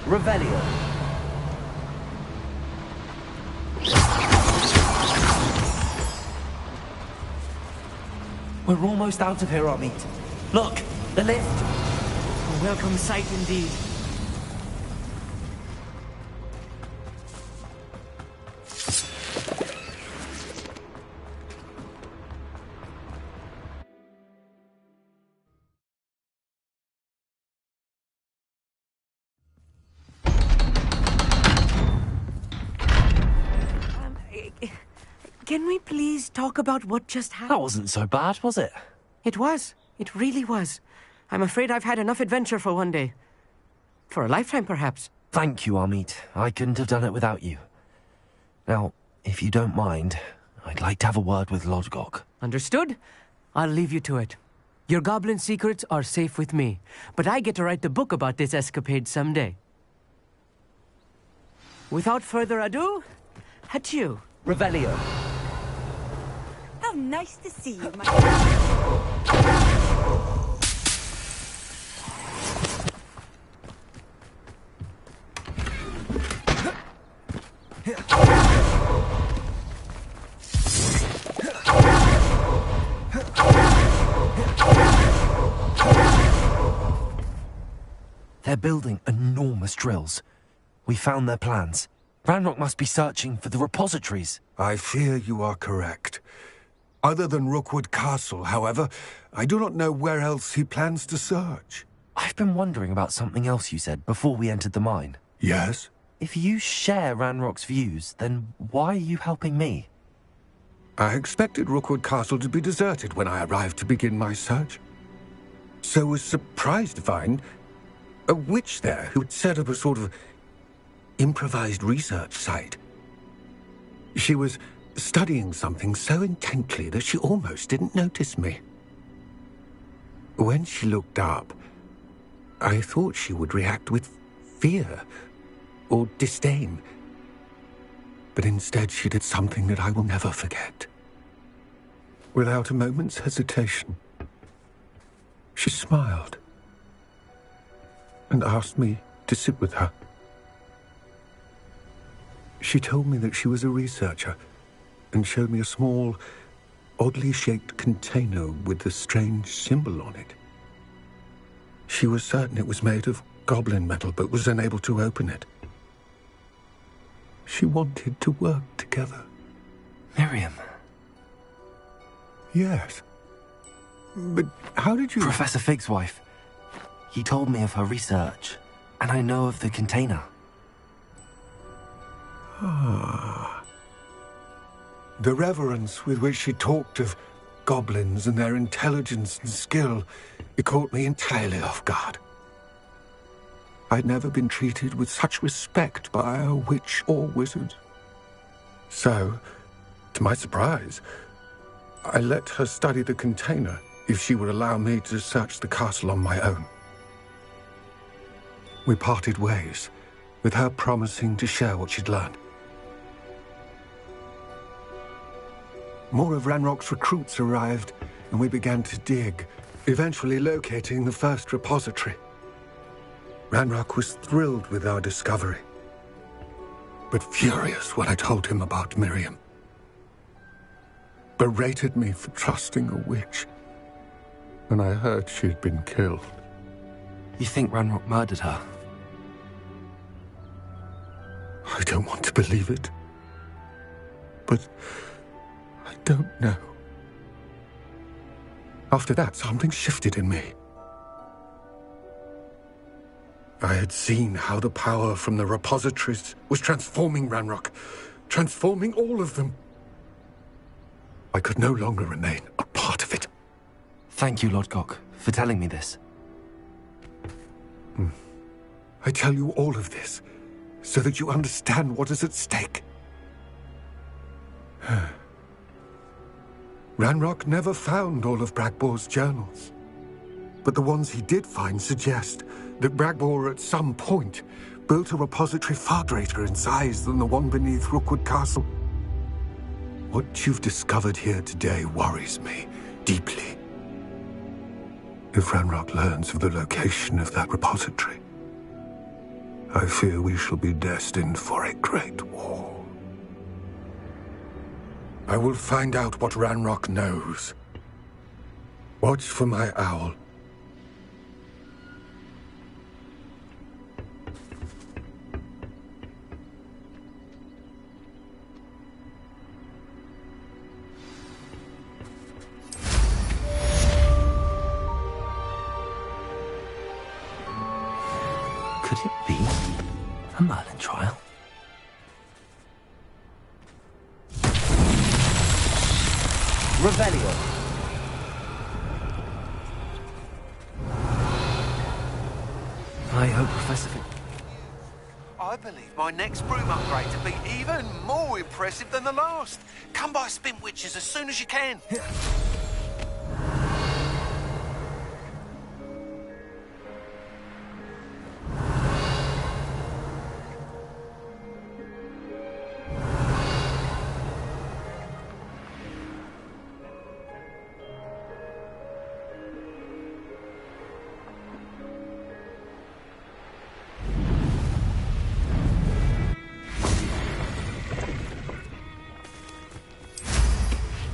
Revelio. We're almost out of here, Amit. Look, the lift. A welcome sight indeed. Can we please talk about what just happened? That wasn't so bad, was it? It was. It really was. I'm afraid I've had enough adventure for one day. For a lifetime, perhaps. Thank you, Amit. I couldn't have done it without you. Now, if you don't mind, I'd like to have a word with Lodgok. Understood? I'll leave you to it. Your goblin secrets are safe with me, but I get to write the book about this escapade someday. Without further ado, adieu. Revelio. How nice to see you, my They're building enormous drills. We found their plans. Ranrock must be searching for the repositories. I fear you are correct. Other than Rookwood Castle, however, I do not know where else he plans to search. I've been wondering about something else you said before we entered the mine. Yes? If you share Ranrock's views, then why are you helping me? I expected Rookwood Castle to be deserted when I arrived to begin my search. So was surprised to find a witch there who had set up a sort of improvised research site. She was studying something so intently that she almost didn't notice me. When she looked up, I thought she would react with fear or disdain. But instead she did something that I will never forget. Without a moment's hesitation, she smiled and asked me to sit with her. She told me that she was a researcher and showed me a small, oddly shaped container with a strange symbol on it. She was certain it was made of goblin metal, but was unable to open it. She wanted to work together. Miriam. Yes. But how did you... Professor Fig's wife. He told me of her research, and I know of the container. Ah. The reverence with which she talked of goblins and their intelligence and skill, it caught me entirely off guard. I'd never been treated with such respect by a witch or wizard. So, to my surprise, I let her study the container if she would allow me to search the castle on my own. We parted ways, with her promising to share what she'd learned. More of Ranrock's recruits arrived, and we began to dig, eventually locating the first repository. Ranrock was thrilled with our discovery. but furious when I told him about Miriam. Berated me for trusting a witch when I heard she'd been killed. You think Ranrock murdered her? I don't want to believe it, but I don't know. After that, something shifted in me. I had seen how the power from the repositories was transforming Ranrock, transforming all of them. I could no longer remain a part of it. Thank you, Lodgok, for telling me this. I tell you all of this so that you understand what is at stake. Ranrock never found all of Bragbor's journals, but the ones he did find suggest that Bragbor at some point built a repository far greater in size than the one beneath Rookwood Castle. What you've discovered here today worries me deeply. If Ranrock learns of the location of that repository, I fear we shall be destined for a great war. I will find out what Ranrock knows. Watch for my owl. Could it be a Merlin trial? Revelio. I hope Professor I believe my next broom upgrade to be even more impressive than the last. Come by Spin Witches as soon as you can.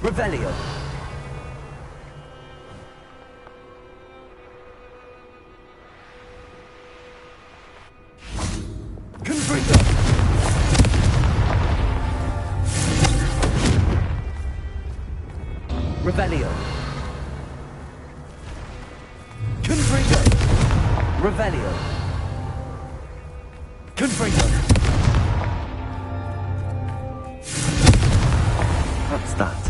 Revelio. Confringo. Revelio. Confringo. Revelio. Confringo. What's that?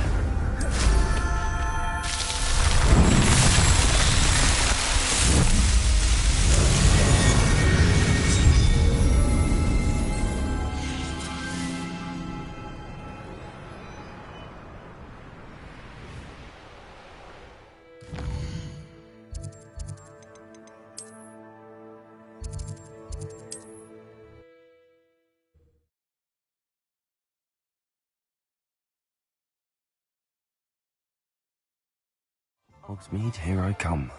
Hogsmeade, here I come.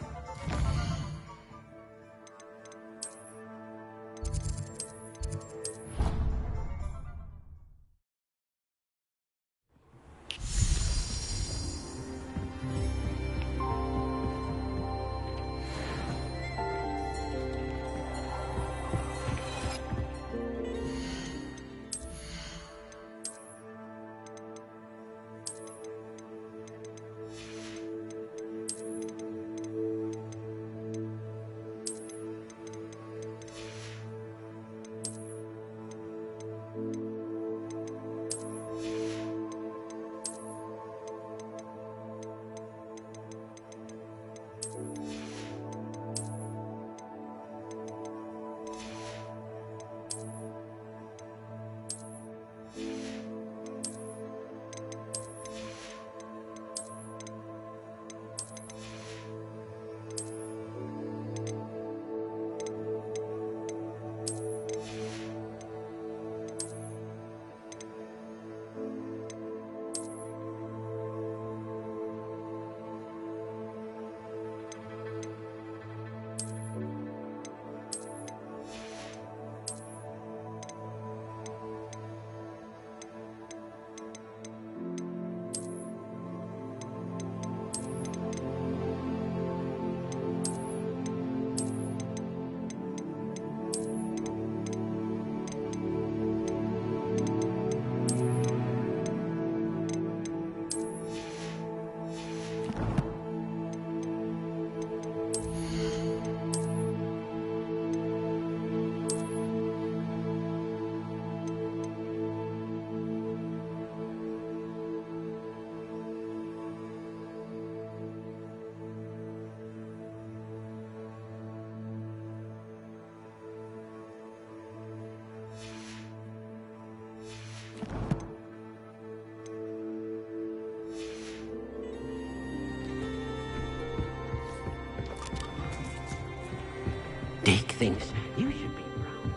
Deke thinks you should be proud.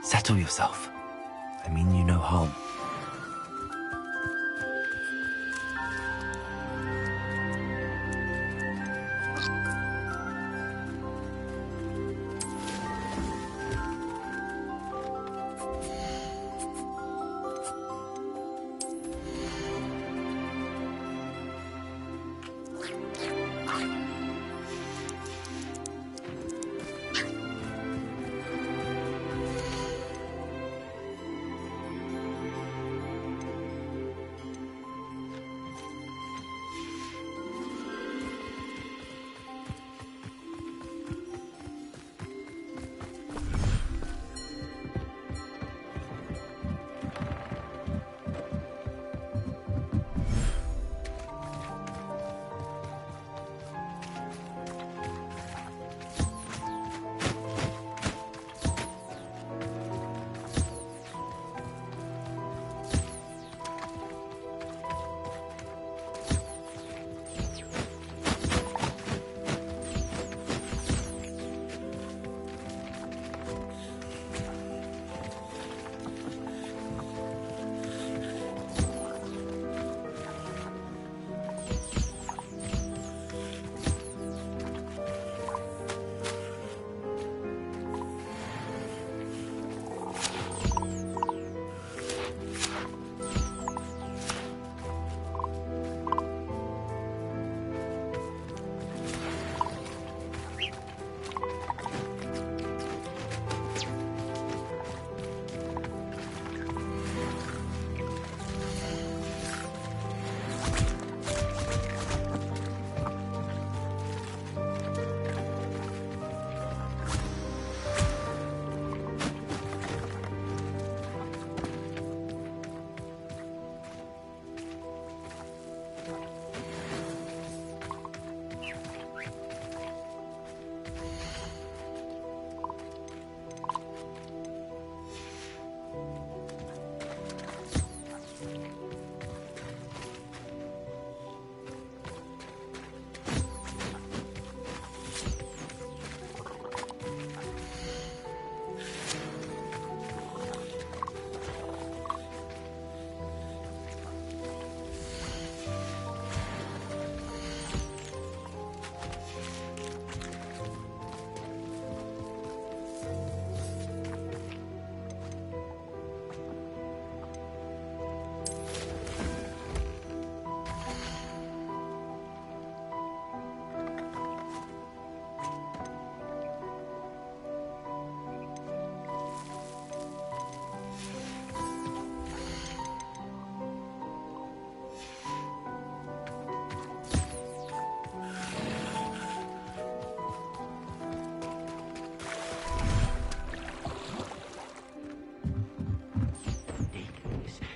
Settle yourself. I mean you no harm.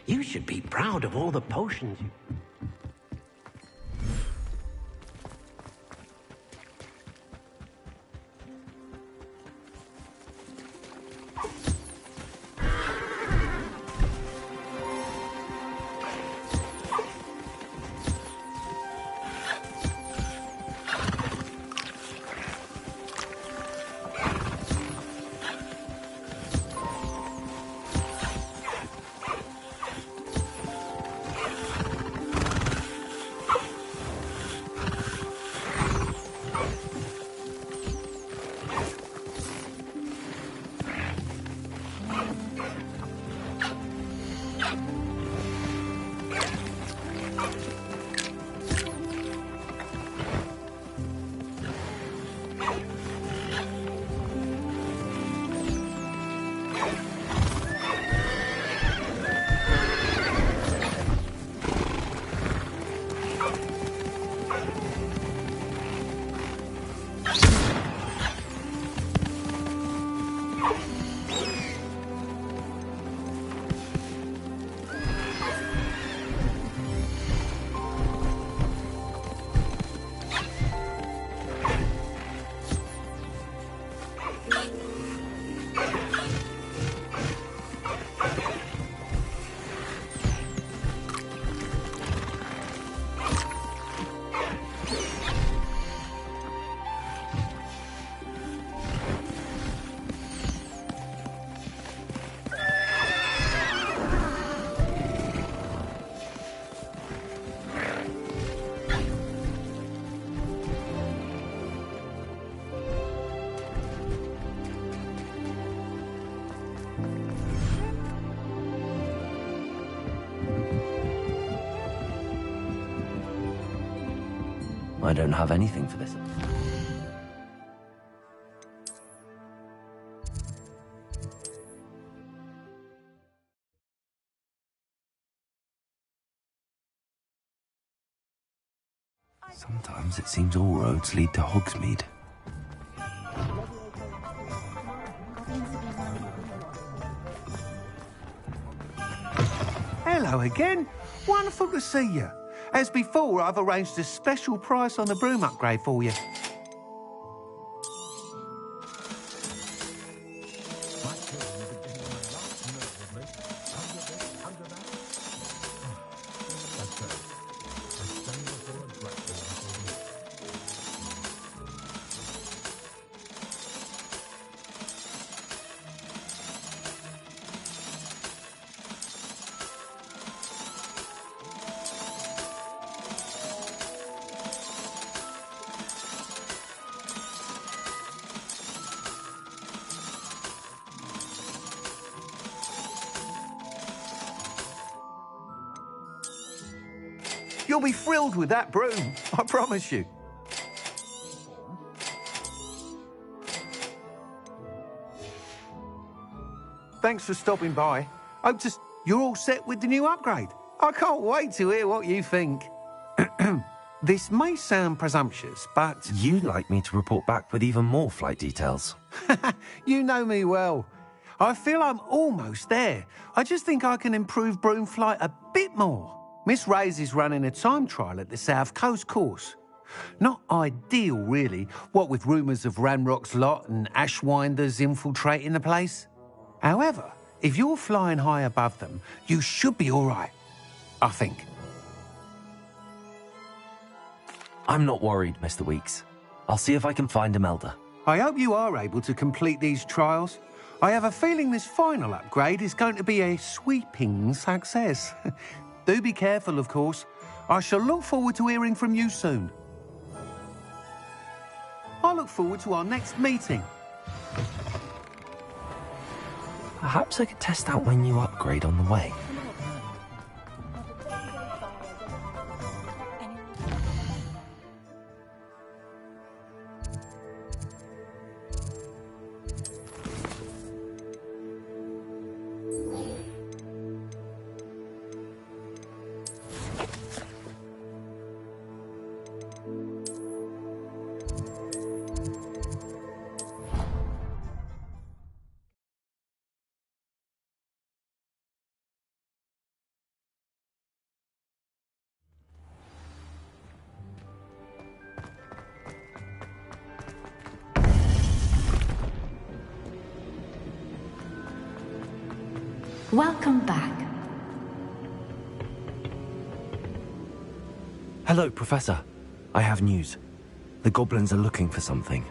You should be proud of all the potions you... I don't have anything for this. Sometimes it seems all roads lead to Hogsmeade. Hello again. Wonderful to see you. As before, I've arranged a special price on the broom upgrade for you. You'll be thrilled with that broom, I promise you. Thanks for stopping by. Hope you're all set with the new upgrade. I can't wait to hear what you think. This may sound presumptuous, but... You'd like me to report back with even more flight details. You know me well. I feel I'm almost there. I just think I can improve broom flight a bit more. Miss Ray's is running a time trial at the South Coast course. Not ideal, really, what with rumours of Ranrock's lot and Ashwinders infiltrating the place. However, if you're flying high above them, you should be all right, I think. I'm not worried, Mr. Weeks. I'll see if I can find Imelda. I hope you are able to complete these trials. I have a feeling this final upgrade is going to be a sweeping success. Do be careful, of course. I shall look forward to hearing from you soon. I look forward to our next meeting. Perhaps I could test out my new upgrade on the way. Welcome back. Hello, Professor. I have news. The goblins are looking for something.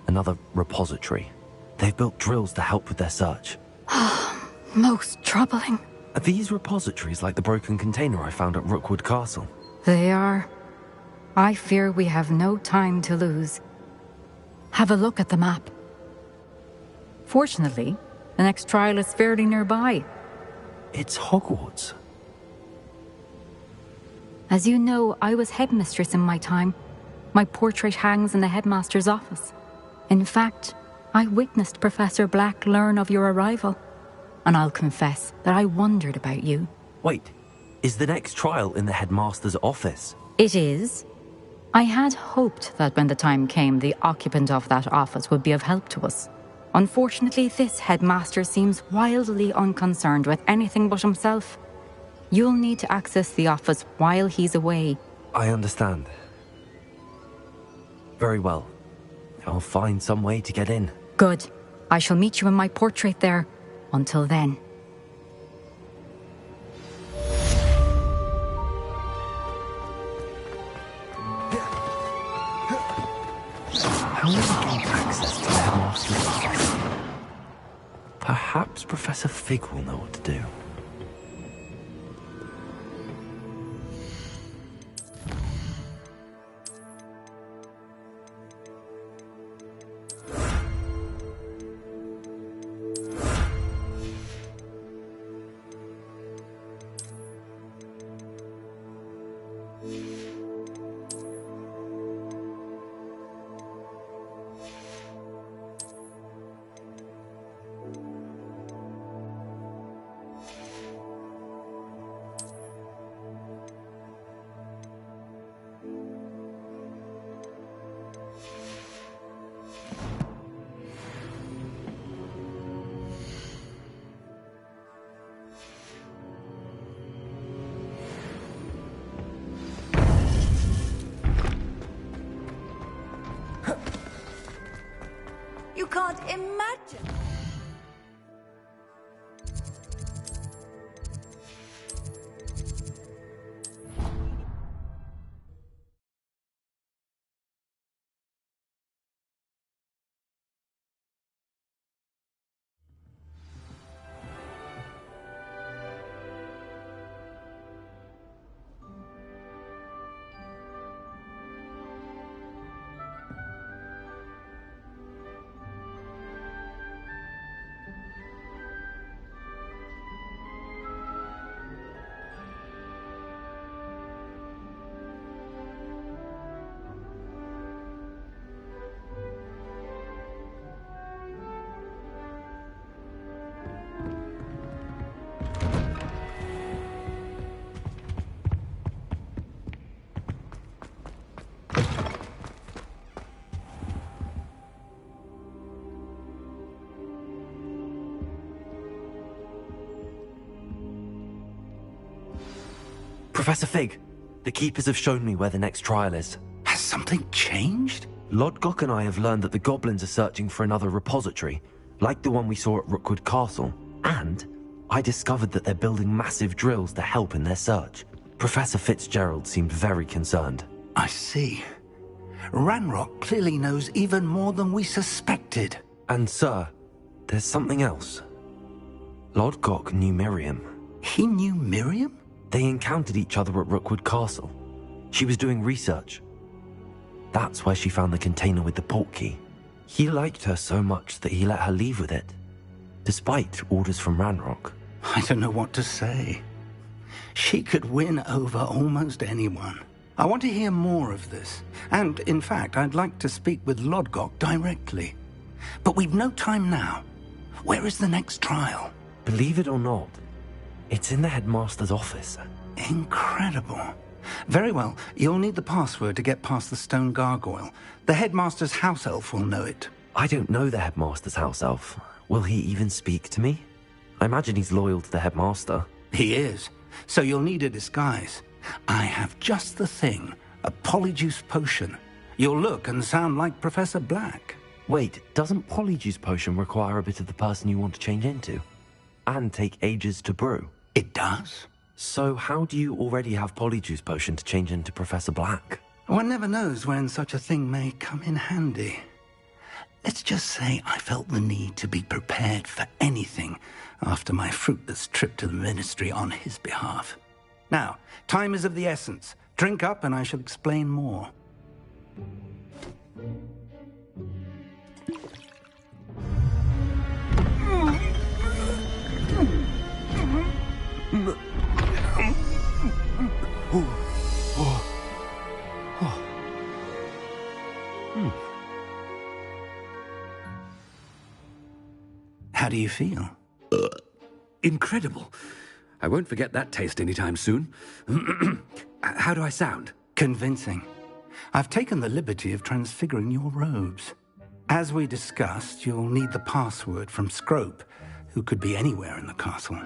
Another repository. They've built drills to help with their search. Most troubling. Are these repositories like the broken container I found at Rookwood Castle? They are. I fear we have no time to lose. Have a look at the map. Fortunately, the next trial is fairly nearby. It's Hogwarts. As you know, I was headmistress in my time. My portrait hangs in the headmaster's office. In fact, I witnessed Professor Black learn of your arrival. And I'll confess that I wondered about you. Wait, is the next trial in the headmaster's office? It is. I had hoped that when the time came, the occupant of that office would be of help to us. Unfortunately, this headmaster seems wildly unconcerned with anything but himself. You'll need to access the office while he's away. I understand. Very well. I'll find some way to get in. Good. I shall meet you in my portrait there. Until then. How will I gain access to the headmaster's office? Perhaps Professor Fig will know what to do. You can't imagine. Professor Fig, the Keepers have shown me where the next trial is. Has something changed? Lodgok and I have learned that the goblins are searching for another repository, like the one we saw at Rookwood Castle. And I discovered that they're building massive drills to help in their search. Professor Fitzgerald seemed very concerned. I see. Ranrock clearly knows even more than we suspected. And sir, there's something else. Lodgok knew Miriam. He knew Miriam? They encountered each other at Rookwood Castle. She was doing research. That's where she found the container with the portkey. He liked her so much that he let her leave with it, despite orders from Ranrock. I don't know what to say. She could win over almost anyone. I want to hear more of this. And, in fact, I'd like to speak with Lodgok directly. But we've no time now. Where is the next trial? Believe it or not, it's in the headmaster's office. Incredible. Very well. You'll need the password to get past the stone gargoyle. The headmaster's house elf will know it. I don't know the headmaster's house elf. Will he even speak to me? I imagine he's loyal to the headmaster. He is. So you'll need a disguise. I have just the thing. A polyjuice potion. You'll look and sound like Professor Black. Wait, doesn't polyjuice potion require a bit of the person you want to change into? and take ages to brew. It does. So how do you already have Polyjuice Potion to change into Professor Black? One never knows when such a thing may come in handy. Let's just say I felt the need to be prepared for anything after my fruitless trip to the Ministry on his behalf. Now, time is of the essence. Drink up and I shall explain more. How do you feel? Incredible. I won't forget that taste anytime soon. How do I sound? Convincing. I've taken the liberty of transfiguring your robes. As we discussed, you'll need the password from Scrope, who could be anywhere in the castle.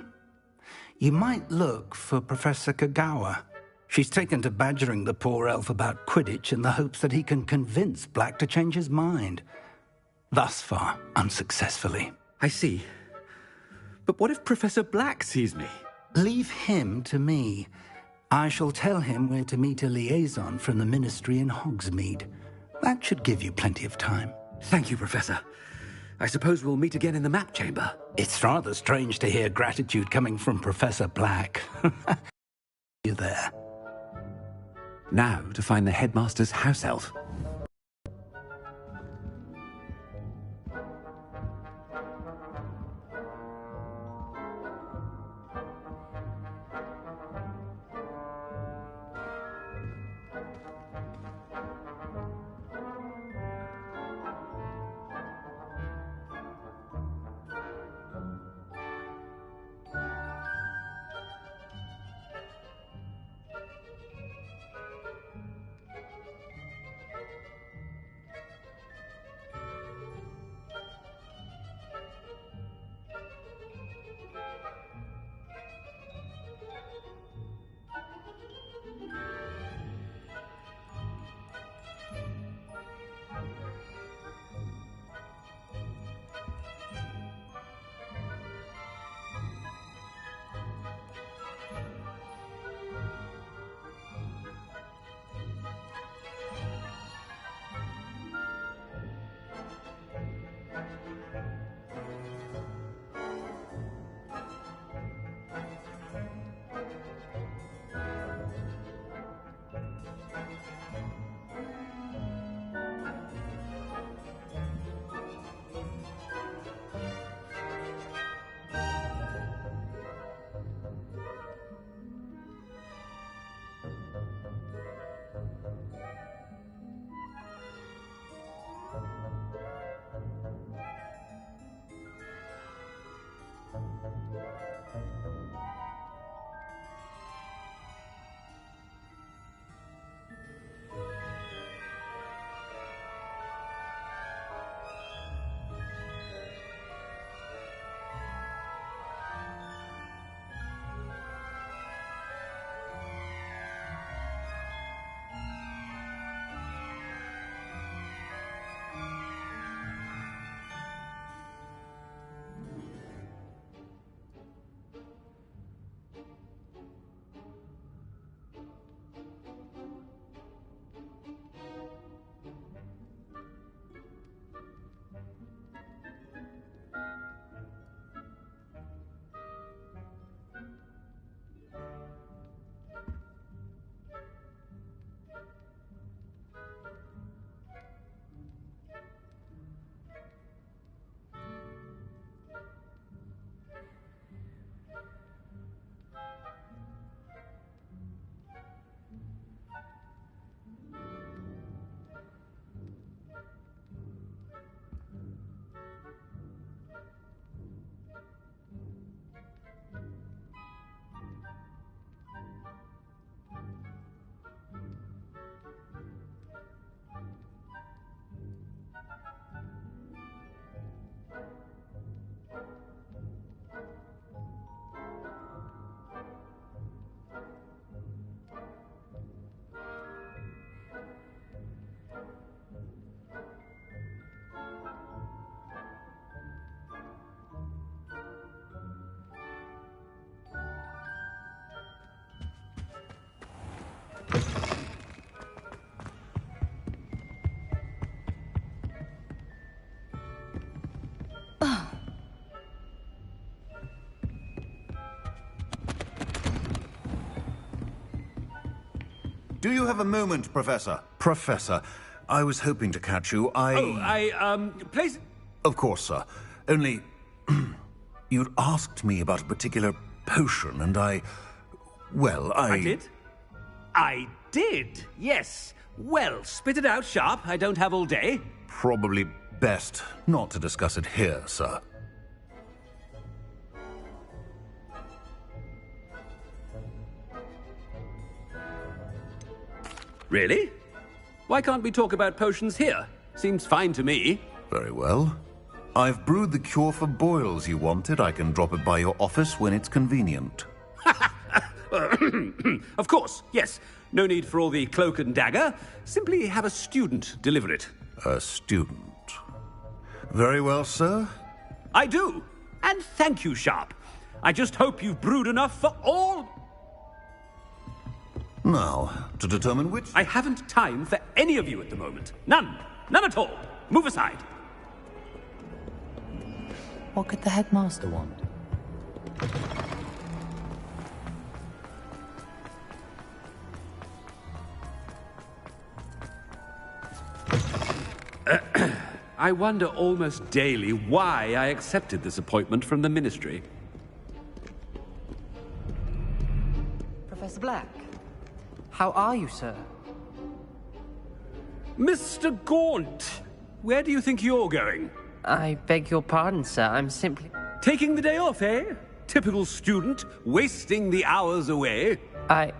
You might look for Professor Kagawa. She's taken to badgering the poor elf about Quidditch in the hopes that he can convince Black to change his mind. Thus far, unsuccessfully. I see. But what if Professor Black sees me? Leave him to me. I shall tell him where to meet a liaison from the Ministry in Hogsmeade. That should give you plenty of time. Thank you, Professor. I suppose we'll meet again in the map chamber. It's rather strange to hear gratitude coming from Professor Black. You there. Now to find the headmaster's house elf. Do you have a moment, Professor? Professor, I was hoping to catch you. Place... Of course, sir. Only... you'd asked me about a particular potion, and I did? I did, yes. Well, spit it out sharp. I don't have all day. Probably best not to discuss it here, sir. Really? Why can't we talk about potions here? Seems fine to me. Very well. I've brewed the cure for boils you wanted. I can drop it by your office when it's convenient. Of course, yes. No need for all the cloak and dagger. Simply have a student deliver it. A student? Very well, sir. I do. And thank you, Sharp. I just hope you've brewed enough for all... Now, to determine which... I haven't time for any of you at the moment. None. None at all. Move aside. What could the headmaster want? I wonder almost daily why I accepted this appointment from the Ministry. Professor Black, how are you, sir? Mr. Gaunt, where do you think you're going? I beg your pardon, sir. I'm simply... Taking the day off, eh? Typical student, wasting the hours away. I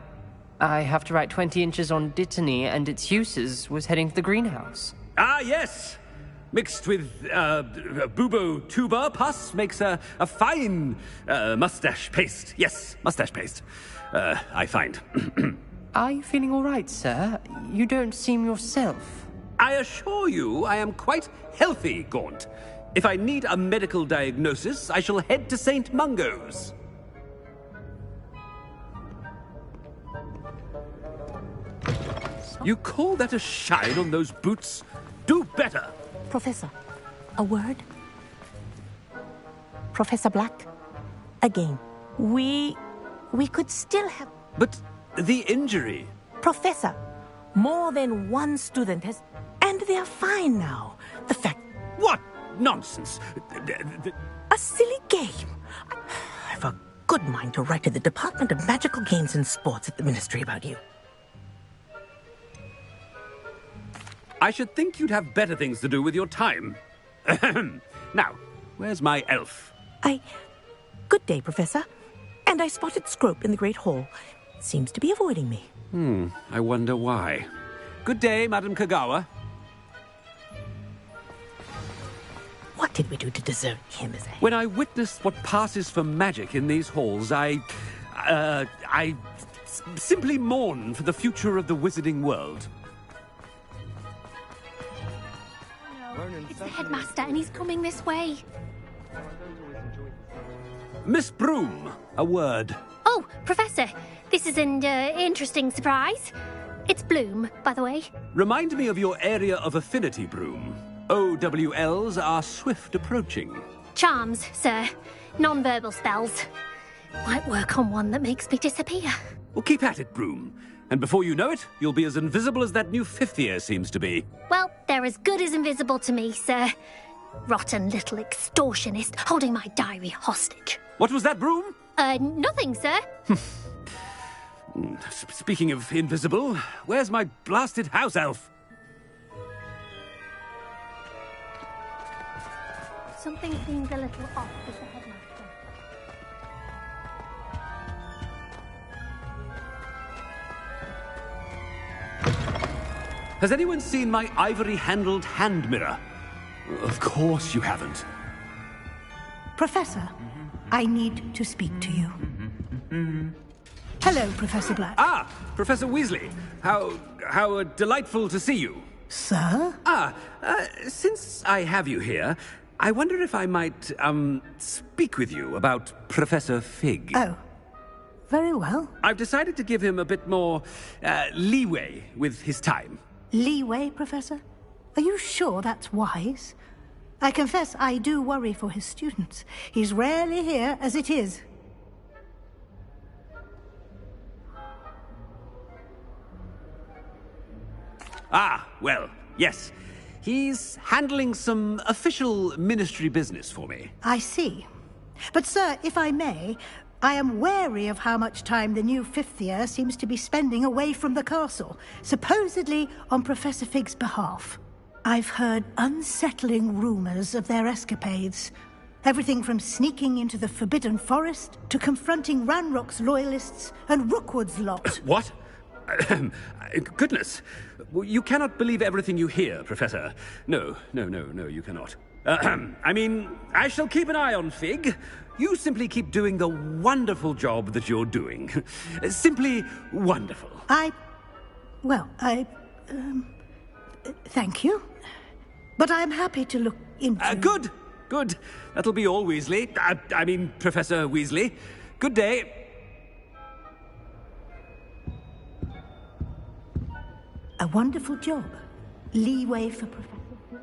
have to write 20 inches on dittany and its uses. Was heading to the greenhouse. Ah, yes! Mixed with bubo tuber pus makes a fine mustache paste. Yes, mustache paste. I find. Are you feeling all right, sir? You don't seem yourself. I assure you I am quite healthy, Gaunt. If I need a medical diagnosis, I shall head to St. Mungo's. You call that a shine on those boots? Do better! Professor, a word? Professor Black, again, we could still have... But the injury... Professor, more than one student has... And they're fine now. The fact... What nonsense! A silly game. I've a good mind to write to the Department of Magical Games and Sports at the Ministry about you. I should think you'd have better things to do with your time. Now, where's my elf? Good day, Professor. And I spotted Scrope in the Great Hall. Seems to be avoiding me. I wonder why. Good day, Madam Kagawa. What did we do to deserve him as a... When I witnessed what passes for magic in these halls, I simply mourn for the future of the wizarding world. It's the headmaster, and he's coming this way. Miss Broom, a word. Oh, Professor, this is an interesting surprise. It's Bloom, by the way. Remind me of your area of affinity, Broom. OWLs are swift approaching. Charms, sir. Non-verbal spells. Might work on one that makes me disappear. Well, keep at it, Broom. And before you know it, you'll be as invisible as that new fifth year seems to be. Well, they're as good as invisible to me, sir. Rotten little extortionist holding my diary hostage. What was that, Broom? Nothing, sir. Speaking of invisible, where's my blasted house elf? Something seems a little off with the headmaster. Has anyone seen my ivory-handled hand mirror? Of course you haven't. Professor, I need to speak to you. Hello, Professor Black. Ah, Professor Weasley. How delightful to see you. Sir? Since I have you here, I wonder if I might, speak with you about Professor Fig. Oh, very well. I've decided to give him a bit more, leeway with his time. Leeway, Professor? Are you sure that's wise? I confess I do worry for his students. He's rarely here as it is. Ah, well, yes. He's handling some official ministry business for me. I see. But, sir, if I may, I am wary of how much time the new fifth year seems to be spending away from the castle, supposedly on Professor Fig's behalf. I've heard unsettling rumors of their escapades. Everything from sneaking into the Forbidden Forest to confronting Ranrock's loyalists and Rookwood's lot. What? Goodness. You cannot believe everything you hear, Professor. No, you cannot. I mean, I shall keep an eye on Fig. You simply keep doing the wonderful job that you're doing. Simply wonderful. Thank you. But I'm happy to look into... Good. That'll be all, Weasley. I mean, Professor Weasley. Good day. A wonderful job. Leeway for Professor Fig.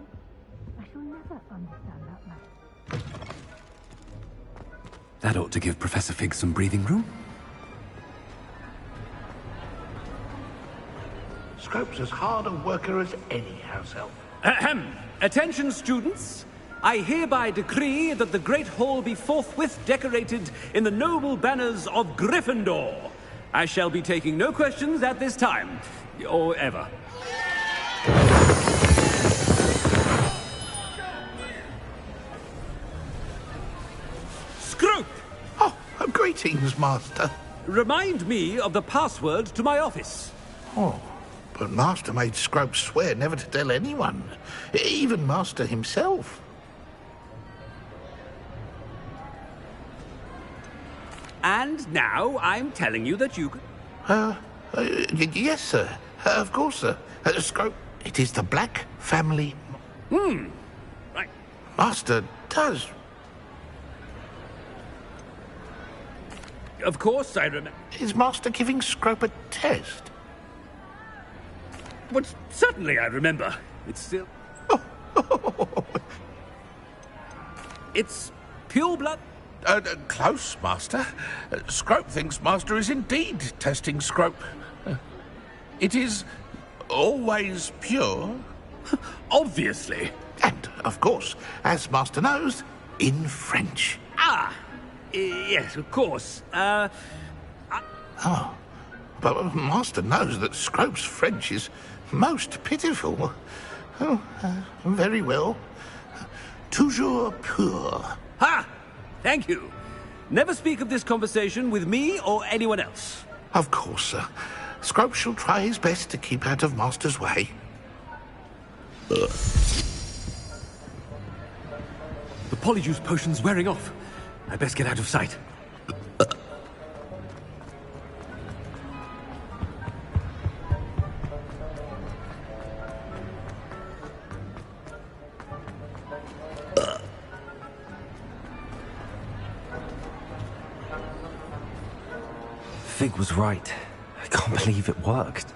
I shall never understand that matter. That ought to give Professor Fig some breathing room. Scrope's as hard a worker as any house elf. Attention, students. I hereby decree that the Great Hall be forthwith decorated in the noble banners of Gryffindor. I shall be taking no questions at this time, or ever. Scrope! Oh, greetings, Master. Remind me of the password to my office. Oh, but Master made Scrope swear never to tell anyone, even Master himself. And now I'm telling you that you... Yes, sir. Of course, sir. Scrope, it is the Black family... Right. Master does... Of course I remember... Is Master giving Scrope a test? But certainly I remember. It's still... It's pure blood... Close, Master. Scrope thinks Master is indeed testing Scrope. It is always pure. Obviously. And, of course, as Master knows, in French. Yes, of course. But Master knows that Scrope's French is most pitiful. Very well. Toujours pur. Ha! Thank you. Never speak of this conversation with me or anyone else. Of course, sir. Scrope shall try his best to keep out of Master's way. The Polyjuice potion's wearing off. I best get out of sight. Fig was right. I can't believe it worked.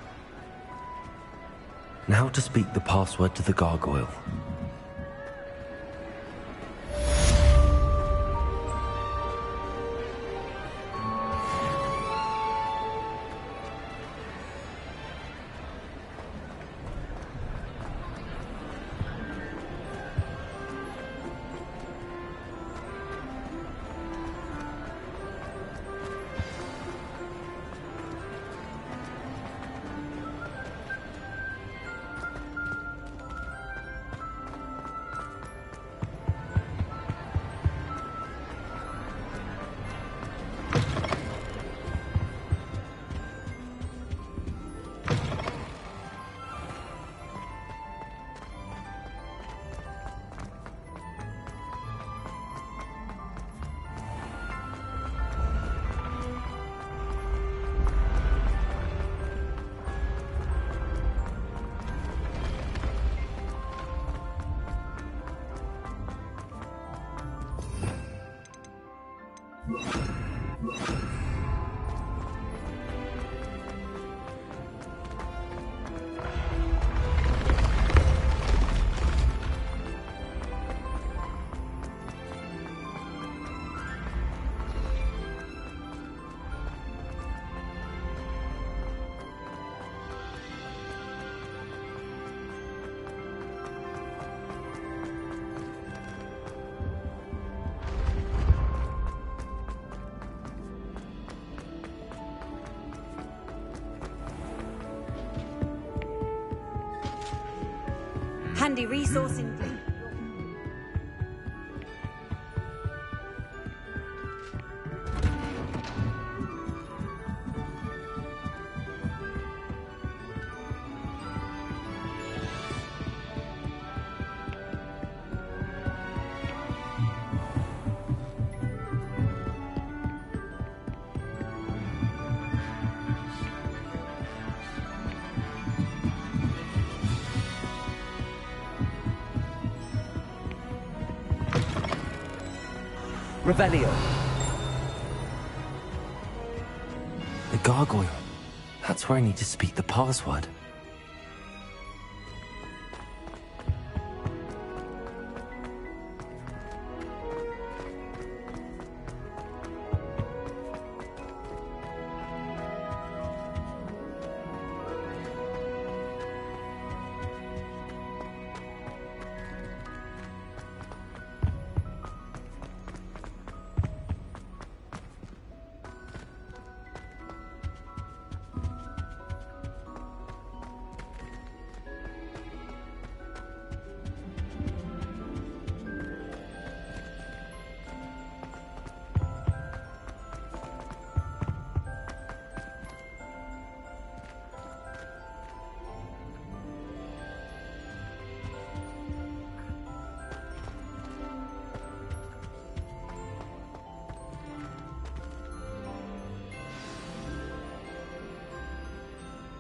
Now to speak the password to the gargoyle. Handy resource indeed. Revelio. The gargoyle. That's where I need to speak the password.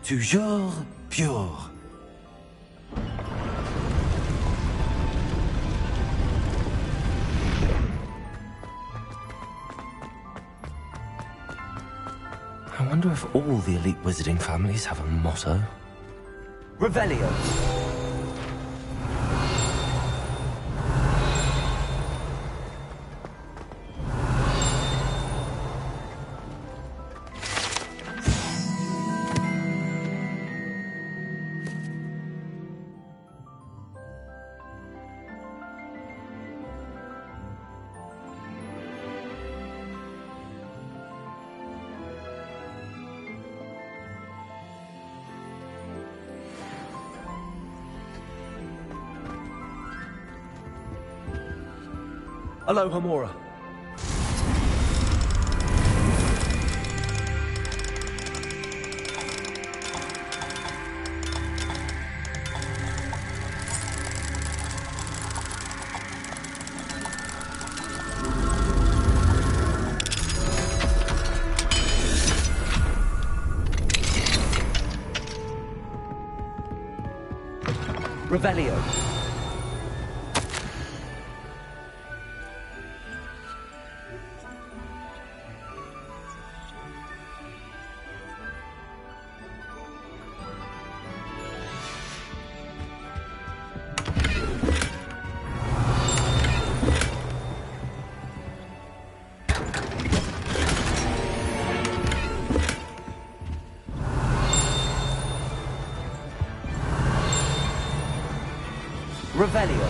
Toujours pure. I wonder if all the elite wizarding families have a motto. Revelio. Aloha Mora. Revelio. Revelio.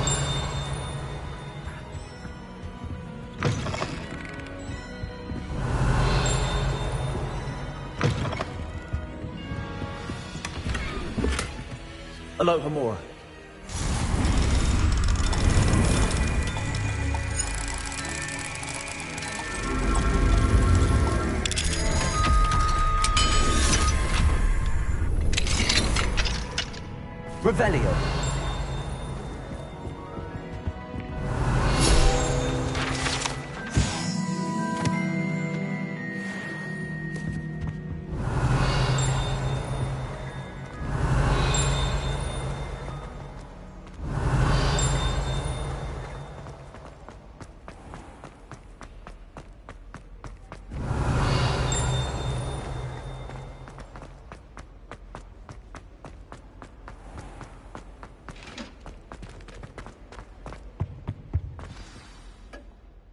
Aloha Mora. Revelio.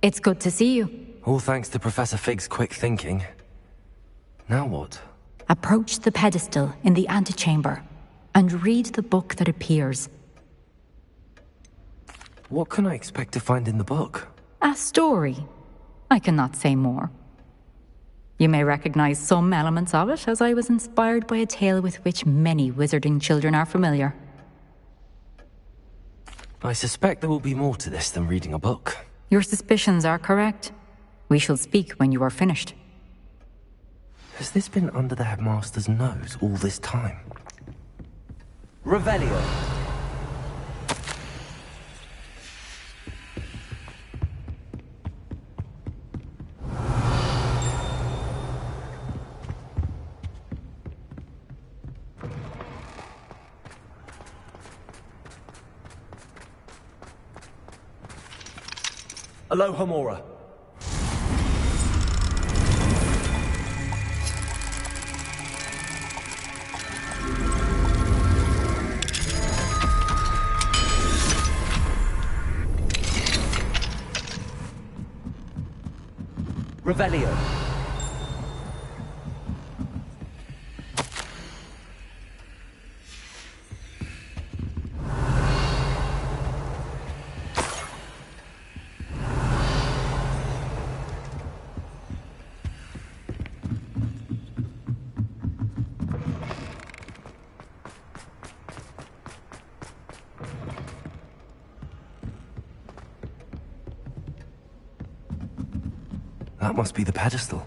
It's good to see you. All thanks to Professor Fig's quick thinking. Now what? Approach the pedestal in the antechamber and read the book that appears. What can I expect to find in the book? A story. I cannot say more. You may recognize some elements of it, as I was inspired by a tale with which many wizarding children are familiar. I suspect there will be more to this than reading a book. Your suspicions are correct. We shall speak when you are finished. Has this been under the headmaster's nose all this time? Revelio. Aloha Mora. Revelio. That must be the pedestal.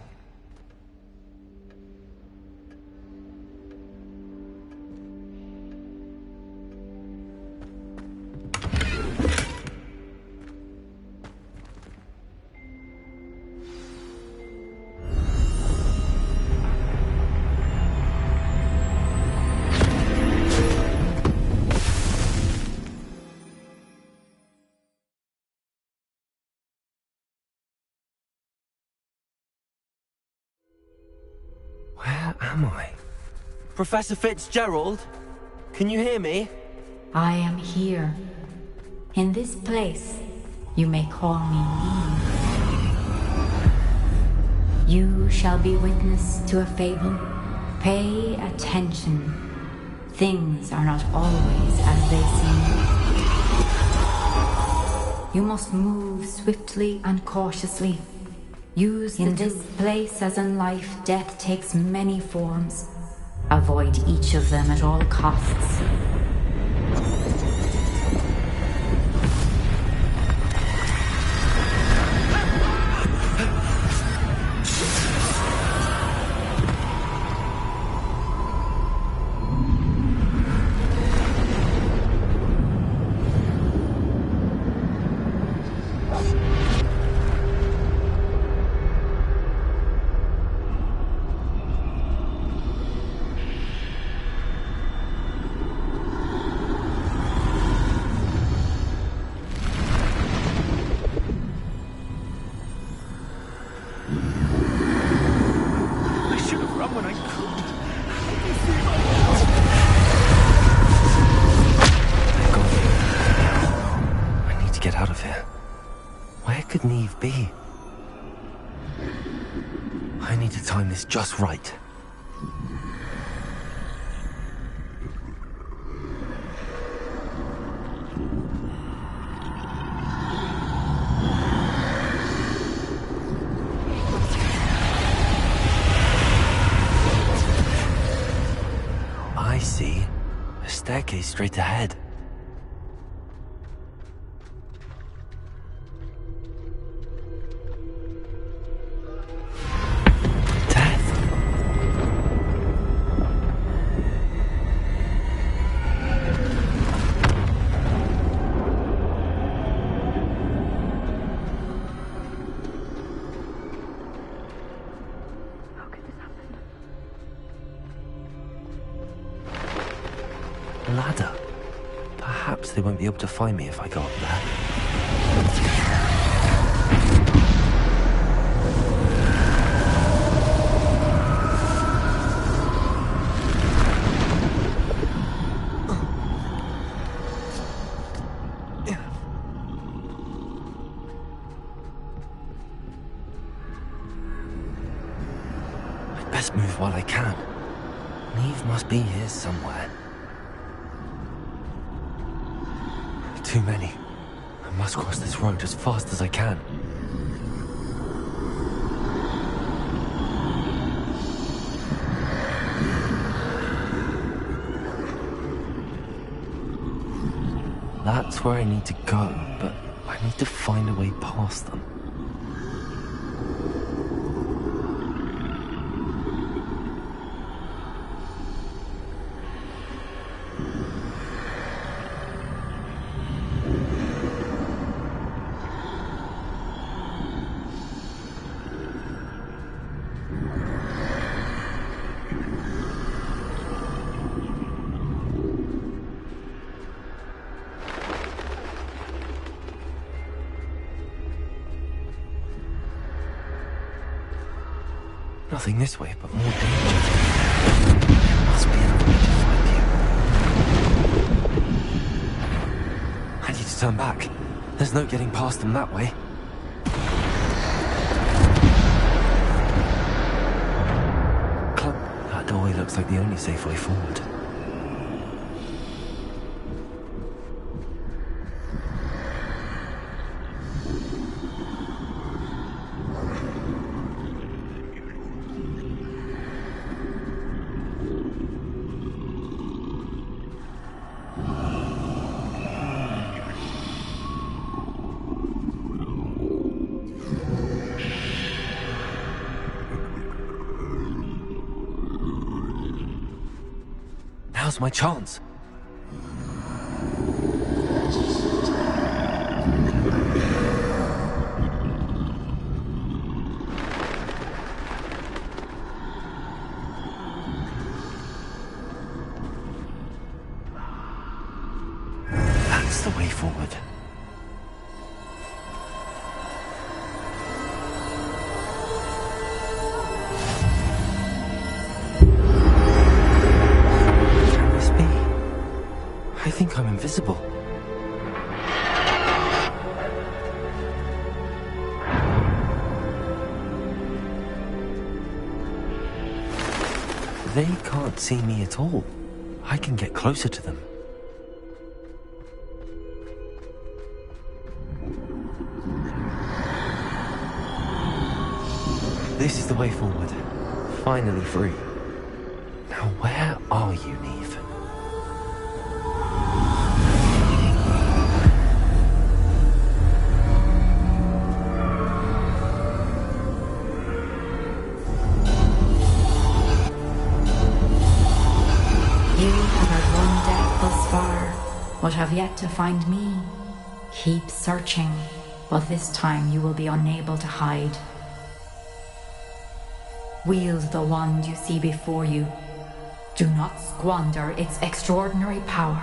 Where am I? Professor Fitzgerald? Can you hear me? I am here. In this place, you may call me Neve. You shall be witness to a fable. Pay attention. Things are not always as they seem. You must move swiftly and cautiously. Use in this place as in life, death takes many forms. Avoid each of them at all costs. Be? I need to time this just right. I see a staircase straight ahead. Ladder. Perhaps they won't be able to find me if I go up there. I'd best move while I can. Neve must be here somewhere. Too many. I must cross this road as fast as I can. That's where I need to go, but I need to find a way past them. Nothing this way, but more danger. Must be another way to find you. I need to turn back. There's no getting past them that way. Club, that doorway looks like the only safe way forward. Now's my chance. That's the way forward. I think I'm invisible. They can't see me at all. I can get closer to them. This is the way forward. Finally free. Now where are you, Neve? But have yet to find me. Keep searching, but this time you will be unable to hide. Wield the wand you see before you. Do not squander its extraordinary power.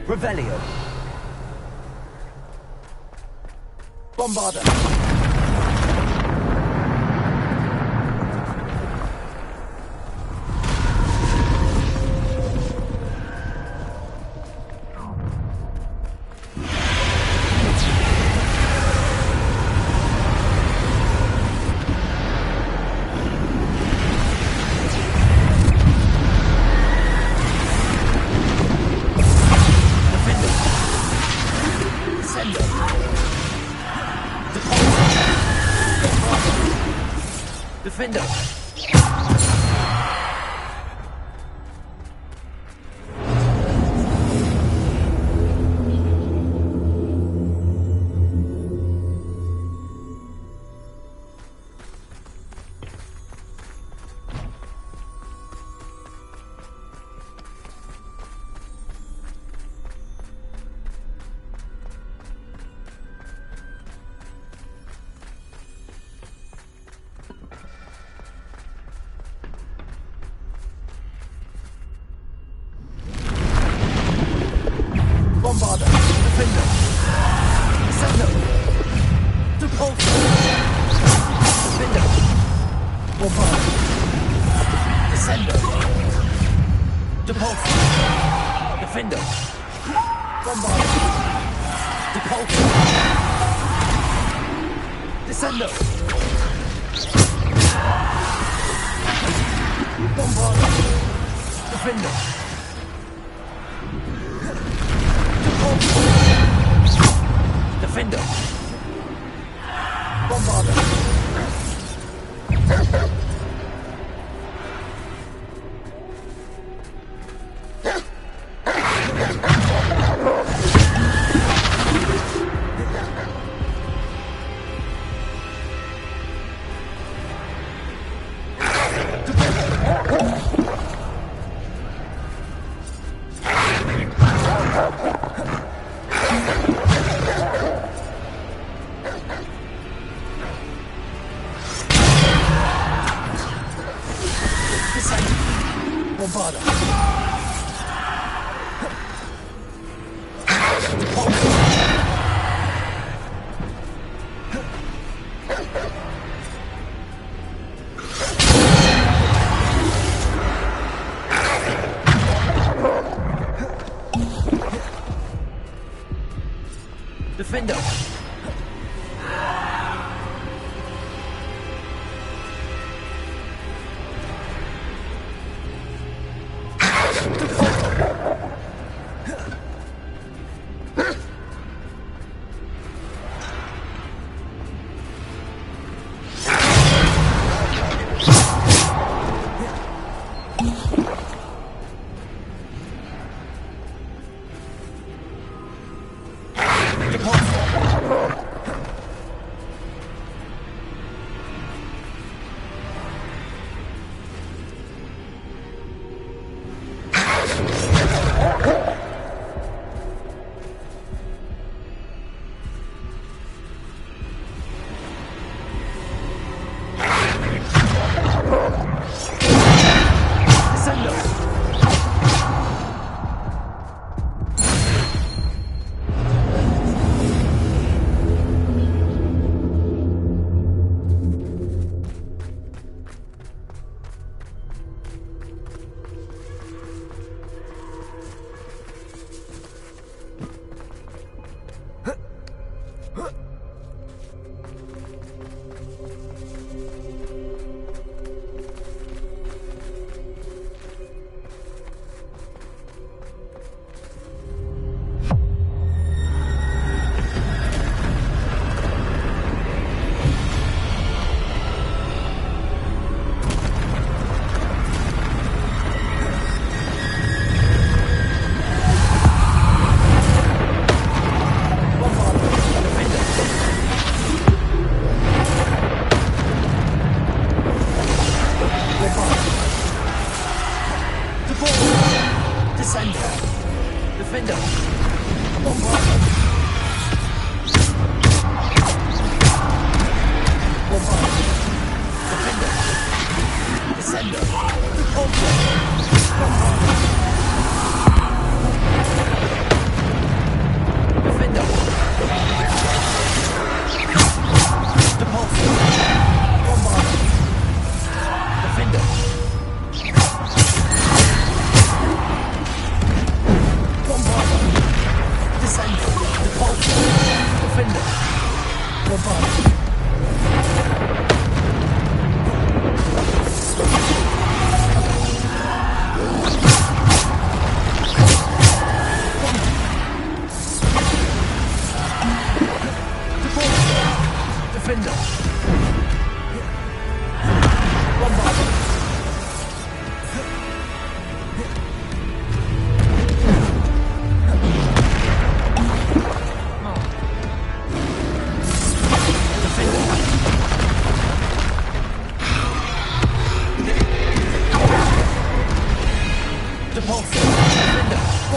Revelio. Bombarda. Defender! Bombarda. Defender. Sender. Repulsor. Defender. Bombarda. Descender. Depulsor. Defender. Bombarder. Depulsor. Descender. Bombarder. Defender. Depulsor. Defender. Bombarder.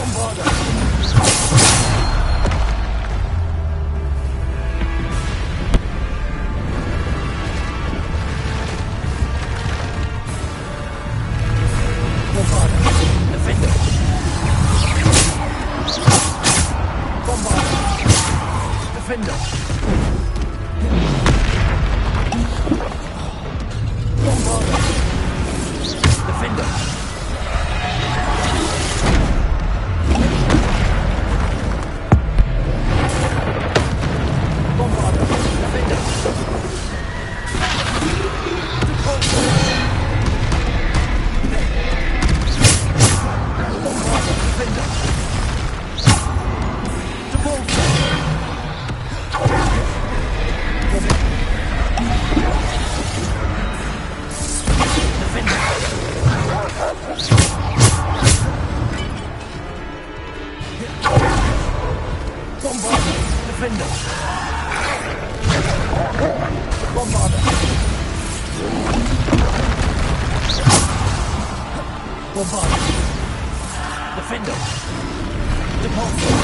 Bombarder. Defender. Defender! Bombarder! Bombarder! Defender! Departure!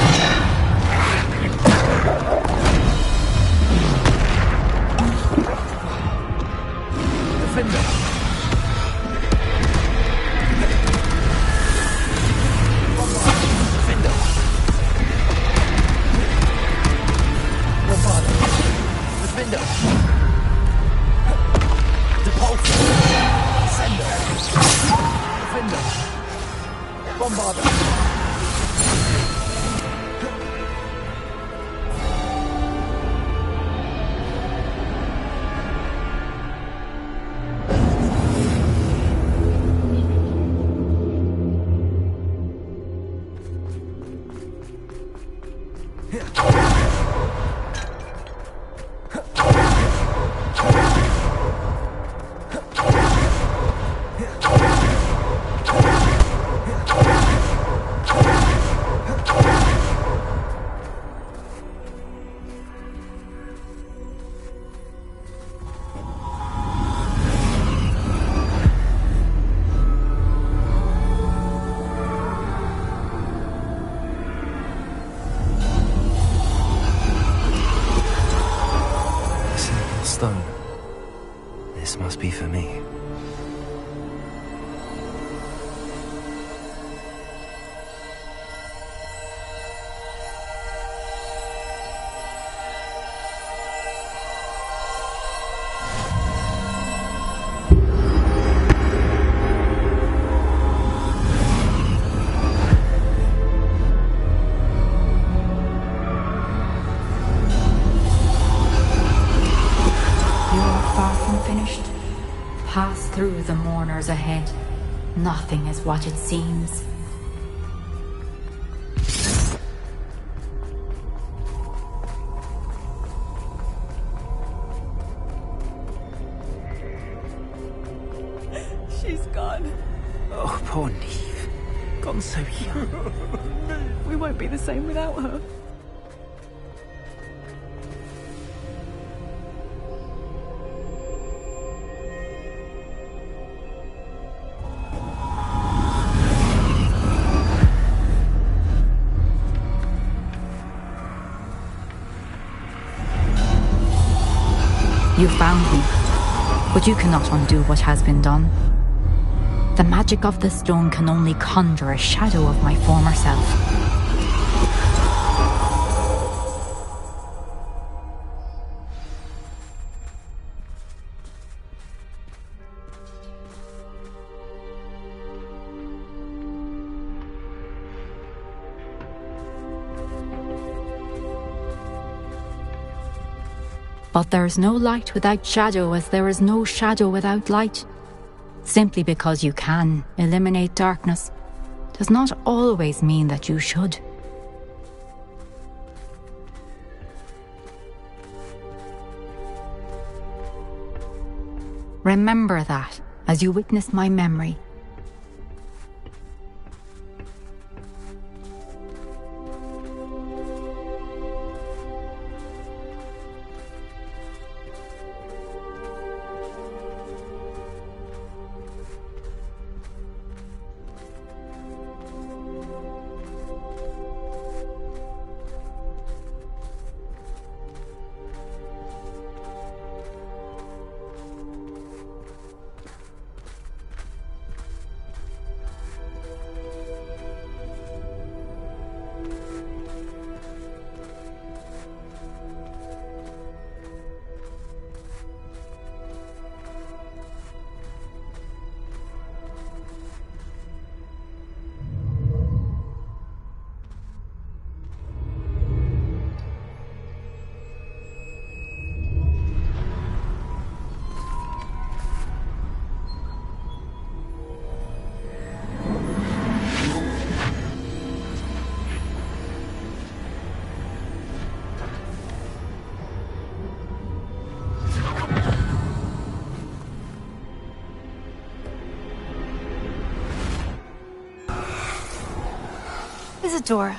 Defender! Defender! Depulsor! Sender! Defender! Bombarder! Stone. This must be for me. Pass through the mourners ahead. Nothing is what it seems. She's gone. Oh, poor Neve. Gone so young. We won't be the same without her. You found me, but you cannot undo what has been done. The magic of the stone can only conjure a shadow of my former self. But there is no light without shadow, as there is no shadow without light. Simply because you can eliminate darkness does not always mean that you should. Remember that as you witness my memory. Isadora,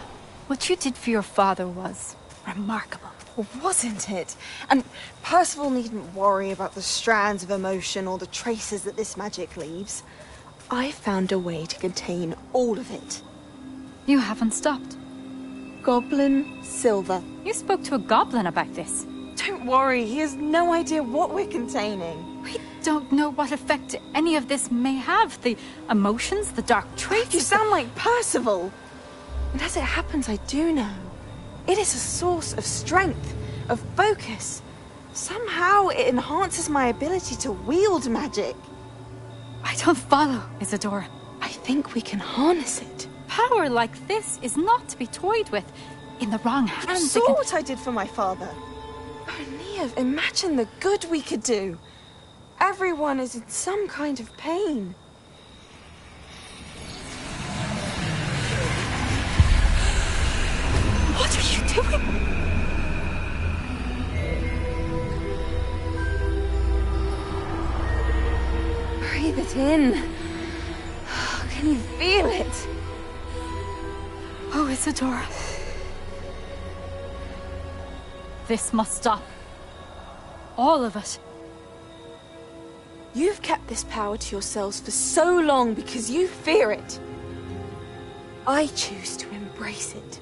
what you did for your father was remarkable. wasn't it? And Percival needn't worry about the strands of emotion or the traces that this magic leaves. I found a way to contain all of it. You haven't stopped. Goblin silver. You spoke to a goblin about this. Don't worry, he has no idea what we're containing. We don't know what effect any of this may have. The emotions, the dark traits. You sound like Percival. And as it happens, I do know. It is a source of strength, of focus. Somehow it enhances my ability to wield magic. I don't follow, Isadora. I think we can harness it. Power like this is not to be toyed with. In the wrong hands, You saw what I did for my father. Oh, Neve, imagine the good we could do. Everyone is in some kind of pain. What are you doing? Breathe it in. Can you feel it? Oh, Isadora. This must stop. All of it. You've kept this power to yourselves for so long because you fear it. I choose to embrace it.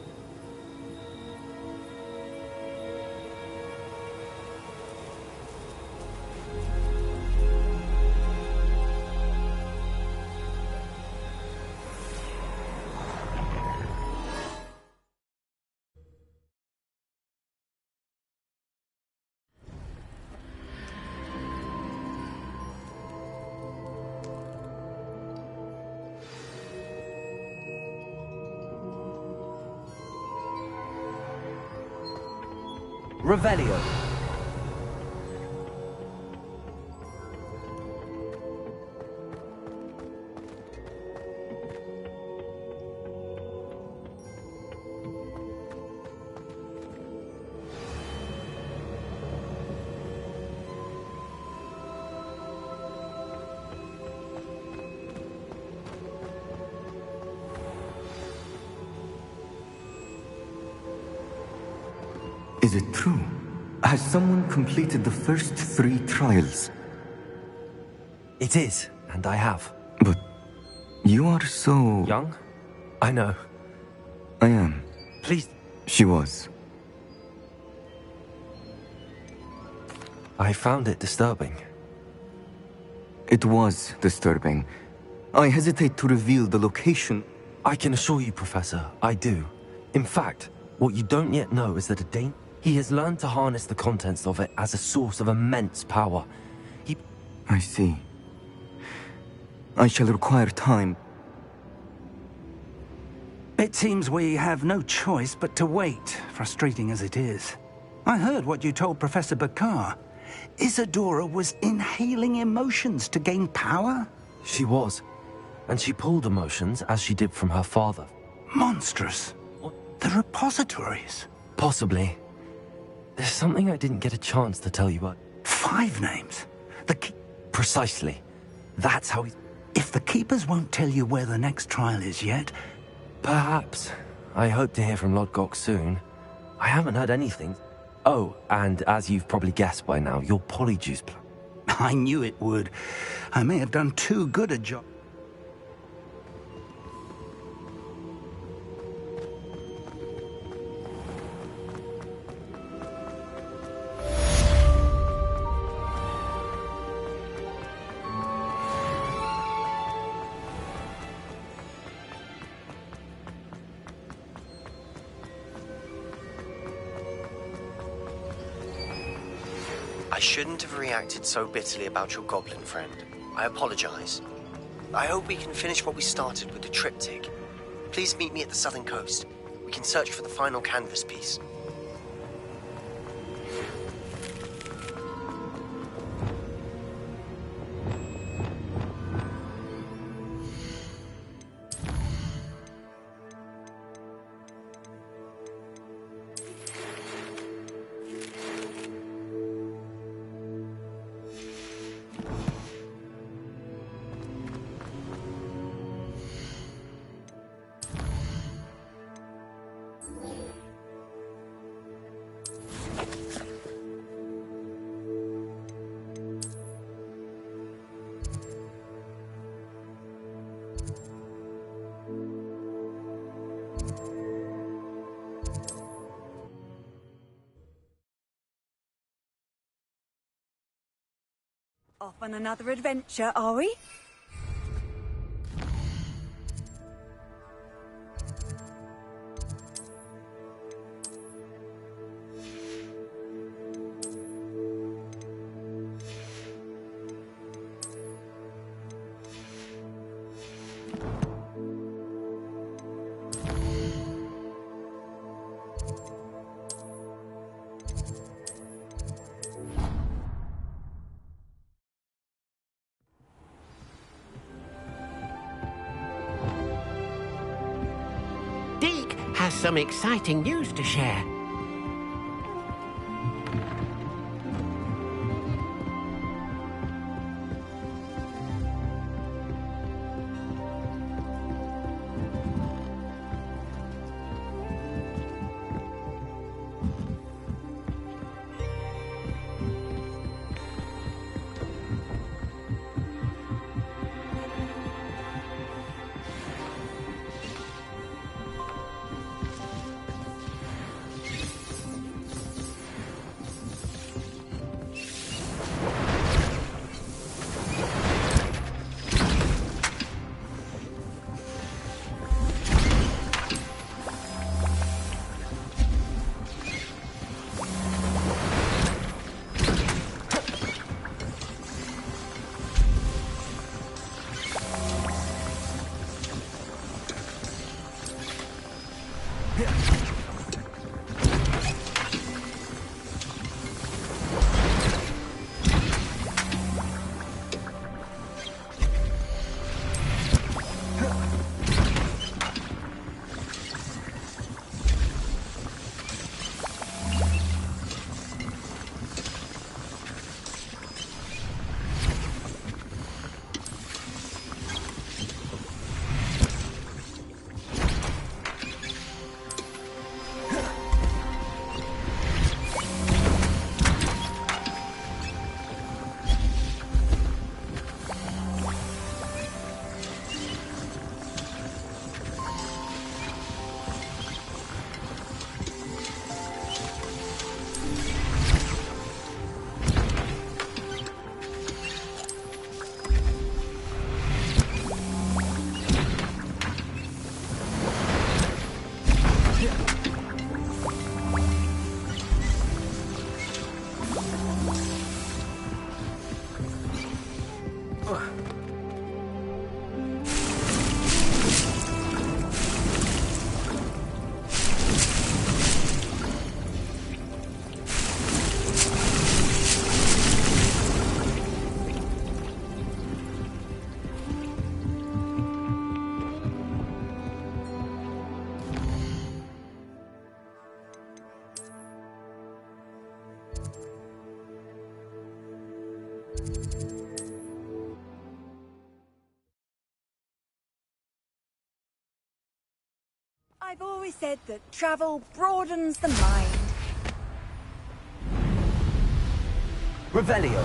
Revelio. Is it true? Has someone completed the first 3 trials? It is, and I have. But you are so... Young? I know. I am. Please. She was. I found it disturbing. It was disturbing. I hesitate to reveal the location. I can assure you, Professor, I do. In fact, what you don't yet know is that he has learned to harness the contents of it as a source of immense power. I see. I shall require time. It seems we have no choice but to wait, frustrating as it is. I heard what you told Professor Bakar. Isadora was inhaling emotions to gain power? She was. And she pulled emotions as she did from her father. Monstrous. The repositories. Possibly. There's something I didn't get a chance to tell you about. 5 names? Precisely. That's how If the Keepers won't tell you where the next trial is yet... Perhaps. I hope to hear from Lodgok soon. I haven't heard anything. Oh, and as you've probably guessed by now, your polyjuice plan. I knew it would. I may have done too good a job. I shouldn't have reacted so bitterly about your goblin friend. I apologize. I hope we can finish what we started with the triptych. Please meet me at the southern coast. We can search for the final canvas piece. Off on another adventure, are we? Deke has some exciting news to share. I've always said that travel broadens the mind. Revelio.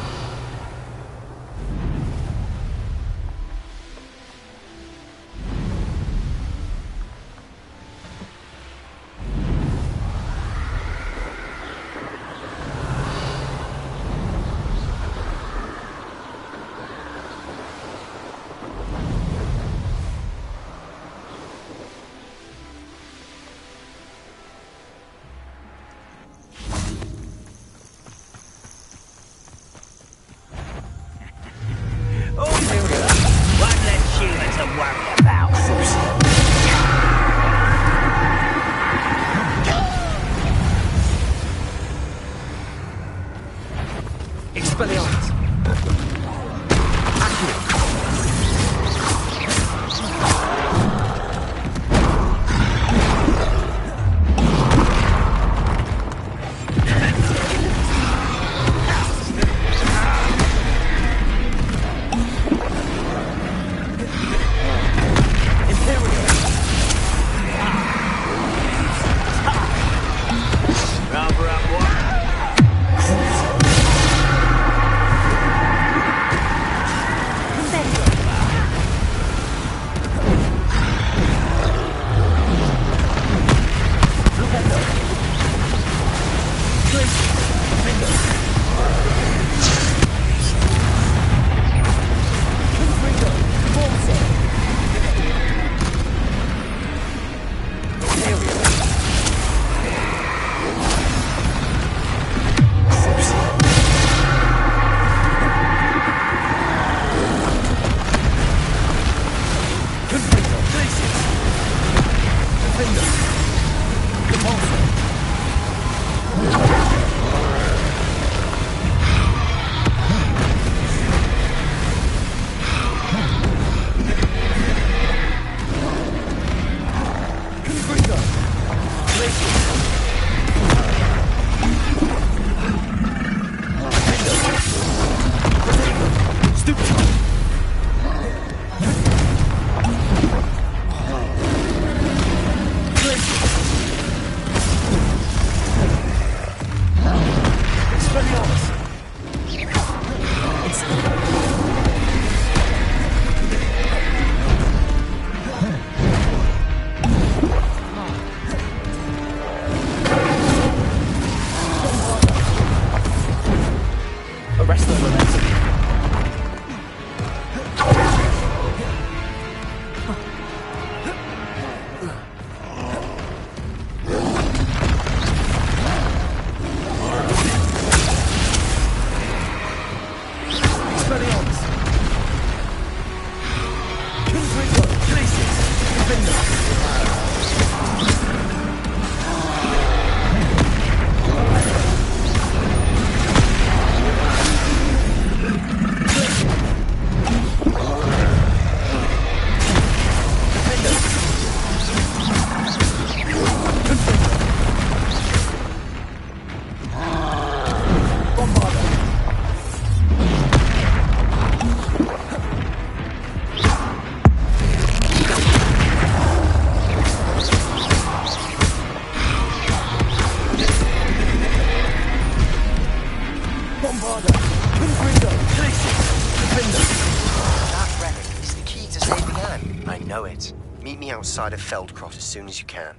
Outside of Feldcroft as soon as you can.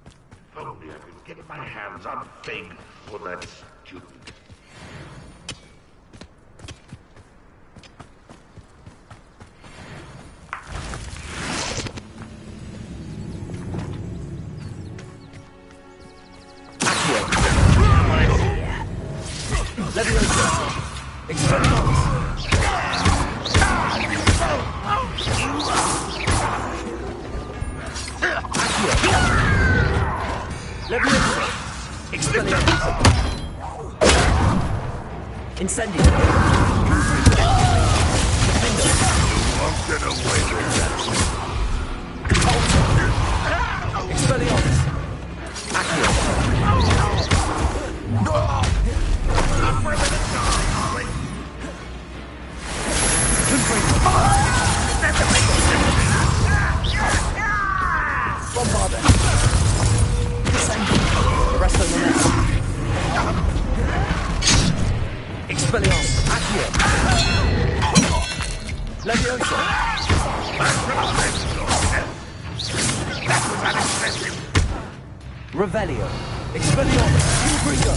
If only I could get my hands on Fig for that student. Incendio. Won't get away with that. Expelliarmus. Bombarder. Incendio. The rest of the net. Expelliarmus. Accio. Leviosa. That was unexpected. Revelio. Expelliarmus. Intrigo.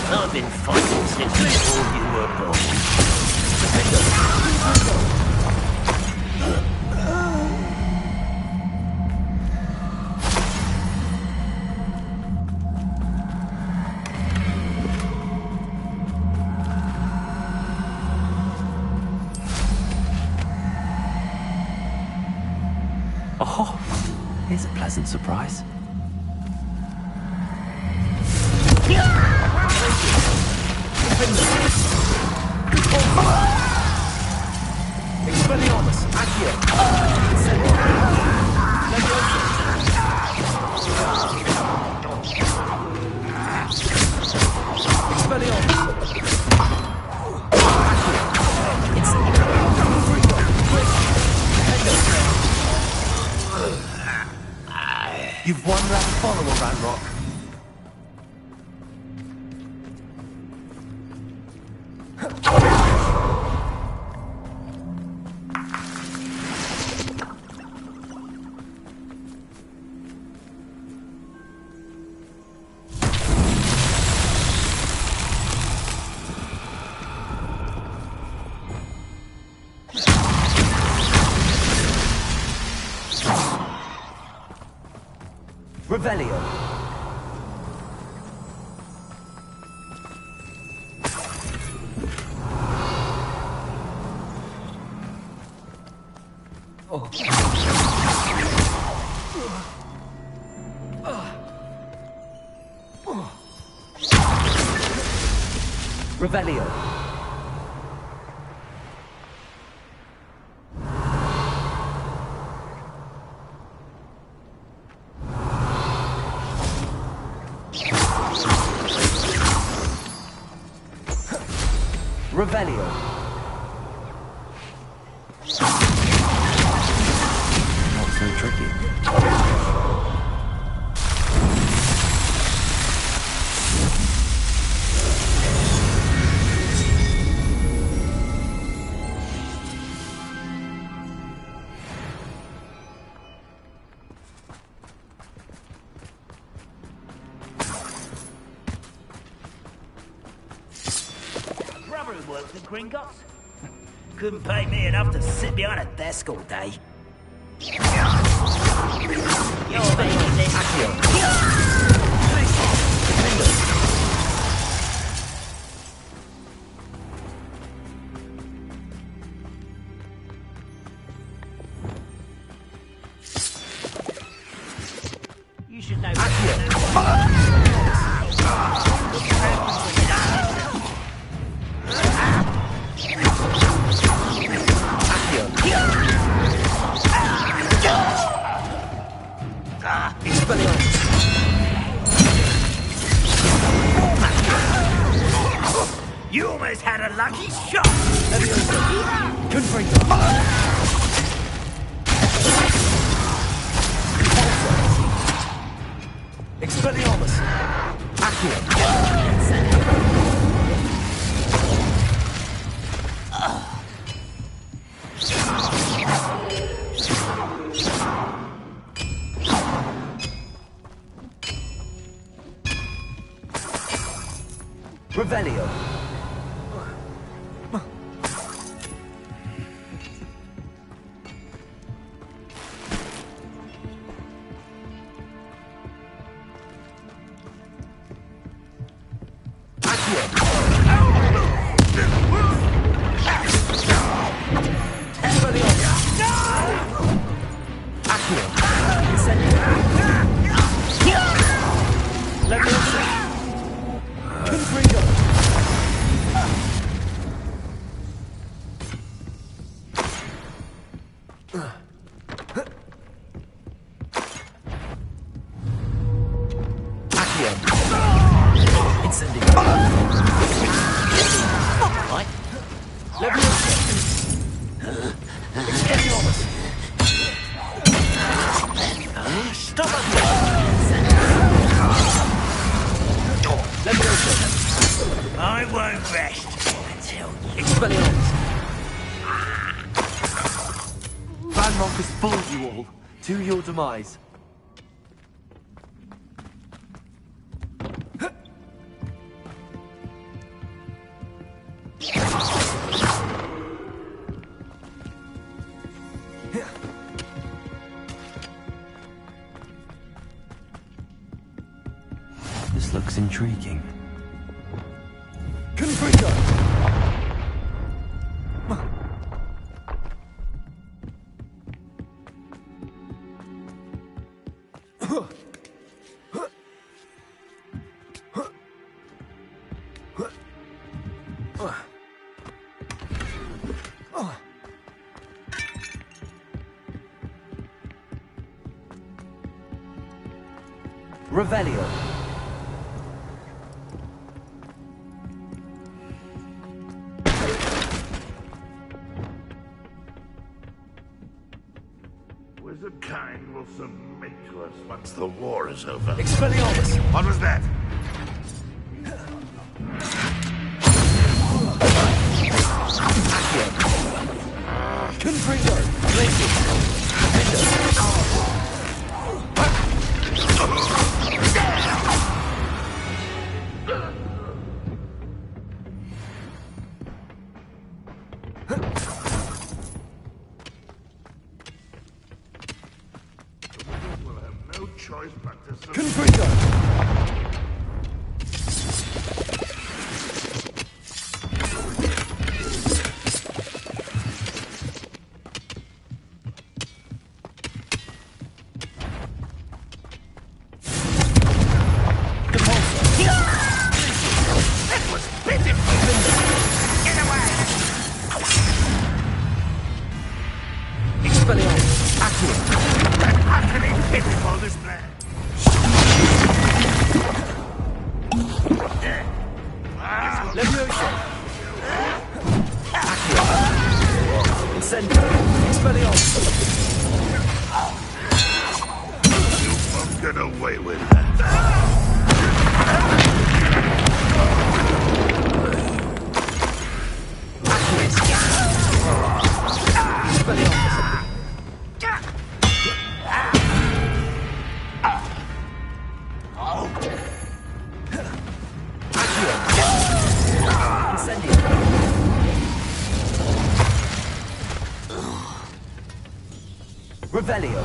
I've been fighting since before you were born. Oh, here's a pleasant surprise. Expelliarmus, Accio. Expelliarmus. You've one less follower, Ranrock. Revelio. Revelio. Revelio. Not so tricky. Brother who works at Gringotts. Couldn't pay me enough to sit behind a desk all day. You should know. You almost had a lucky shot! Expelliarmus! Accio! Revelio! I won't rest until you... Expelliarmus! Ranrock has fooled you all, to your demise. This looks intriguing. Confringo! Revelio. Was The kind will submit to us once the war is over. Expelliarmus! What was that? Confringo! We'll have no choice but to submit. Confringo! Get away with that. Revelio.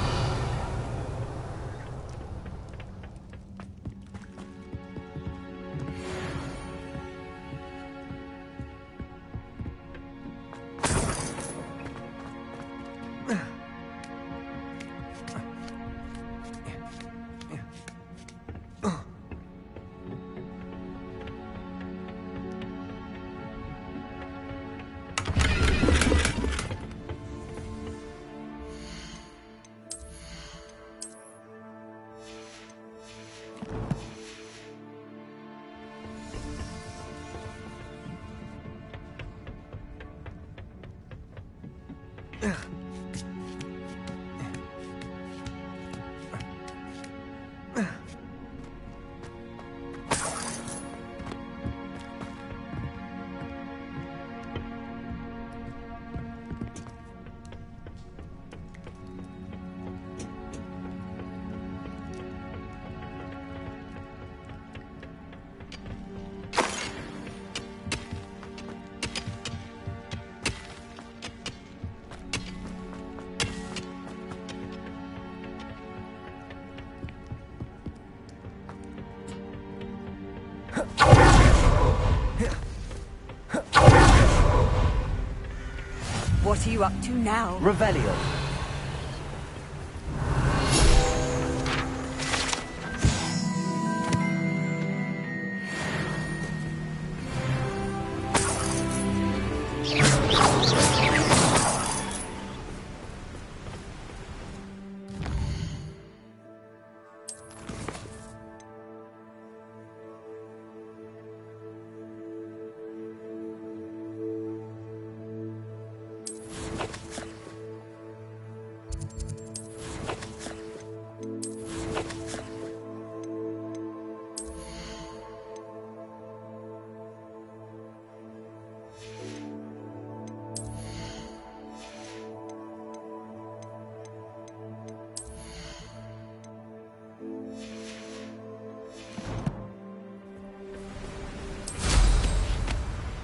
What are you up to now? Revelio.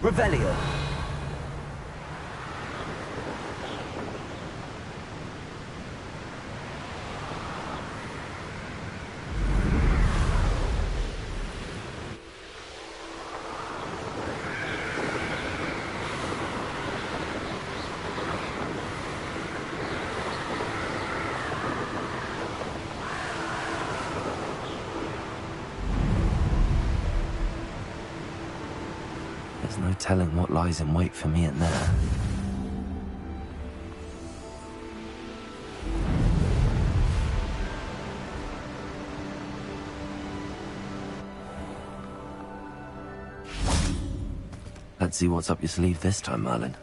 Revelio. There's no telling what lies in wait for me in there. Let's see what's up your sleeve this time, Merlin.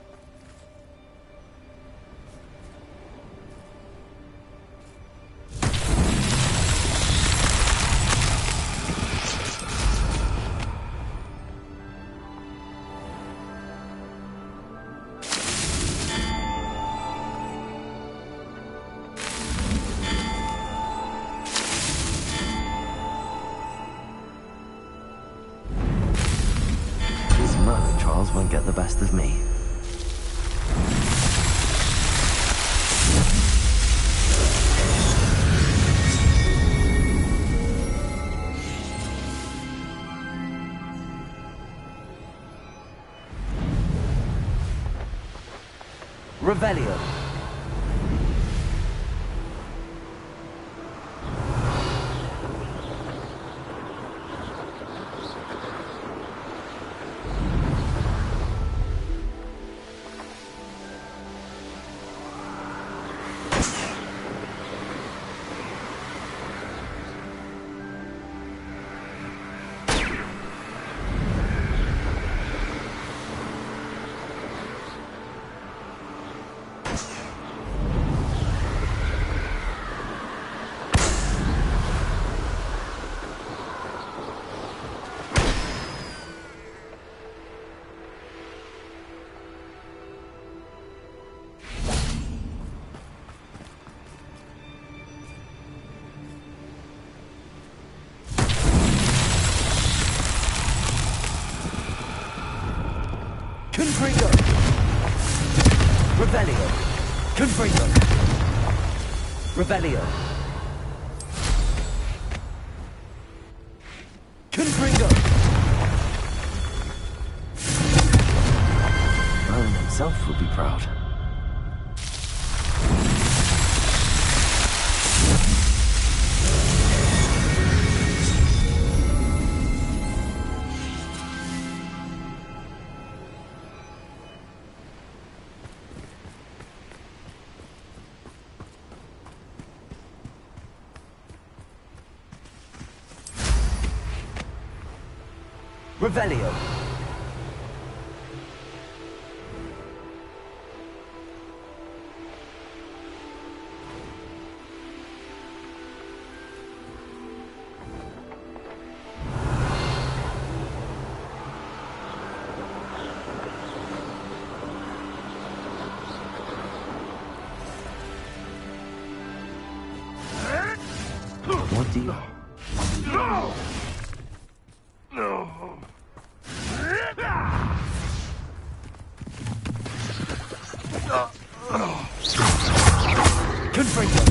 the best of me. Revelio. Confringo! Revelio! Confringo! Revelio! Confringo! Merlin himself would be proud. Revelio. What do you... No! No! Confringo!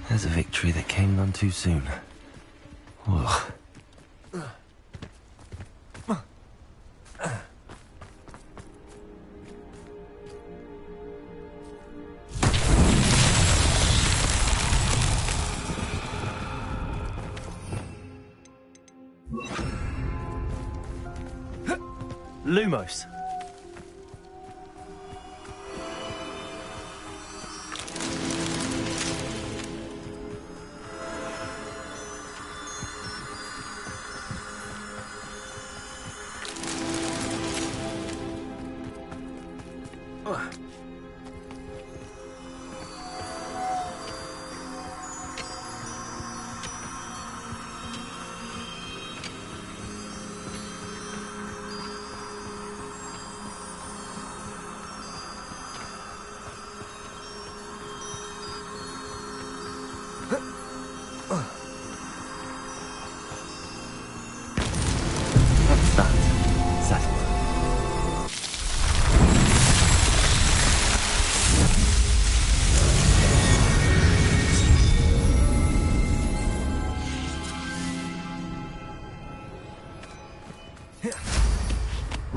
There's a victory that came none too soon. Ugh. Lumos.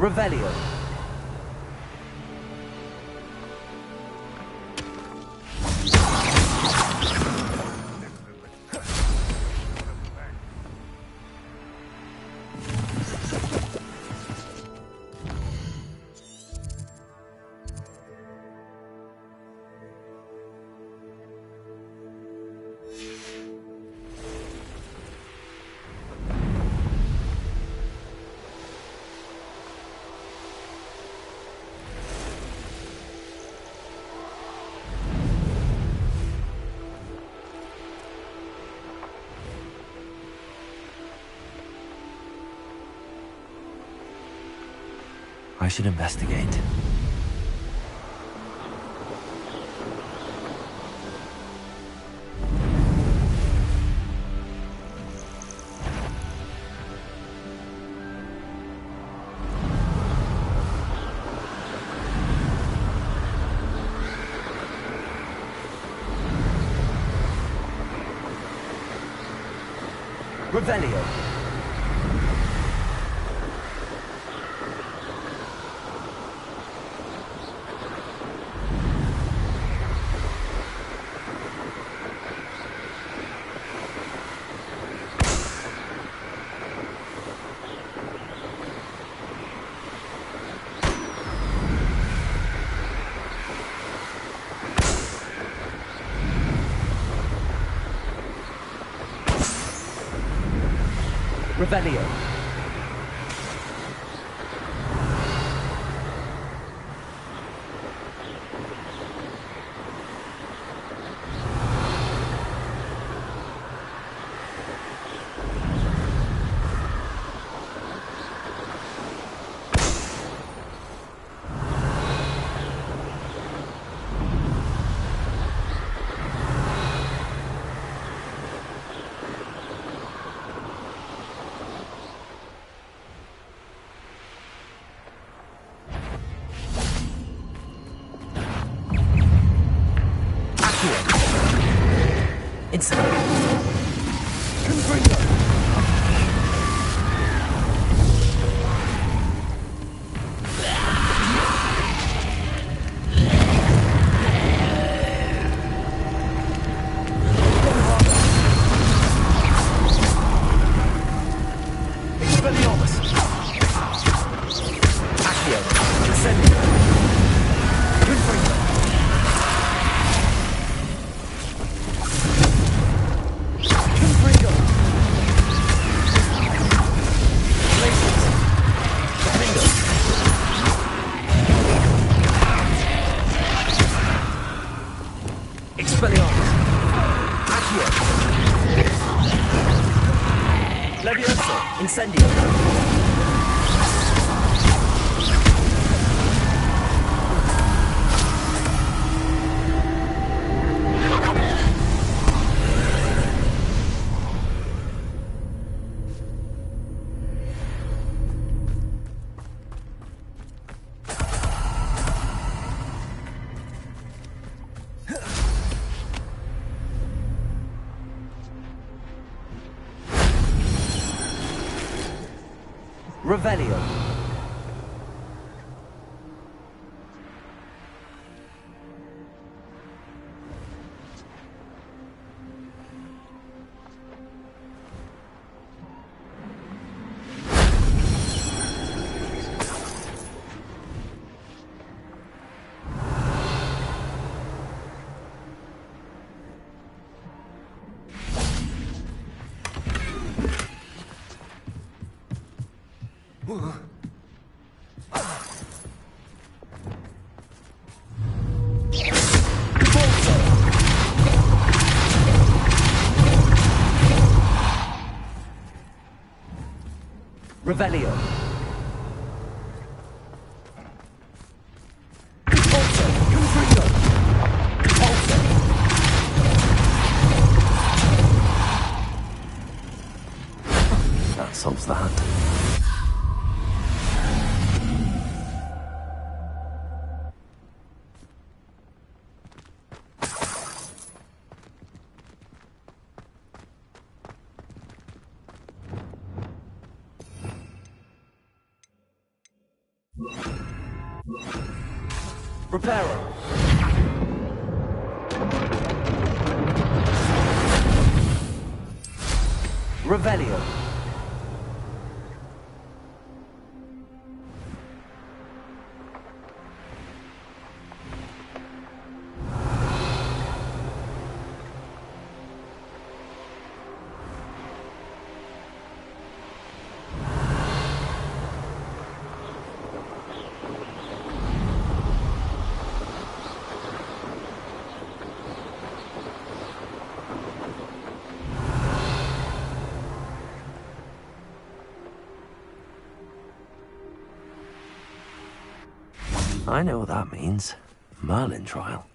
Revelio. I should investigate. Revelio. Revelio. Incendio. Revelio. Revelio. That solves that. Reparo. Revelio. I know what that means. Merlin trial.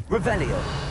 Revelio.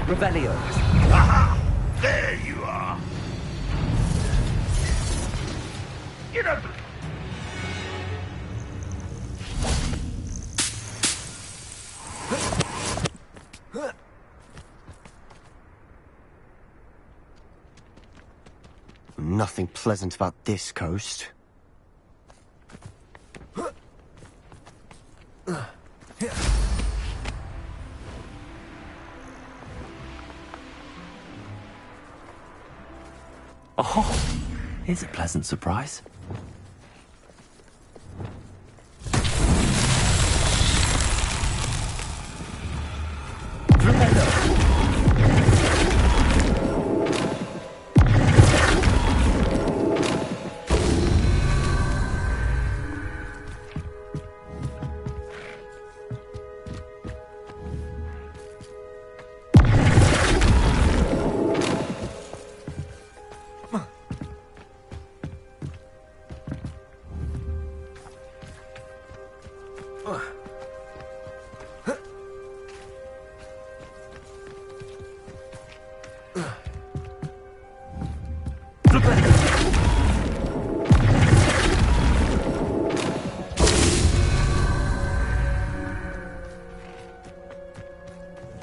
Revelio. Aha! There you are. You know. Nothing pleasant about this coast. Oh, here's a pleasant surprise.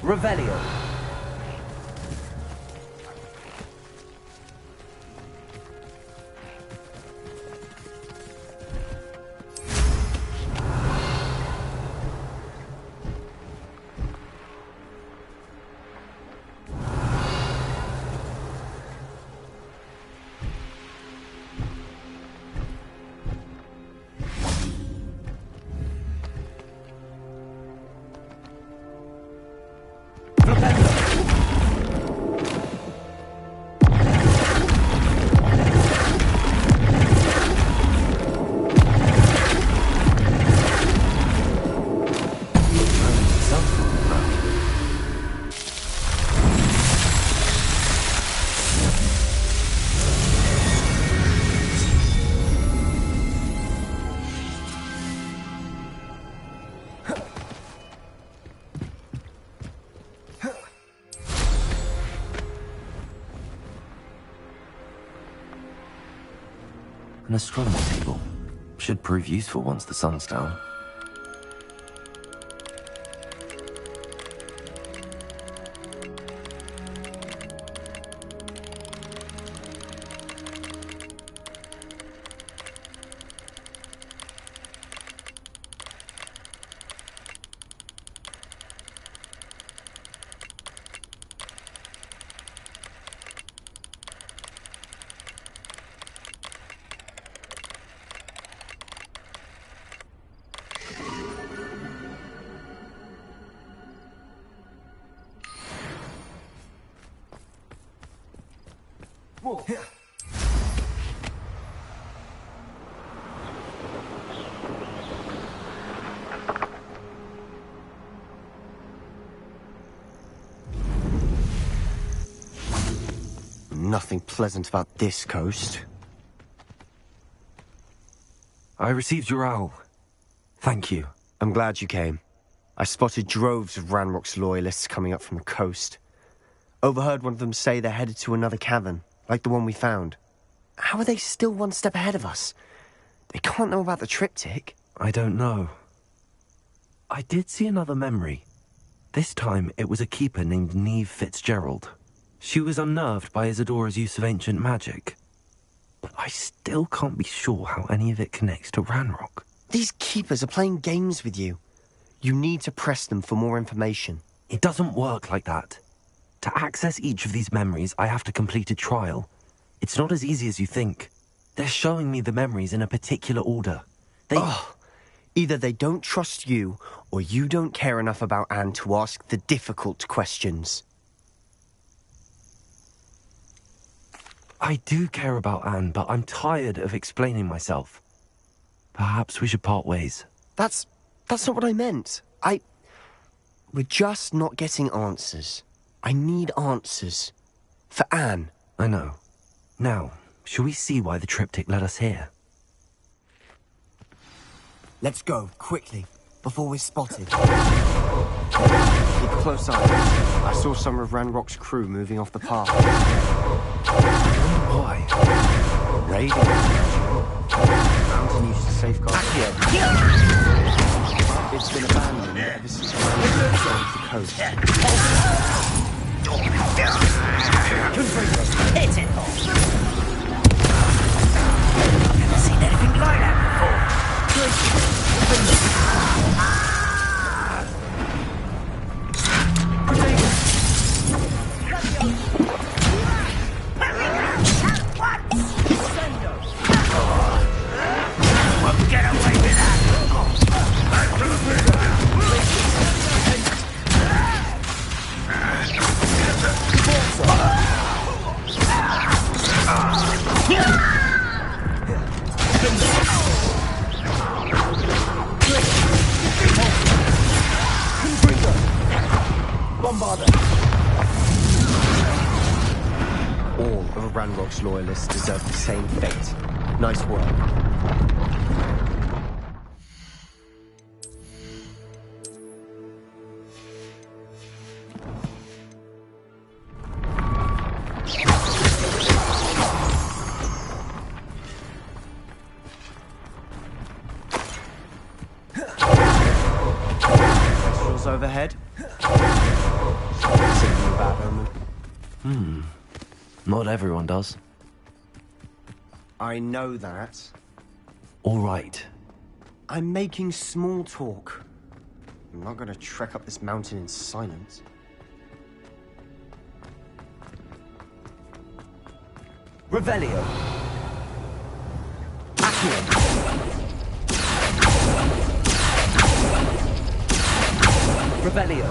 Revelio. An astronomy table. Should prove useful once the sun's down. Nothing pleasant about this coast. I received your owl. Thank you. I'm glad you came. I spotted droves of Ranrock's loyalists coming up from the coast. Overheard one of them say they're headed to another cavern, like the one we found. How are they still one step ahead of us? They can't know about the triptych. I don't know. I did see another memory. This time it was a keeper named Neve Fitzgerald. She was unnerved by Isadora's use of ancient magic. But I still can't be sure how any of it connects to Ranrock. These keepers are playing games with you. You need to press them for more information. It doesn't work like that. To access each of these memories, I have to complete a trial. It's not as easy as you think. They're showing me the memories in a particular order. Either they don't trust you, or you don't care enough about Anne to ask the difficult questions. I do care about Anne, but I'm tired of explaining myself. Perhaps we should part ways. That's not what I meant. We're just not getting answers. I need answers. For Anne. I know. Now, shall we see why the triptych led us here? Let's go, quickly, before we're spotted. Keep a close eye. I saw some of Ranrock's crew moving off the path. Why? Raiding. Mountain used to safeguard. It's been abandoned ever since Ranrock left the coast. Hit it, I've never seen anything like that before. Get away with that! All of Ranrock's loyalists deserve the same fate. Nice work. Vegetables overhead. Something about omen. Not everyone does. I know that. All right. I'm making small talk. I'm not going to trek up this mountain in silence. Revelio. Revelio.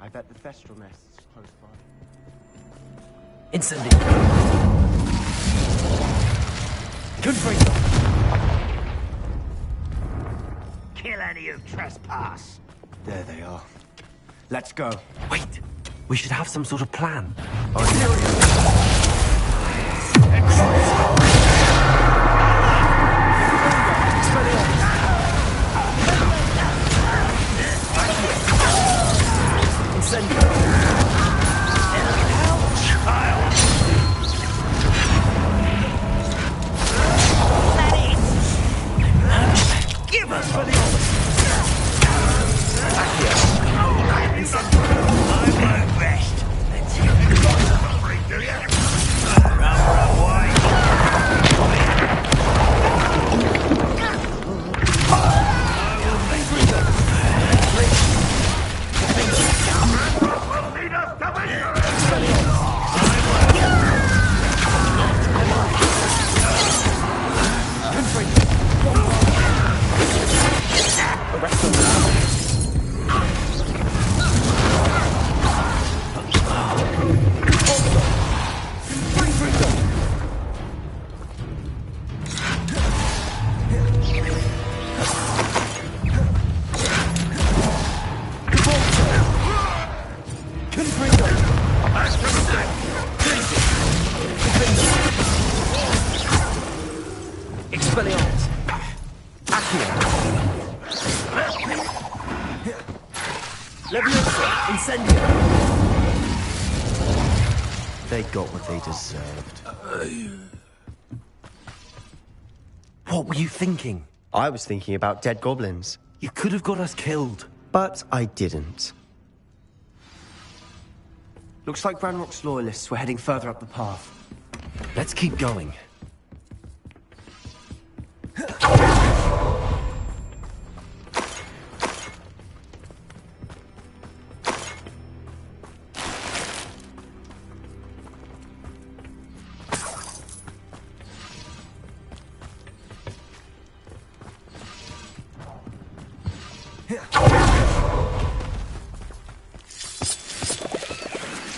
I bet the Thestral nest is close by. Incendio. Confringo. Kill any who trespass. There they are. Let's go. Wait. We should have some sort of plan. Incendio. Incendio! They got what they deserved. What were you thinking? I was thinking about dead goblins. You could have got us killed. But I didn't. Looks like Ranrock's loyalists were heading further up the path. Let's keep going.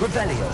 Revelio.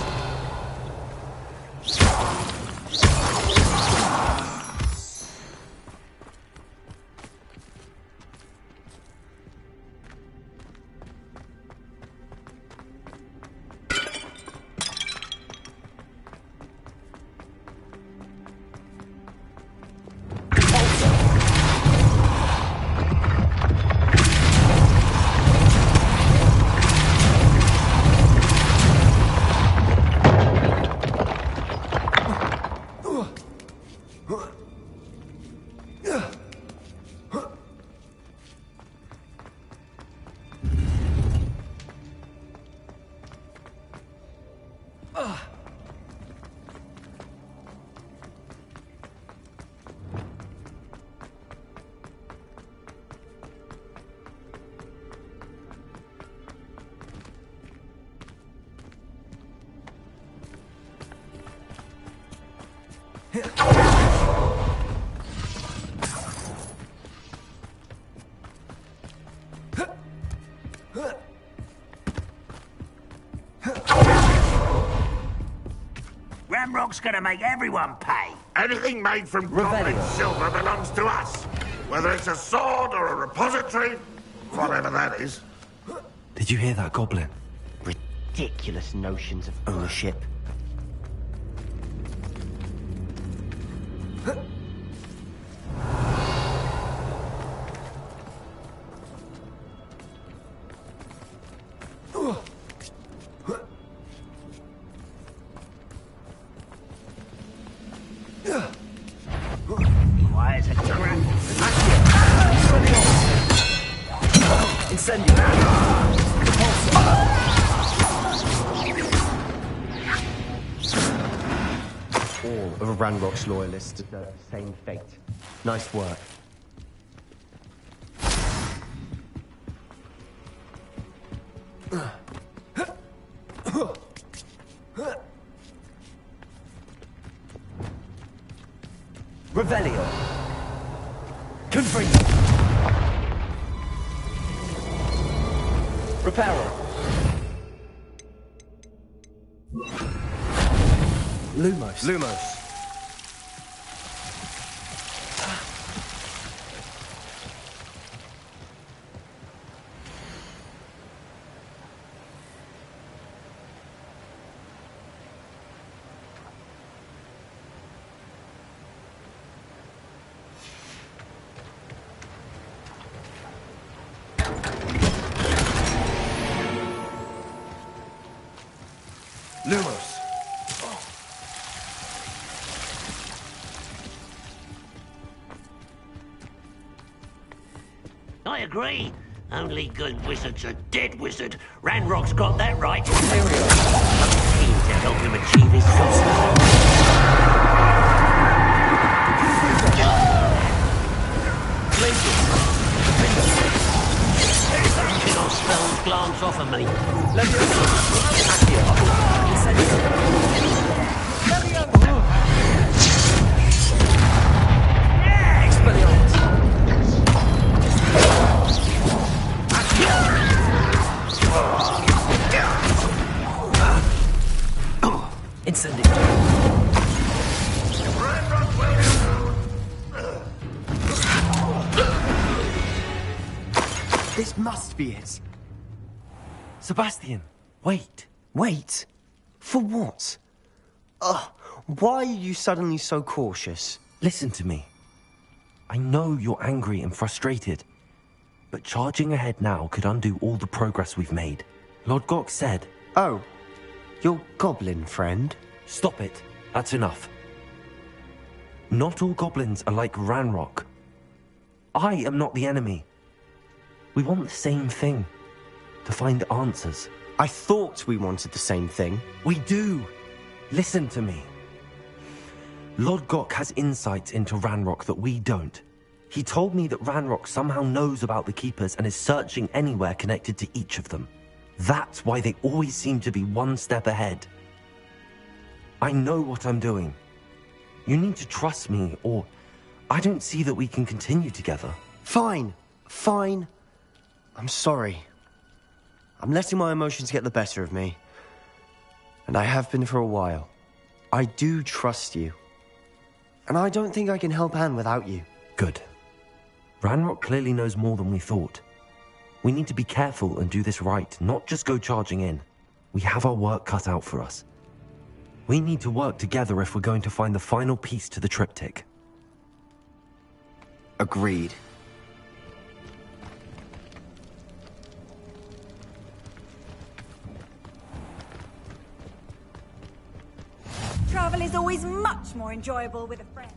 Ramrock's gonna make everyone pay. Anything made from goblin silver belongs to us. Whether it's a sword or a repository, whatever that is. Did you hear that, Goblin? Ridiculous notions of ownership. Why is it crap? Incendio. All of Ranrock's loyalists deserve the same fate. Nice work. Revelio. Confringo. Reparo. Lumos. Lumos. Lumos. I agree. Only good wizard's a dead wizard. Ranrock's got that right. I'm keen to help him achieve his Cannot spells glance off of me. This must be it. Sebastian, wait. Wait? For what? Why are you suddenly so cautious? Listen to me. I know you're angry and frustrated, but charging ahead now could undo all the progress we've made. Lord Gok said... Oh, your goblin friend? Stop it. That's enough. Not all goblins are like Ranrock. I am not the enemy. We want the same thing. To find answers. I thought we wanted the same thing. We do. Listen to me. Lord Gok has insights into Ranrock that we don't. He told me that Ranrock somehow knows about the Keepers and is searching anywhere connected to each of them. That's why they always seem to be one step ahead. I know what I'm doing. You need to trust me, or I don't see that we can continue together. Fine. Fine. I'm sorry. I'm letting my emotions get the better of me. And I have been for a while. I do trust you. And I don't think I can help Anne without you. Good. Ranrock clearly knows more than we thought. We need to be careful and do this right, not just go charging in. We have our work cut out for us. We need to work together if we're going to find the final piece to the triptych. Agreed. Travel is always much more enjoyable with a friend.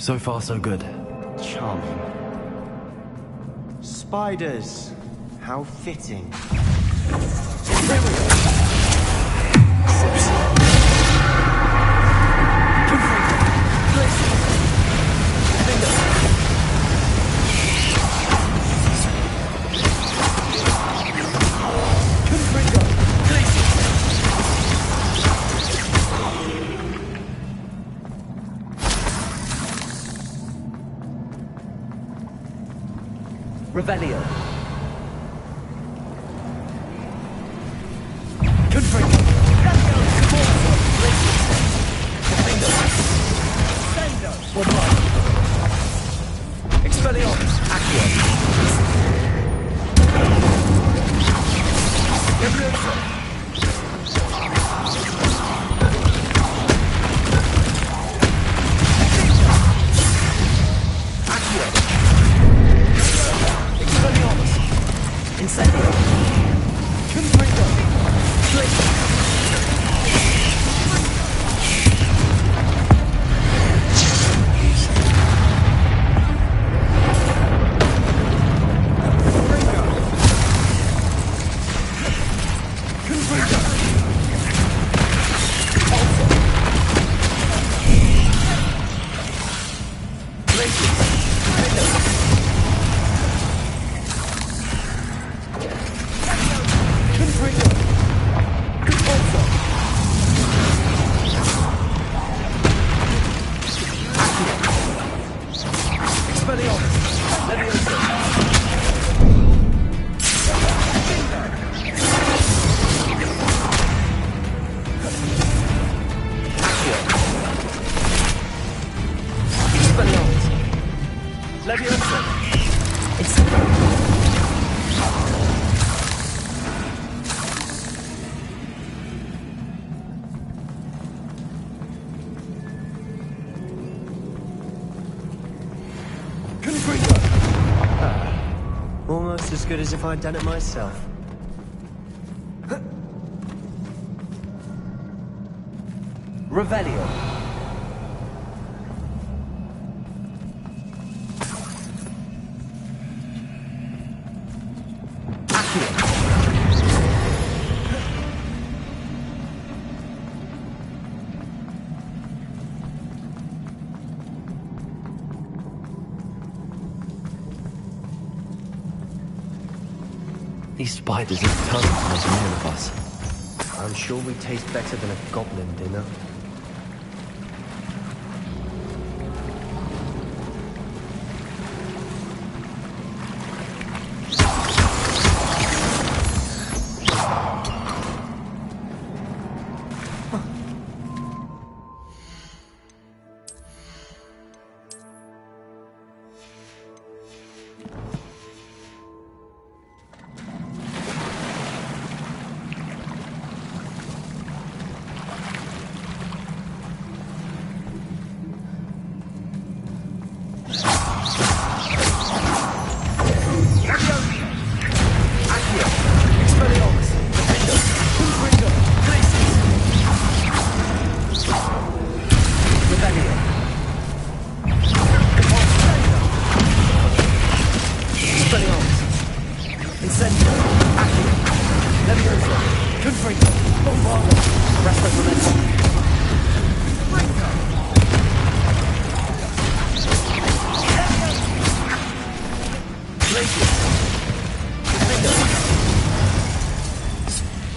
So far, so good. Charming. Spiders. How fitting. Revelio. Expelliarmus. Accio. Levioso. Accio. Expelliarmus. Incendio. Confringo. Glacius. Almost as good as if I'd done it myself. Revelio. These spiders are tons to make a meal of us. I'm sure we taste better than a goblin dinner.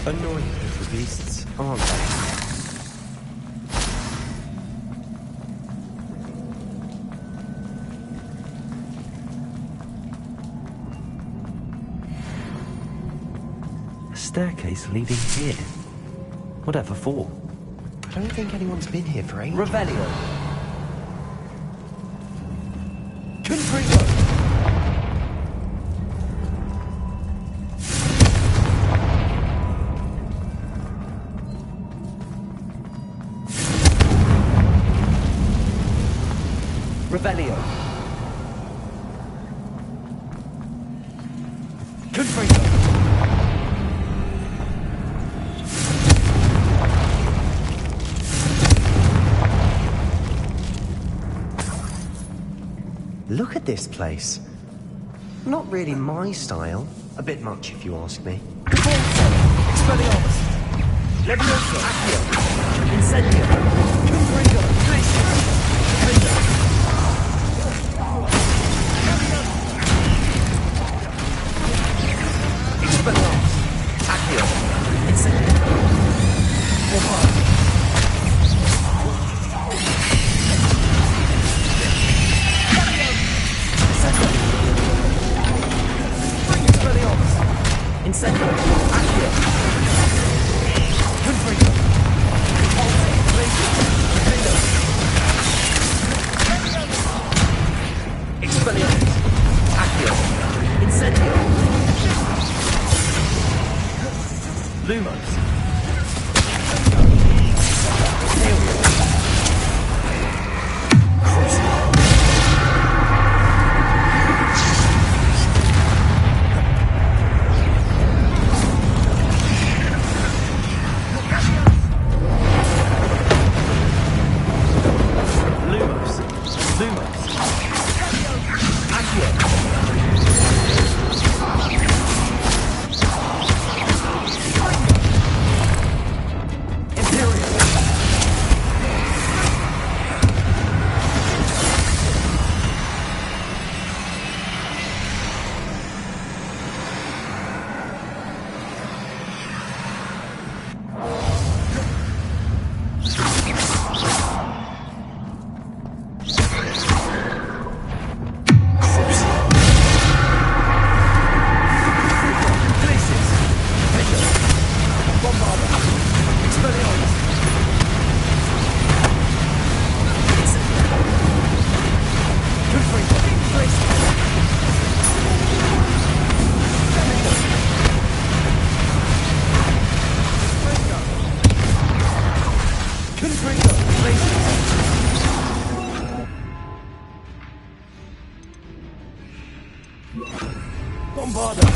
Annoying little beasts, aren't they? A staircase leading here. Whatever for? I don't think anyone's been here for ages. Revelio. Revelio. Confringo. Look at this place. Not really my style. A bit much, if you ask me. Expelliarmus! Levioso! Accio! Incendio! Confringo! Glacius! Defender! Expelliarmus! Accio! Incendio! Bombard! Expelliarmus! Incendio! Accio! Confringo! Repulse! Glacius! Defender! Expelliarmus! Accio! Incendio! Lumos! Bombarda!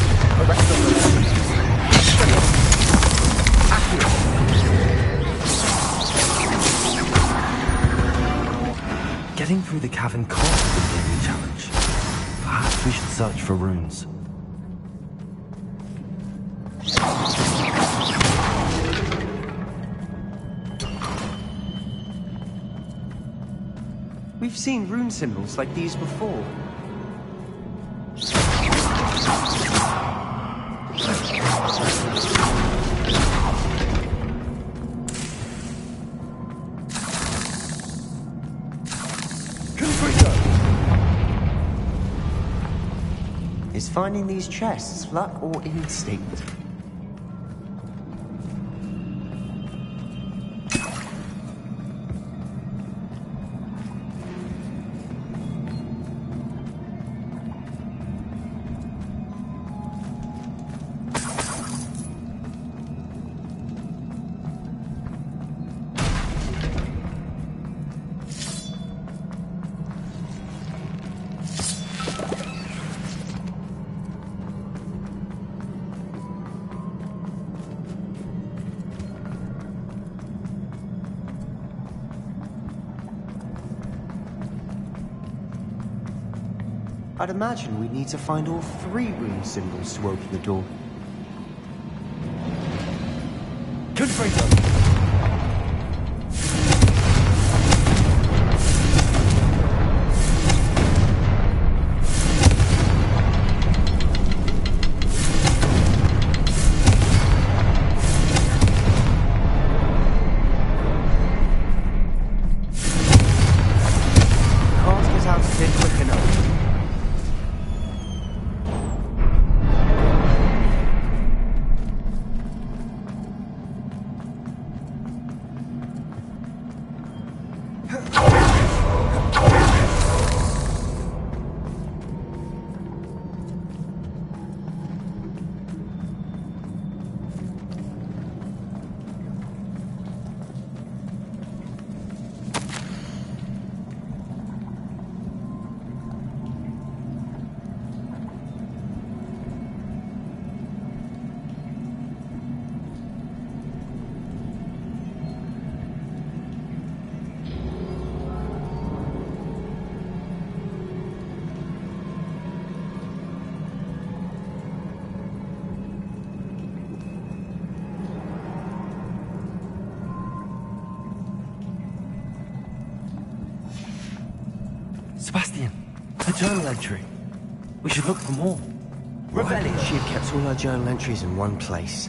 Arrest them! Getting through the cavern can't be a daily challenge. Perhaps we should search for runes. We've seen rune symbols like these before. Is finding these chests luck or instinct? I'd imagine we'd need to find all 3 rune symbols to open the door. Confringo! Can't get out of here quick enough. Sebastian, a journal entry. We should look for more. Rebellion. She had kept all her journal entries in one place.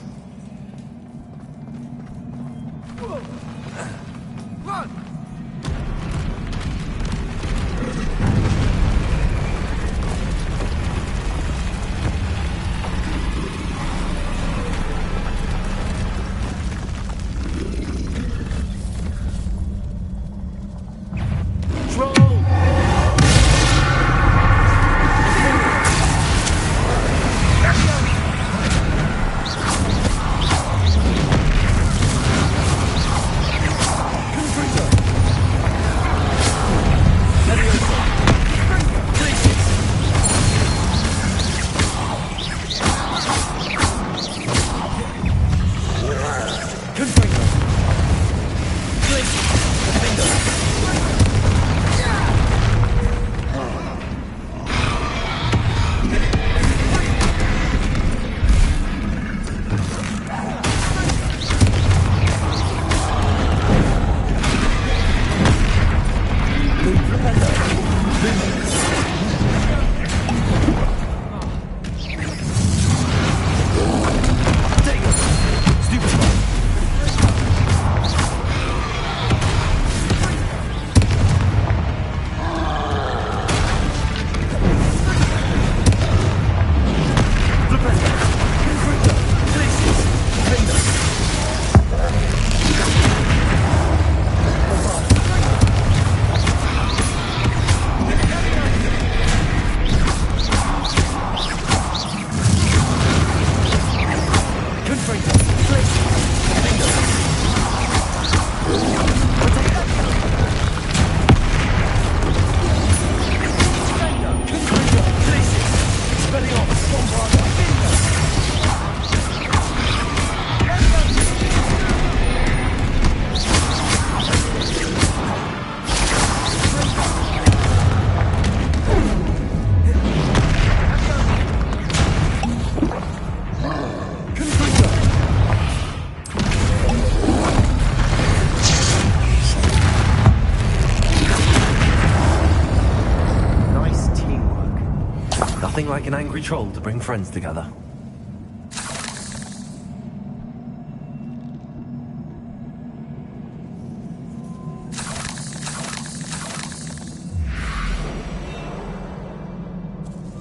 Nothing like an angry troll to bring friends together.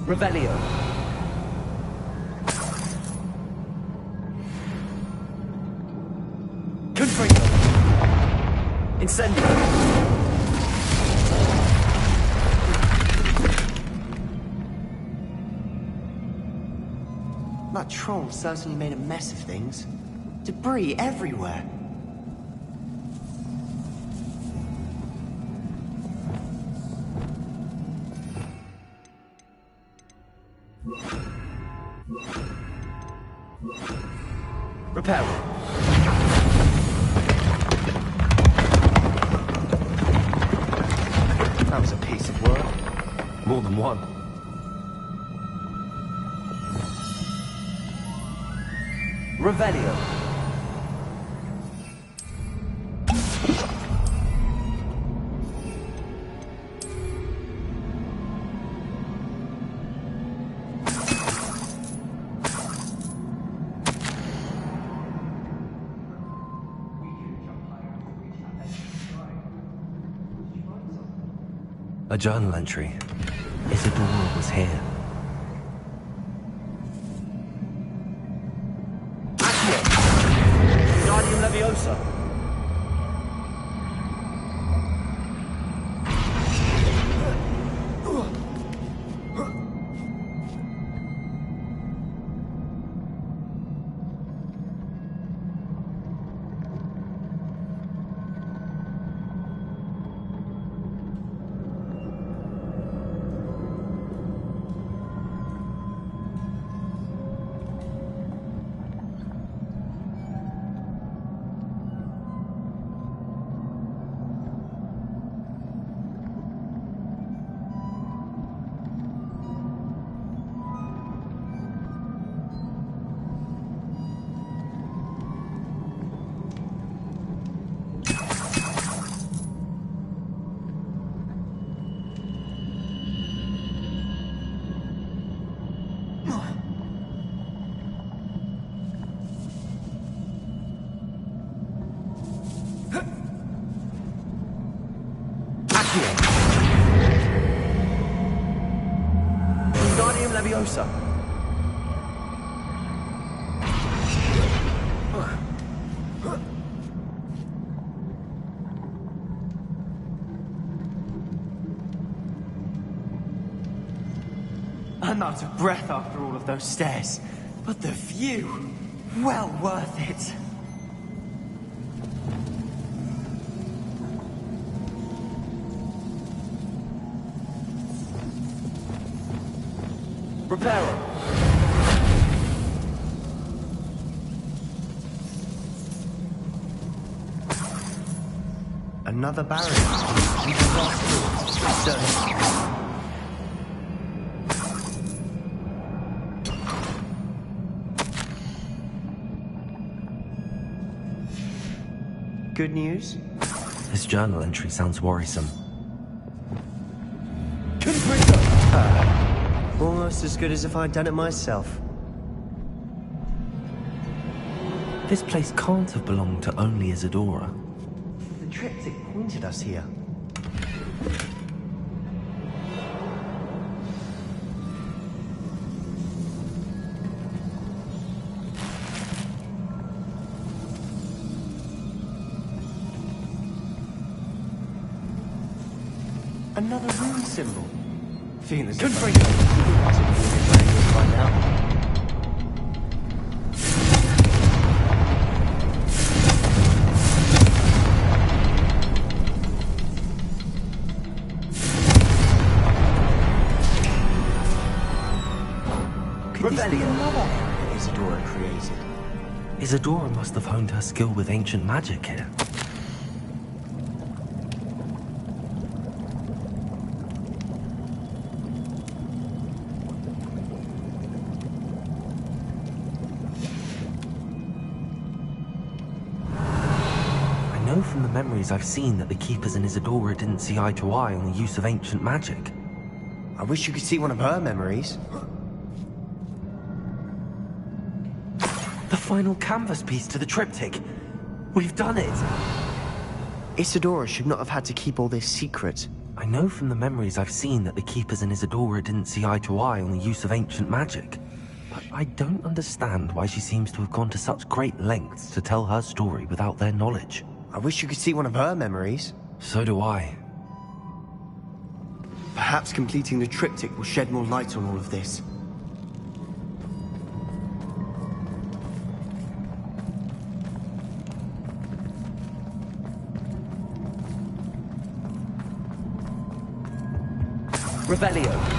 Revelio. Confringo. Incendio. That troll certainly made a mess of things. Debris everywhere. Repair. That was a piece of work. More than one. Revelio. A journal entry. Isadora was here. Guardian Leviosa. Leviosa. I'm out of breath after all of those stairs, but the view, well worth it. Reparo. Another barrier. We can pass through it. Good news? This journal entry sounds worrisome. Almost as good as if I'd done it myself. This place can't have belonged to only Isadora. The triptych pointed us here. Another rune symbol. Feeling good for you. By now. Could this be another area Isadora created? Isadora must have honed her skill with ancient magic here. From the memories I've seen that the Keepers and Isadora didn't see eye to eye on the use of ancient magic. I wish you could see one of her memories. The final canvas piece to the triptych. We've done it! Isadora should not have had to keep all this secret. I know from the memories I've seen that the Keepers and Isadora didn't see eye to eye on the use of ancient magic. But I don't understand why she seems to have gone to such great lengths to tell her story without their knowledge. I wish you could see one of her memories. So do I. Perhaps completing the triptych will shed more light on all of this. Revelio.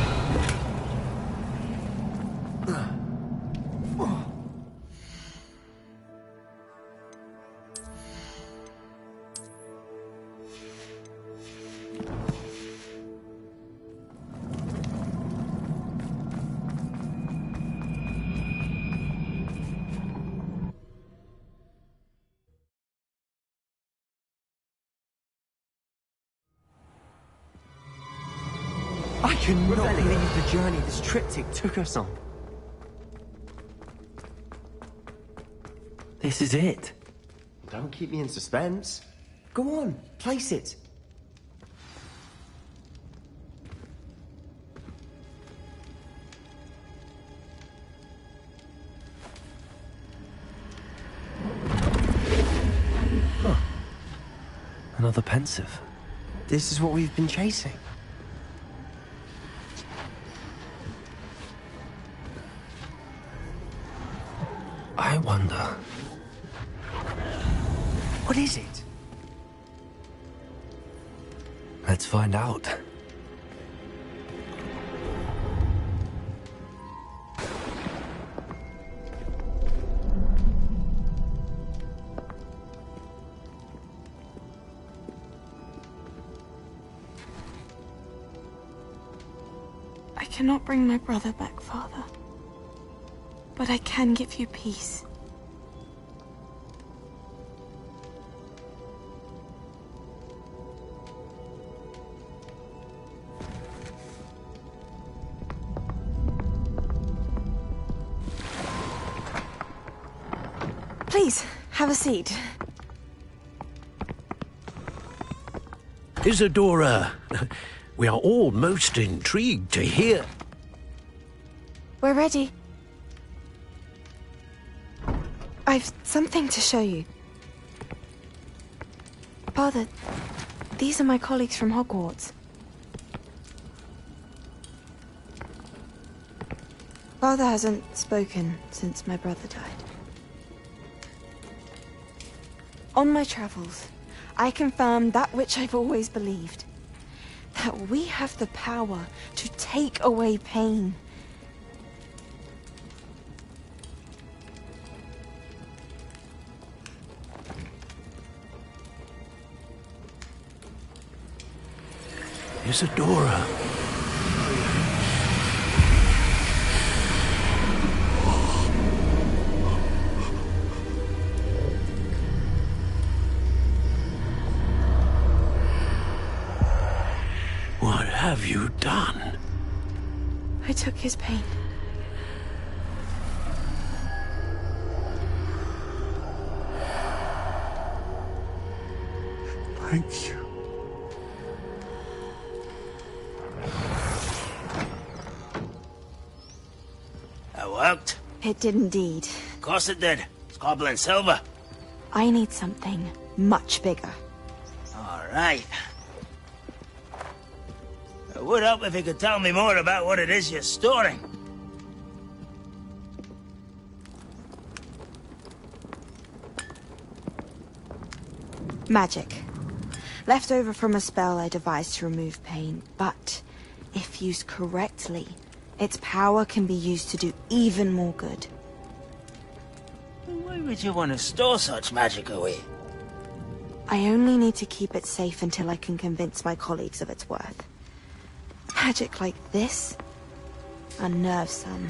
I cannot believe the journey this triptych took us on. This is it. Don't keep me in suspense. Go on, place it. Huh. Another pensive. This is what we've been chasing. I wonder... What is it? Let's find out. I cannot bring my brother back, Father. But I can give you peace. Please, have a seat. Isadora, we are all most intrigued to hear. We're ready. I've something to show you. Father, these are my colleagues from Hogwarts. Father hasn't spoken since my brother died. On my travels, I confirmed that which I've always believed. That we have the power to take away pain. Isadora. What have you done? I took his pain. Thank you. That worked? It did indeed. Of course it did. It's goblin silver. I need something much bigger. All right. It would help if you could tell me more about what it is you're storing. Magic. Left over from a spell I devised to remove pain, but if used correctly, its power can be used to do even more good. Why would you want to store such magic away? I only need to keep it safe until I can convince my colleagues of its worth. Magic like this unnerves some.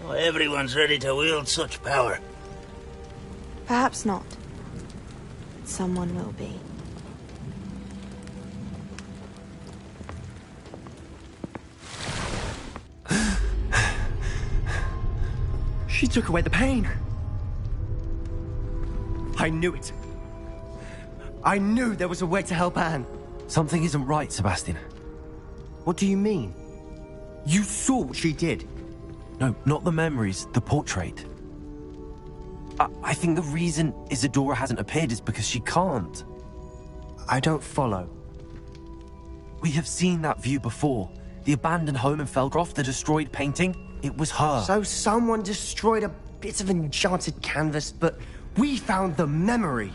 Not everyone's ready to wield such power. Perhaps not. Someone will be. She took away the pain. I knew it. I knew there was a way to help Anne. Something isn't right, Sebastian. What do you mean? You saw what she did. No, not the memories, the portrait. I think the reason Isadora hasn't appeared is because she can't. I don't follow. We have seen that view before. The abandoned home in Felgroth, the destroyed painting, it was her. So someone destroyed a bit of enchanted canvas, but we found the memory.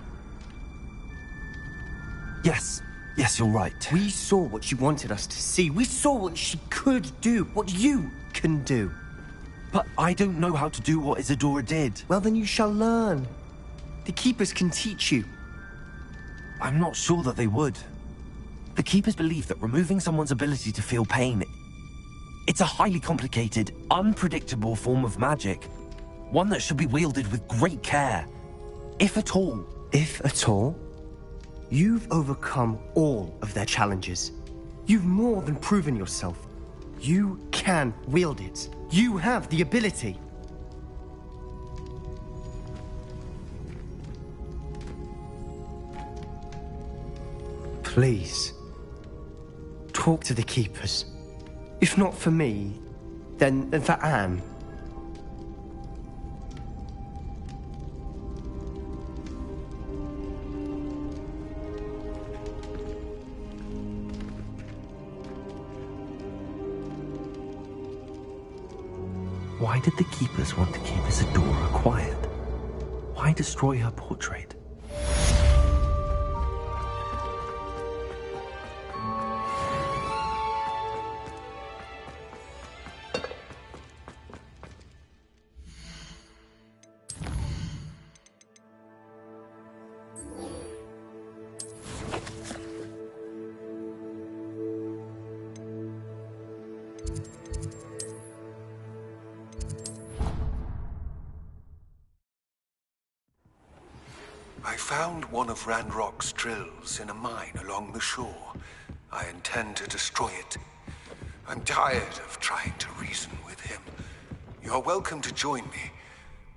Yes, you're right. We saw what she wanted us to see. We saw what she could do, what you can do. But I don't know how to do what Isadora did. Well, then you shall learn. The Keepers can teach you. I'm not sure that they would. The Keepers believe that removing someone's ability to feel pain, it's a highly complicated, unpredictable form of magic. One that should be wielded with great care. If at all. If at all? You've overcome all of their challenges. You've more than proven yourself. You can wield it. You have the ability. Please, talk to the Keepers. If not for me, then for Anne. Why did the Keepers want to keep Isadora quiet? Why destroy her portrait? I found one of Ranrock's drills in a mine along the shore. I intend to destroy it. I'm tired of trying to reason with him. You're welcome to join me,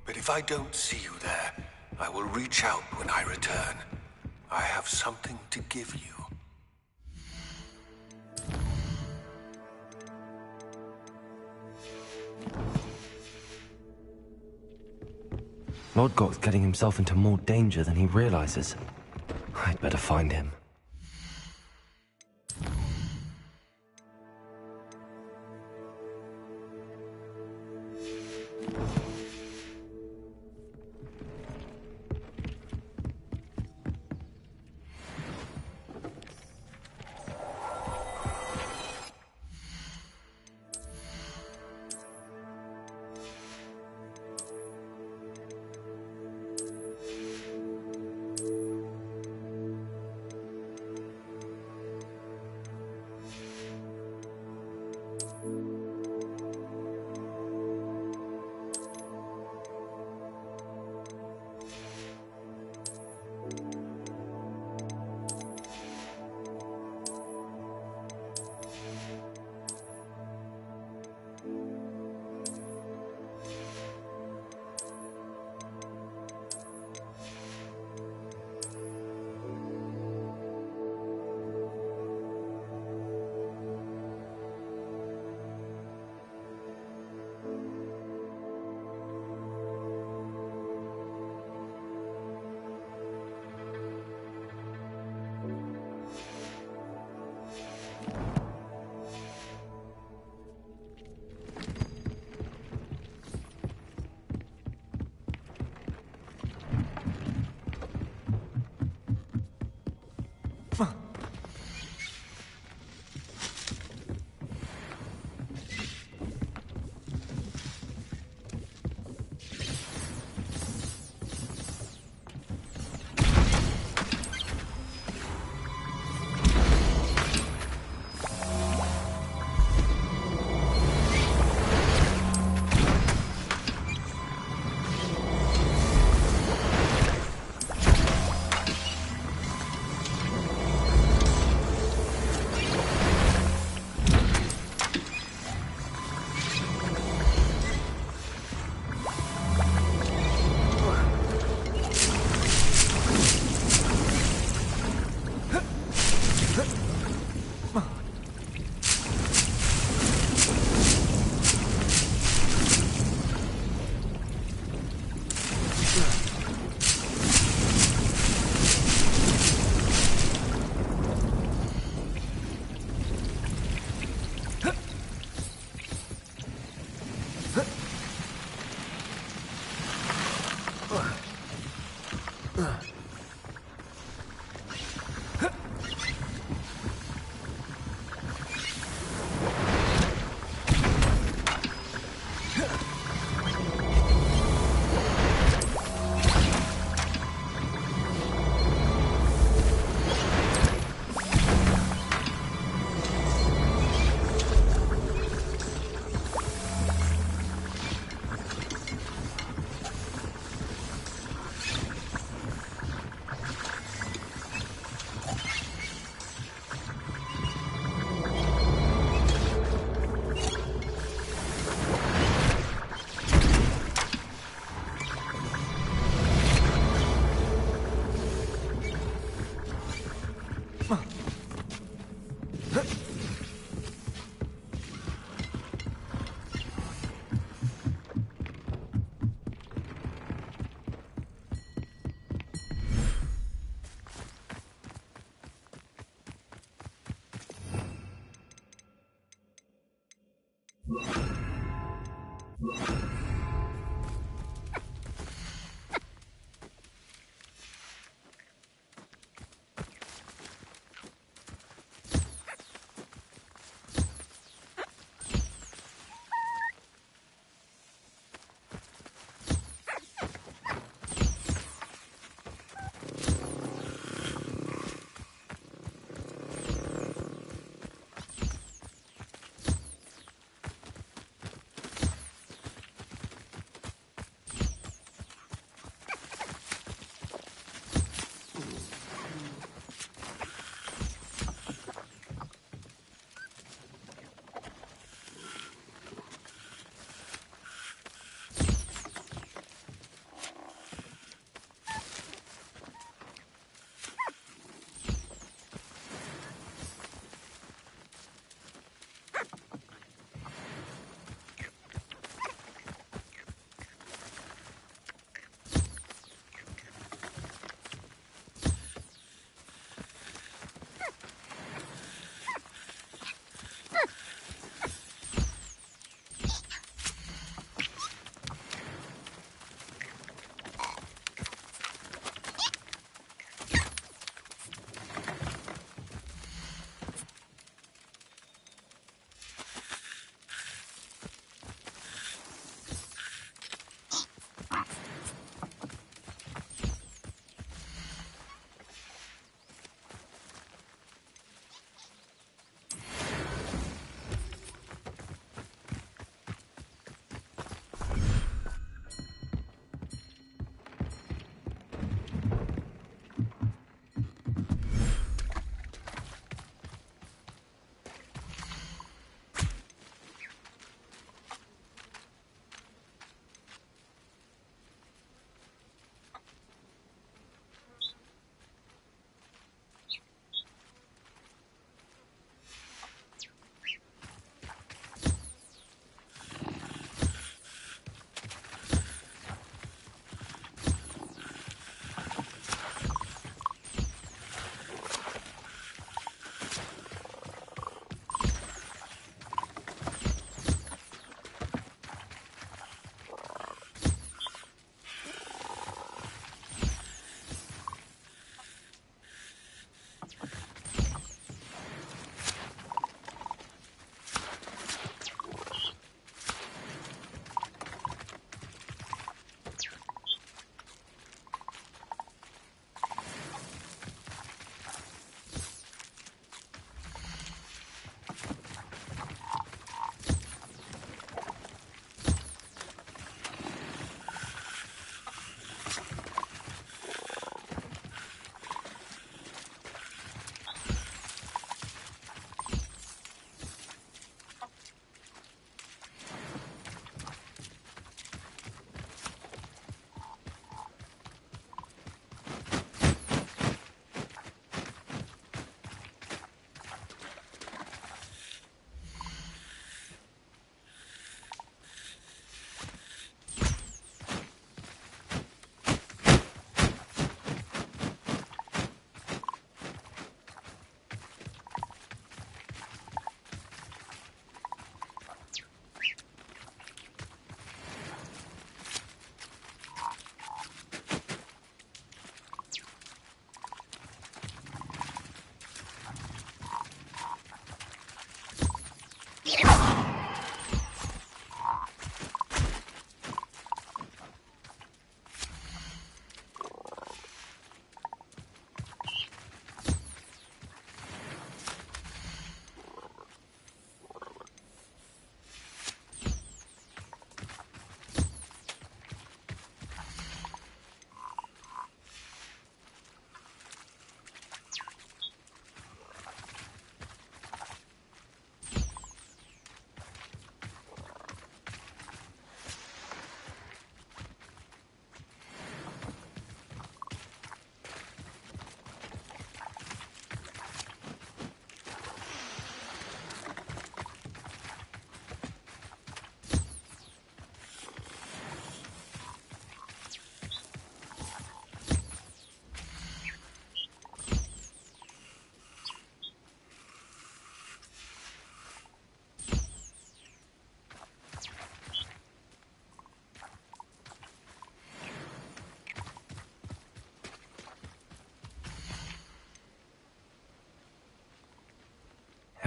but if I don't see you there, I will reach out when I return. I have something to give you. Lodgok's getting himself into more danger than he realizes. I'd better find him.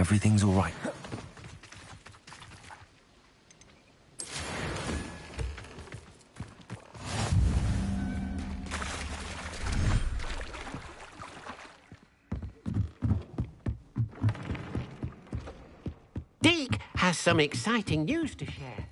Everything's all right. Deke has some exciting news to share.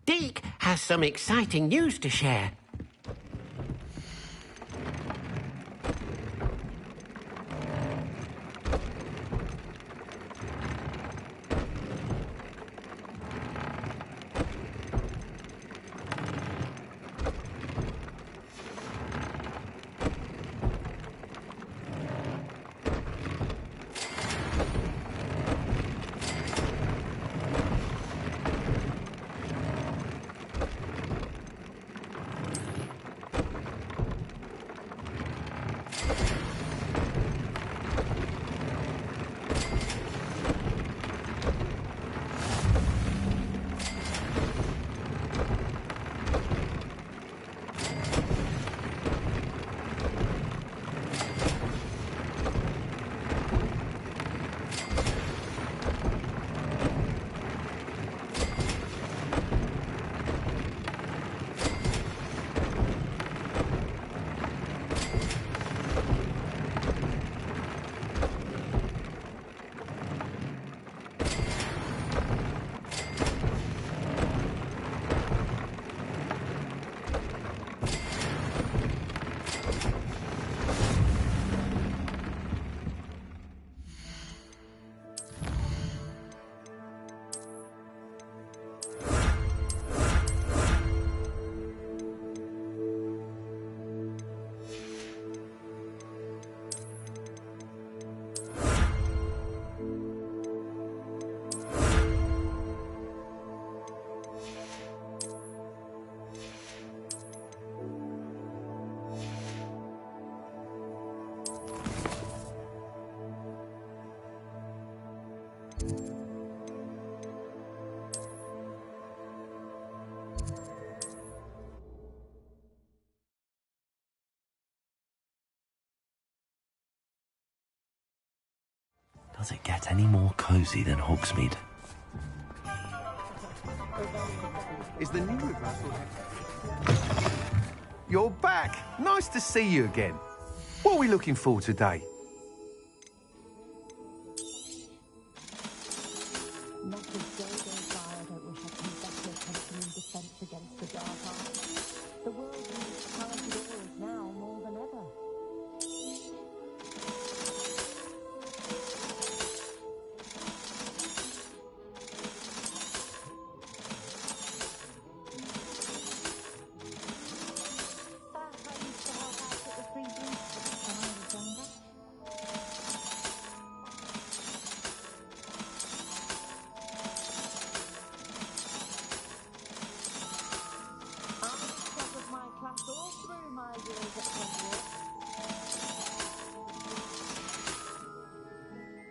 Deke has some exciting news to share. Does it get any more cozy than Hogsmeade? Is the new you're back. Nice to see you again. What are we looking for today?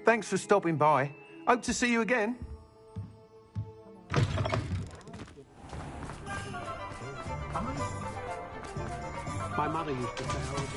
Thanks for stopping by. Hope to see you again. My mother used to say I was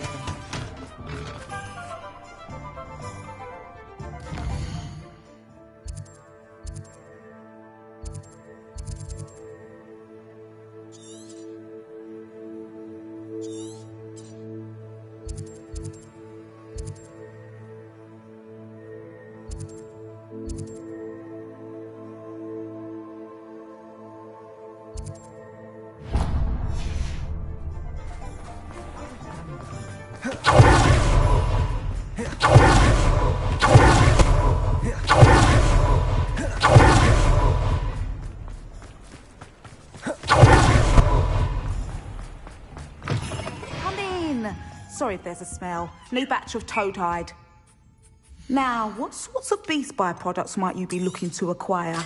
Sorry if there's a smell. New batch of toad-hide. Now, what sorts of beast byproducts might you be looking to acquire?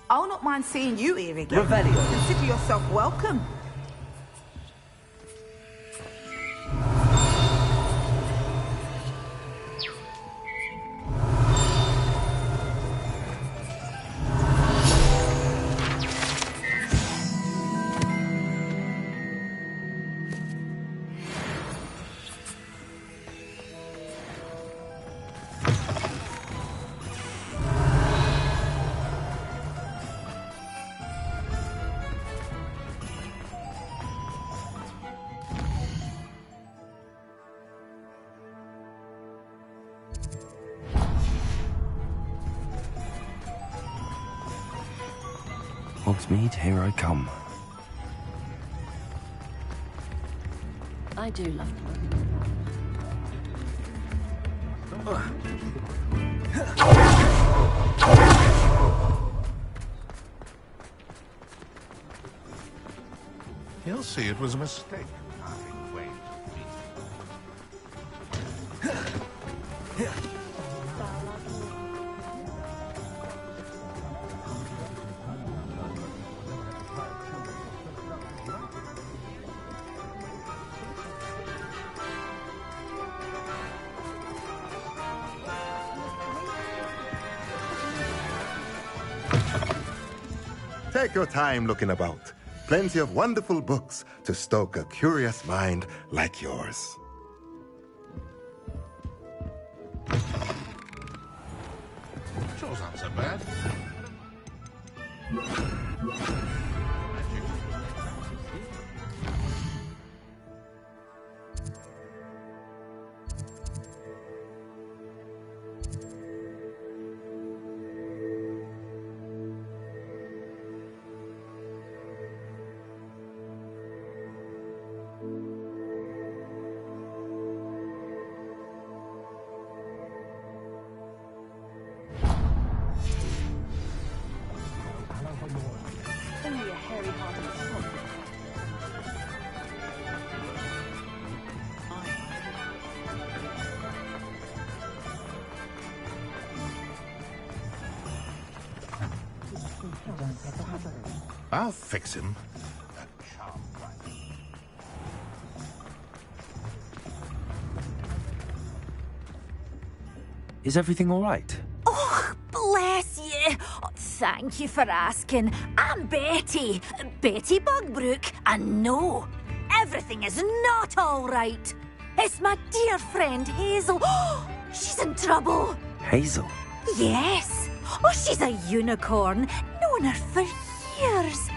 I'll not mind seeing you here again. Revelio. Consider yourself welcome. Hogsmeade, here I come. I do love them. He'll see it was a mistake. Take your time looking about. Plenty of wonderful books to stoke a curious mind like yours. Shore's not so bad. Only a hairy-hearted I'll fix him. Is everything all right? Oh, bless you. Oh, thank you for asking. I'm Betty. Betty Bugbrook. And no, everything is not all right. It's my dear friend Hazel. She's in trouble. Hazel? Yes. Oh, she's a unicorn. Known her for years.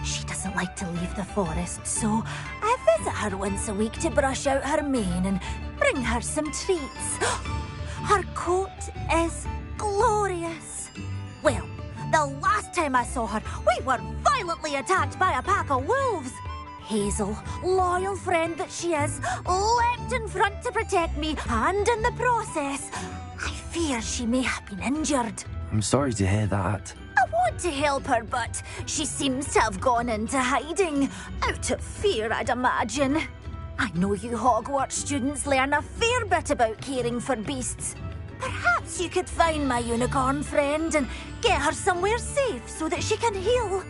She doesn't like to leave the forest, so I visit her once a week to brush out her mane and bring her some treats. Her coat is glorious. Well, the last time I saw her, we were violently attacked by a pack of wolves. Hazel, loyal friend that she is, leapt in front to protect me, and in the process, I fear she may have been injured. I'm sorry to hear that. I want to help her, but she seems to have gone into hiding. Out of fear, I'd imagine. I know you Hogwarts students learn a fair bit about caring for beasts. Perhaps you could find my unicorn friend and get her somewhere safe so that she can heal.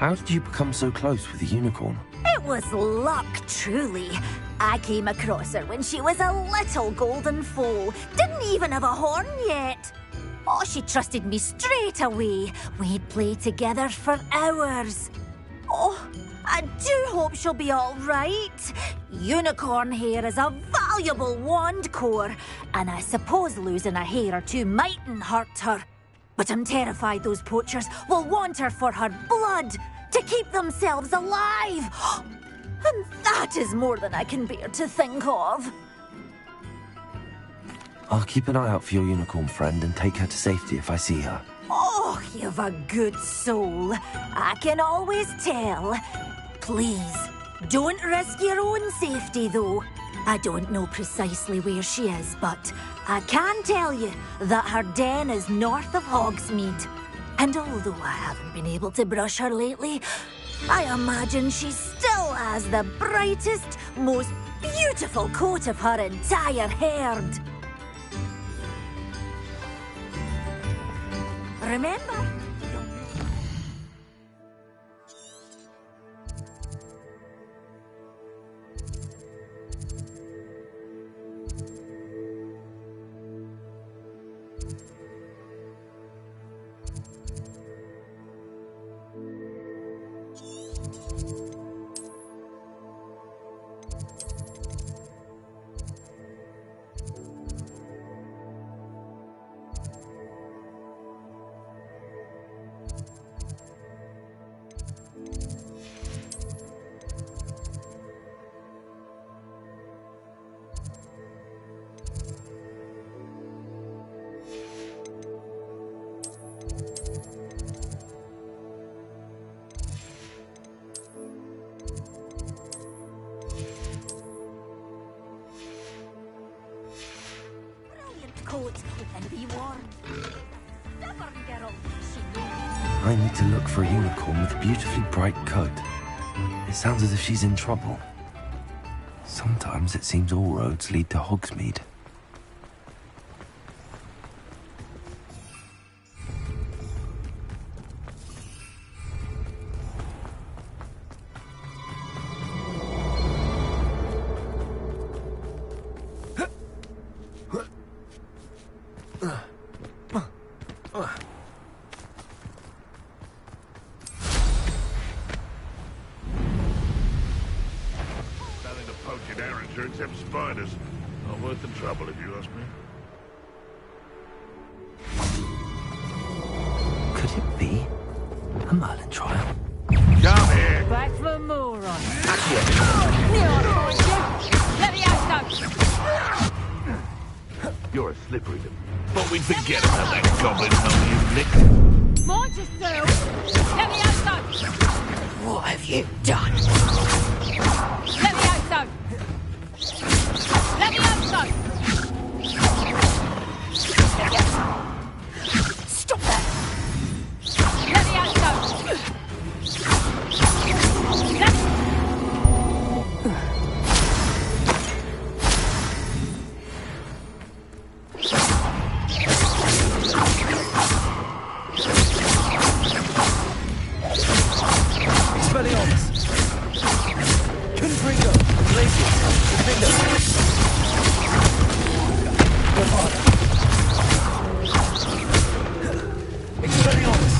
How did you become so close with the unicorn? It was luck, truly. I came across her when she was a little golden foal. Didn't even have a horn yet. Oh, she trusted me straight away. We'd play together for hours. Oh, I do hope she'll be all right. Unicorn hair is a valuable wand core, and I suppose losing a hair or two mightn't hurt her. But I'm terrified those poachers will want her for her blood, to keep themselves alive. And that is more than I can bear to think of. I'll keep an eye out for your unicorn friend and take her to safety if I see her. Oh, you've a good soul. I can always tell. Please, don't risk your own safety, though. I don't know precisely where she is, but I can tell you that her den is north of Hogsmeade. And although I haven't been able to brush her lately, I imagine she still has the brightest, most beautiful coat of her entire herd. Remember? Coat and be warned. Stubborn girl, she knows. I need to look for a unicorn with a beautifully bright coat. It sounds as if she's in trouble. Sometimes it seems all roads lead to Hogsmeade. Except spiders. Not worth the trouble, if you ask me. Could it be a Merlin trial? Come here! Back for more on it. Let me out, You're a slippery one. Thought we'd forget about that goblin hole you licked. Mind yourself! Let me out, What have you done? Let me out, Let me out, Stop that! Let me out, Expelliarmus! Confringo! Glacius! Defender! Expelliarmus!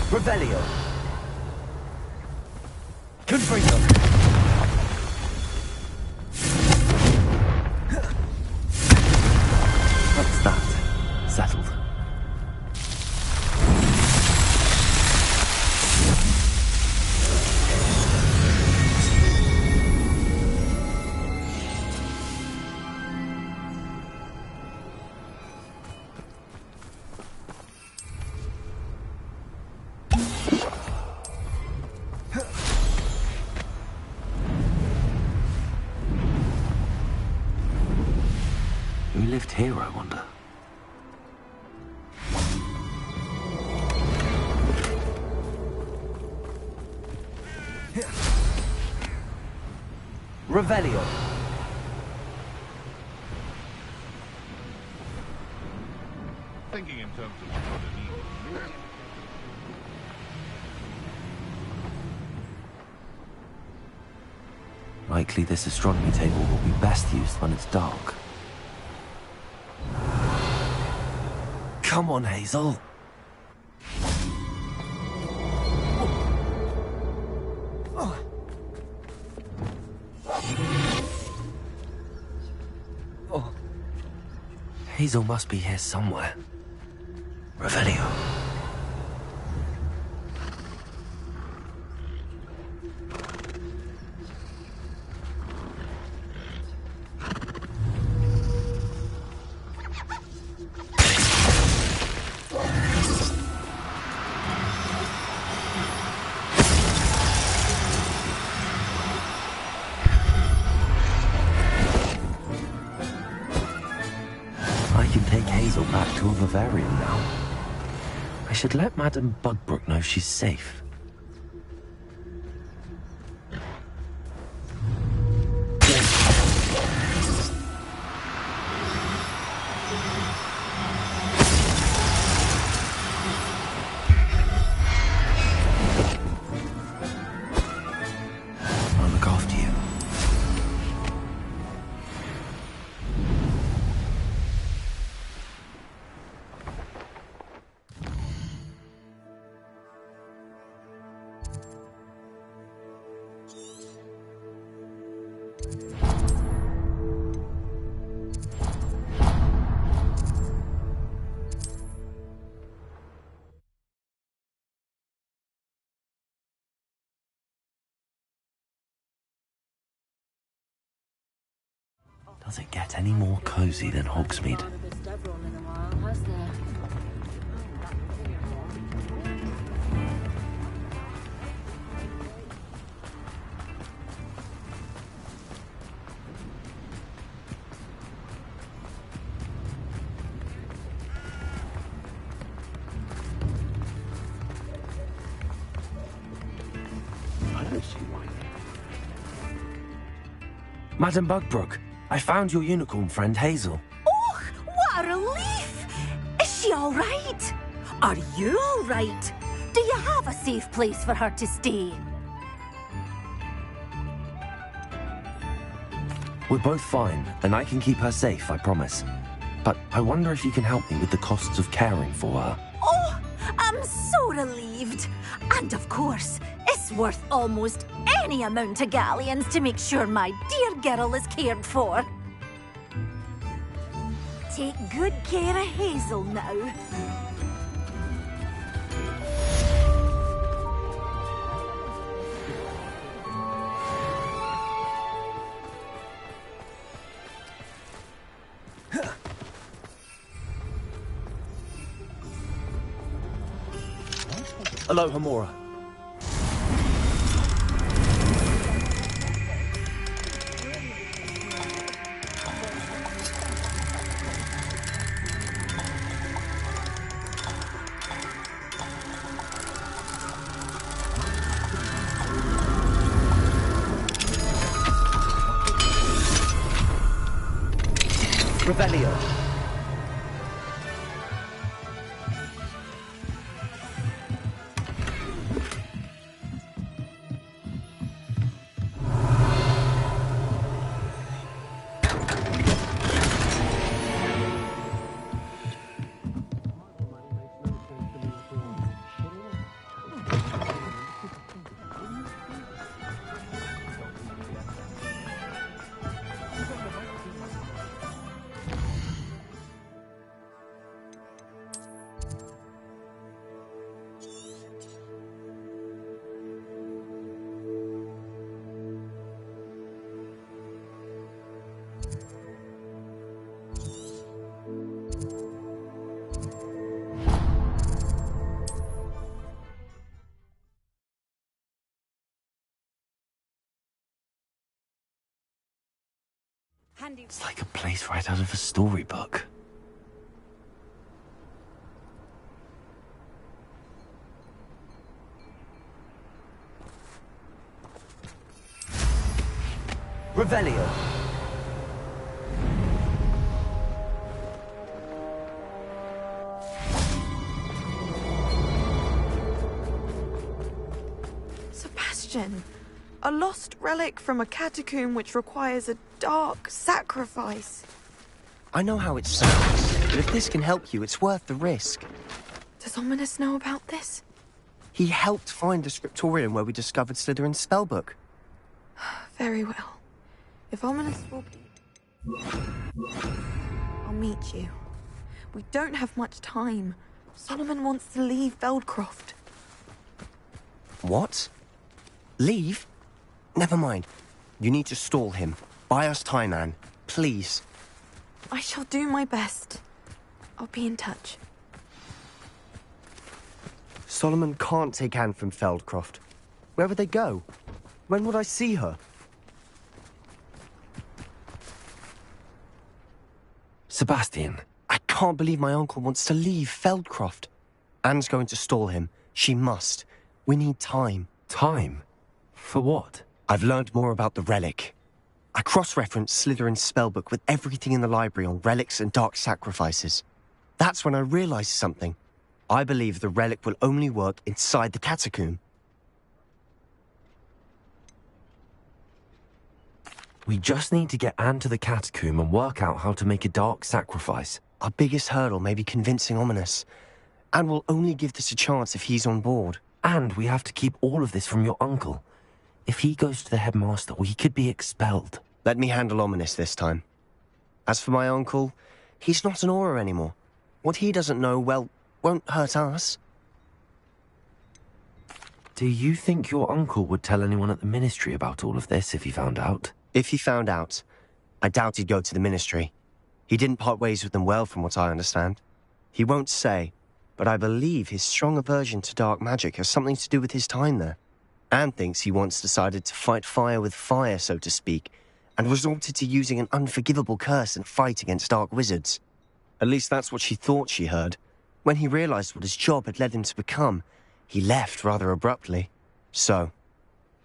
Revelio. Confringo. What's that? Settled. Who lived here, I wonder? Revelio. Thinking in terms of good and evil. Likely this astronomy table will be best used when it's dark. Come on, Hazel. Hazel must be here somewhere. Revelio. Back to a Bavarian now. I should let Madame Bugbrook know she's safe. I'll look after you. Does it get any more cozy than Hogsmeade? I don't see why. Madame Bugbrook, I found your unicorn friend Hazel. Oh, what a relief! Is she all right? Are you all right? Do you have a safe place for her to stay? We're both fine, and I can keep her safe, I promise. But I wonder if you can help me with the costs of caring for her. Oh, I'm so relieved. And of course, it's worth almost any amount of galleons to make sure my dear girl is cared for. Take good care of Hazel now. Hello, Hamora. Revelio. It's like a place right out of a storybook. Revelio. Sebastian, a lost relic from a catacomb which requires a dark sacrifice. I know how it sounds, but if this can help you, it's worth the risk. Does Ominous know about this? He helped find the scriptorium where we discovered Slytherin's spellbook. Very well. If Ominous will be... I'll meet you. We don't have much time. Solomon wants to leave Feldcroft. What? Leave? Never mind. You need to stall him. Buy us time, Anne. Please. I shall do my best. I'll be in touch. Solomon can't take Anne from Feldcroft. Where would they go? When would I see her? Sebastian. I can't believe my uncle wants to leave Feldcroft. Anne's going to stall him. She must. We need time. Time? For what? I've learned more about the relic. I cross-referenced Slytherin's spellbook with everything in the library on relics and dark sacrifices. That's when I realized something. I believe the relic will only work inside the catacomb. We just need to get Anne to the catacomb and work out how to make a dark sacrifice. Our biggest hurdle may be convincing Ominous. Anne will only give this a chance if he's on board. And we have to keep all of this from your uncle. If he goes to the headmaster, we could be expelled. Let me handle Ominous this time. As for my uncle, he's not an Auror anymore. What he doesn't know, well, won't hurt us. Do you think your uncle would tell anyone at the Ministry about all of this if he found out? If he found out, I doubt he'd go to the Ministry. He didn't part ways with them well, from what I understand. He won't say, but I believe his strong aversion to dark magic has something to do with his time there. Anne thinks he once decided to fight fire with fire, so to speak, and resorted to using an unforgivable curse and fight against dark wizards. At least that's what she thought she heard. When he realized what his job had led him to become, he left rather abruptly. So,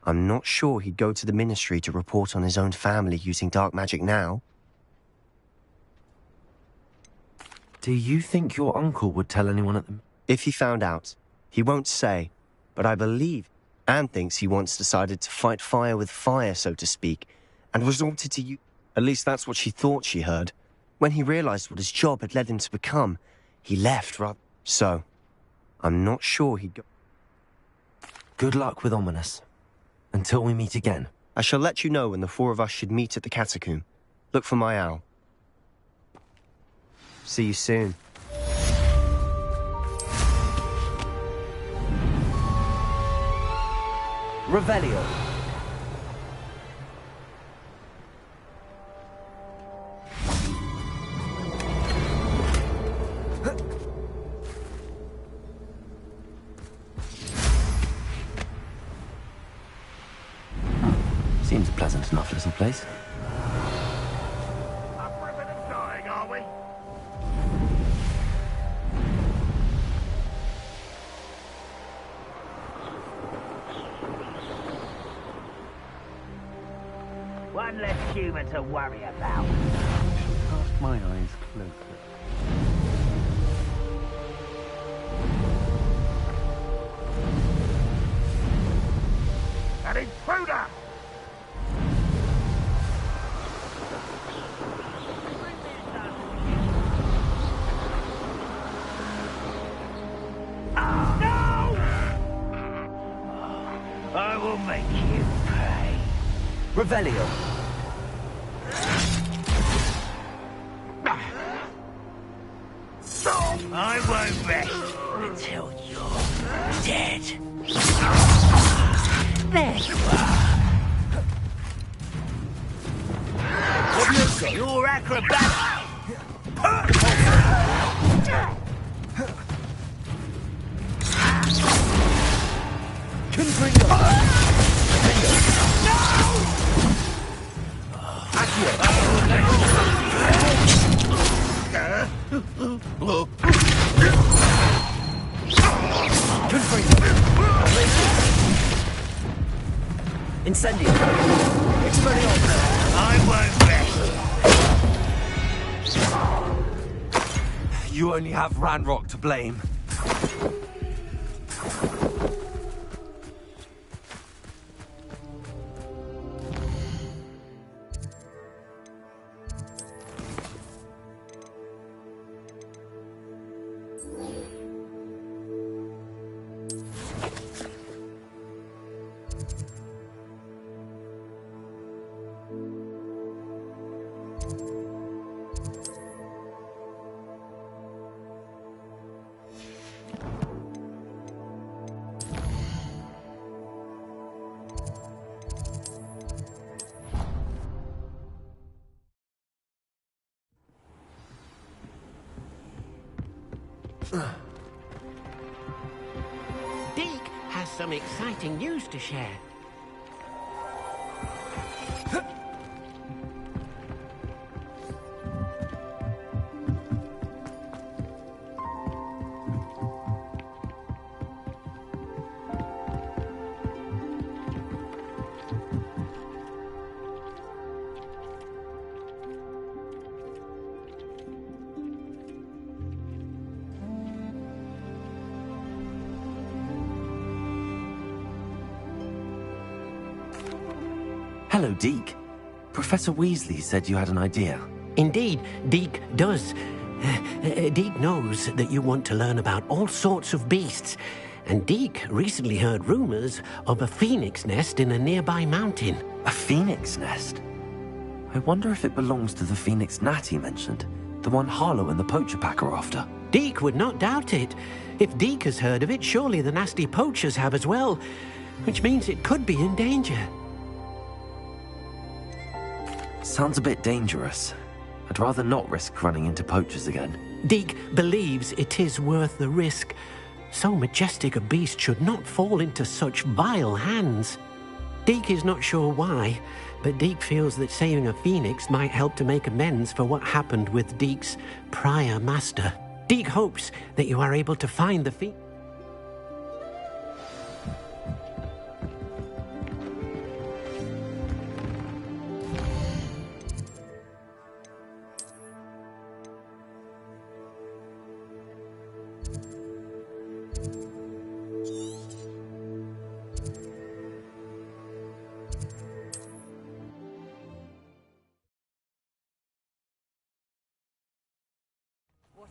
I'm not sure he'd go to the Ministry to report on his own family using dark magic now. Do you think your uncle would tell anyone at the... If he found out, he won't say, but I believe Anne thinks he once decided to fight fire with fire, so to speak, and resorted to use... At least that's what she thought she heard. When he realized what his job had led him to become, he left rather... So, I'm not sure he'd go... Good luck with Ominous. Until we meet again. I shall let you know when the four of us should meet at the catacomb. Look for my owl. See you soon. Revelio. Seems a pleasant enough little place. Up for a bit of dying, are we? One less human to worry about. my eyes closed. An intruder! I will make you pay. Revelio. I won't rest until you're dead. There you are. You're acrobatic. Incendio. Expelliarmus. I won't rest. You only have Ranrock to blame. Deke has some exciting news to share. Hello, Deke. Professor Weasley said you had an idea. Indeed, Deke does. Deke knows that you want to learn about all sorts of beasts, and Deke recently heard rumors of a phoenix nest in a nearby mountain. A phoenix nest? I wonder if it belongs to the phoenix gnat he mentioned, the one Harlow and the poacher pack are after. Deke would not doubt it. If Deke has heard of it, surely the nasty poachers have as well, which means it could be in danger. Sounds a bit dangerous. I'd rather not risk running into poachers again. Deke believes it is worth the risk. So majestic a beast should not fall into such vile hands. Deke is not sure why, but Deke feels that saving a phoenix might help to make amends for what happened with Deke's prior master. Deke hopes that you are able to find the phoenix.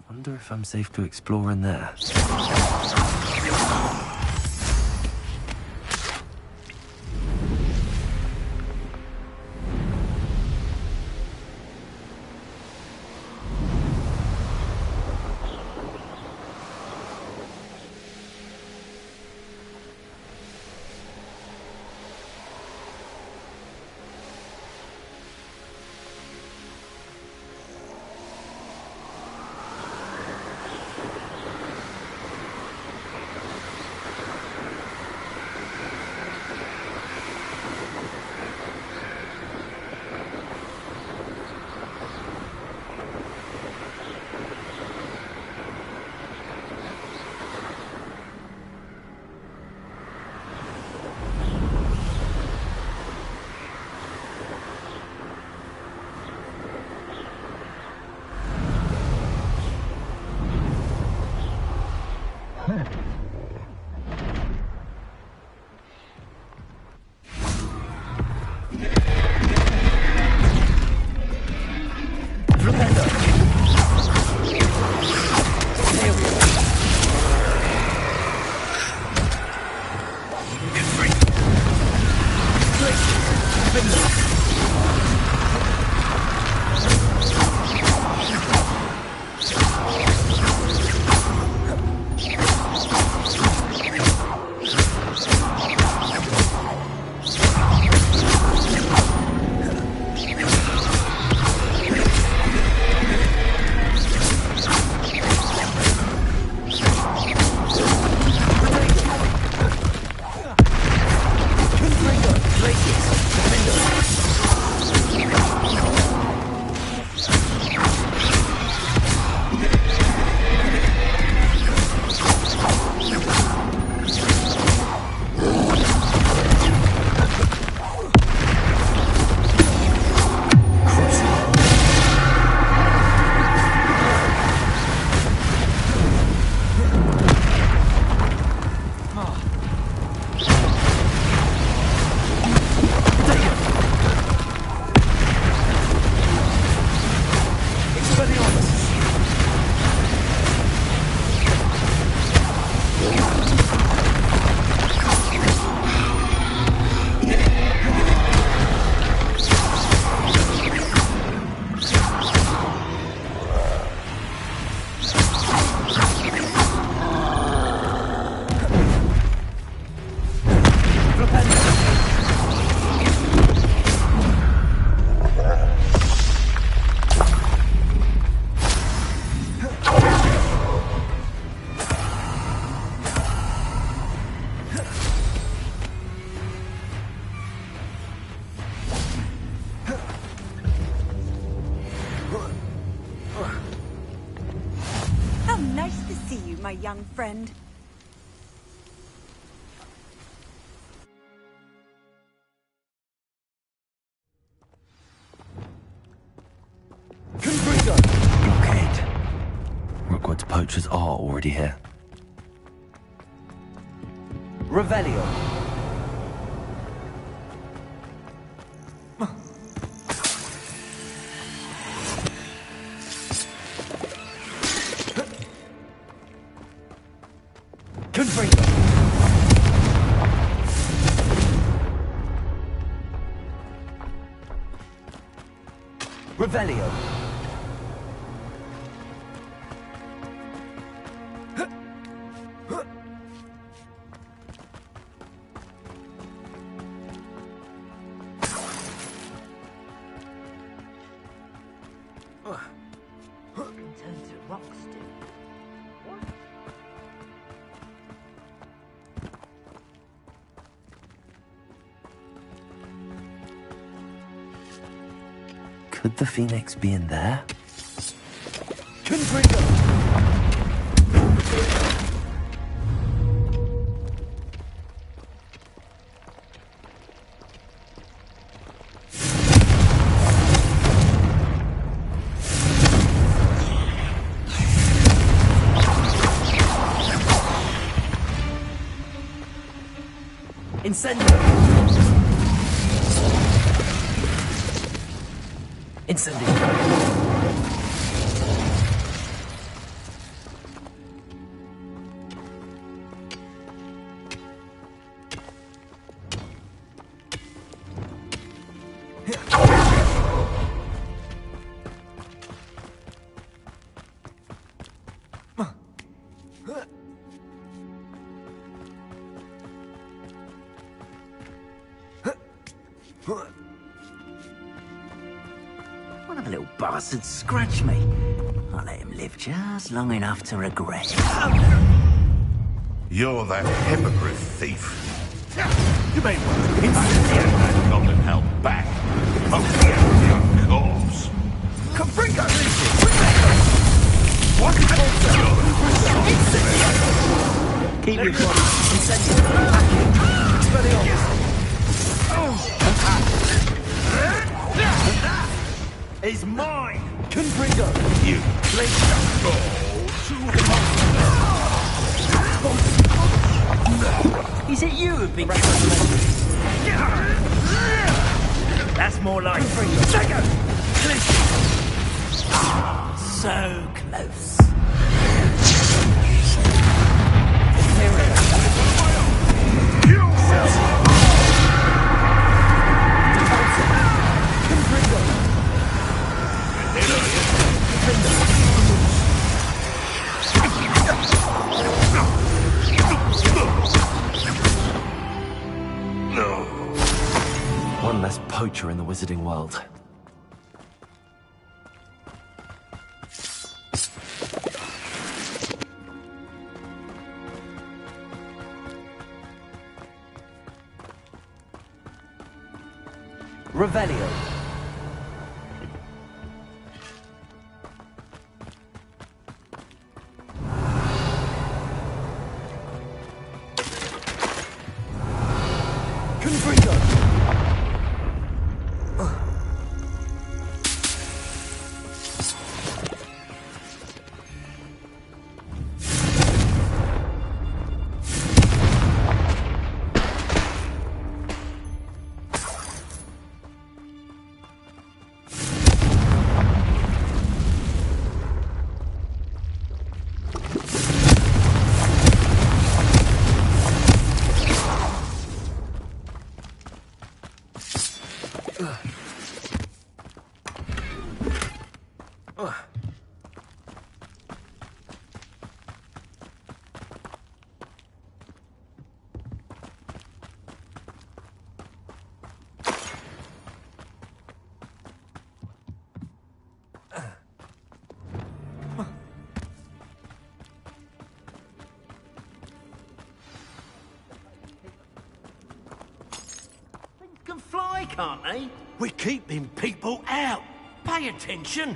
Wonder if I'm safe to explore in there. My young friend. Blockade. Rookwood's poachers are already here. Revelio. Revelio. Could the Phoenix be in there? Incendio. Incendio. One of the little bastards scratched me. I'll let him live just long enough to regret it. You're that hypocrite thief. You may want to get that goblin help back. Oh, young corpse. Confringo! What is Keep your body. Incendio. is mine. Confringo. You place the goal to the monster. more like... Second! So close. One less poacher in the wizarding world. Revelio. Can fly, can't they? We're keeping people out. Pay attention.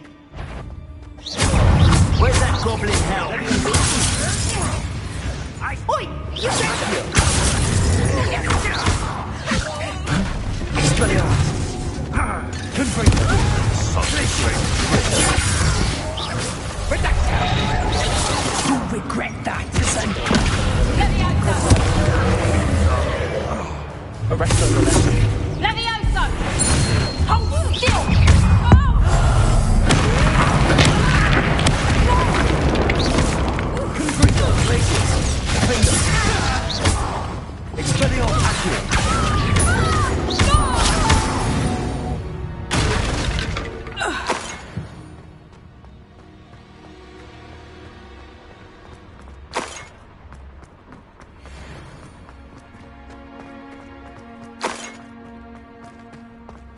Where's that goblin hell? Oi! You You'll regret that, Arrest them. Levioso! Hold still! Expelliarmus Accio.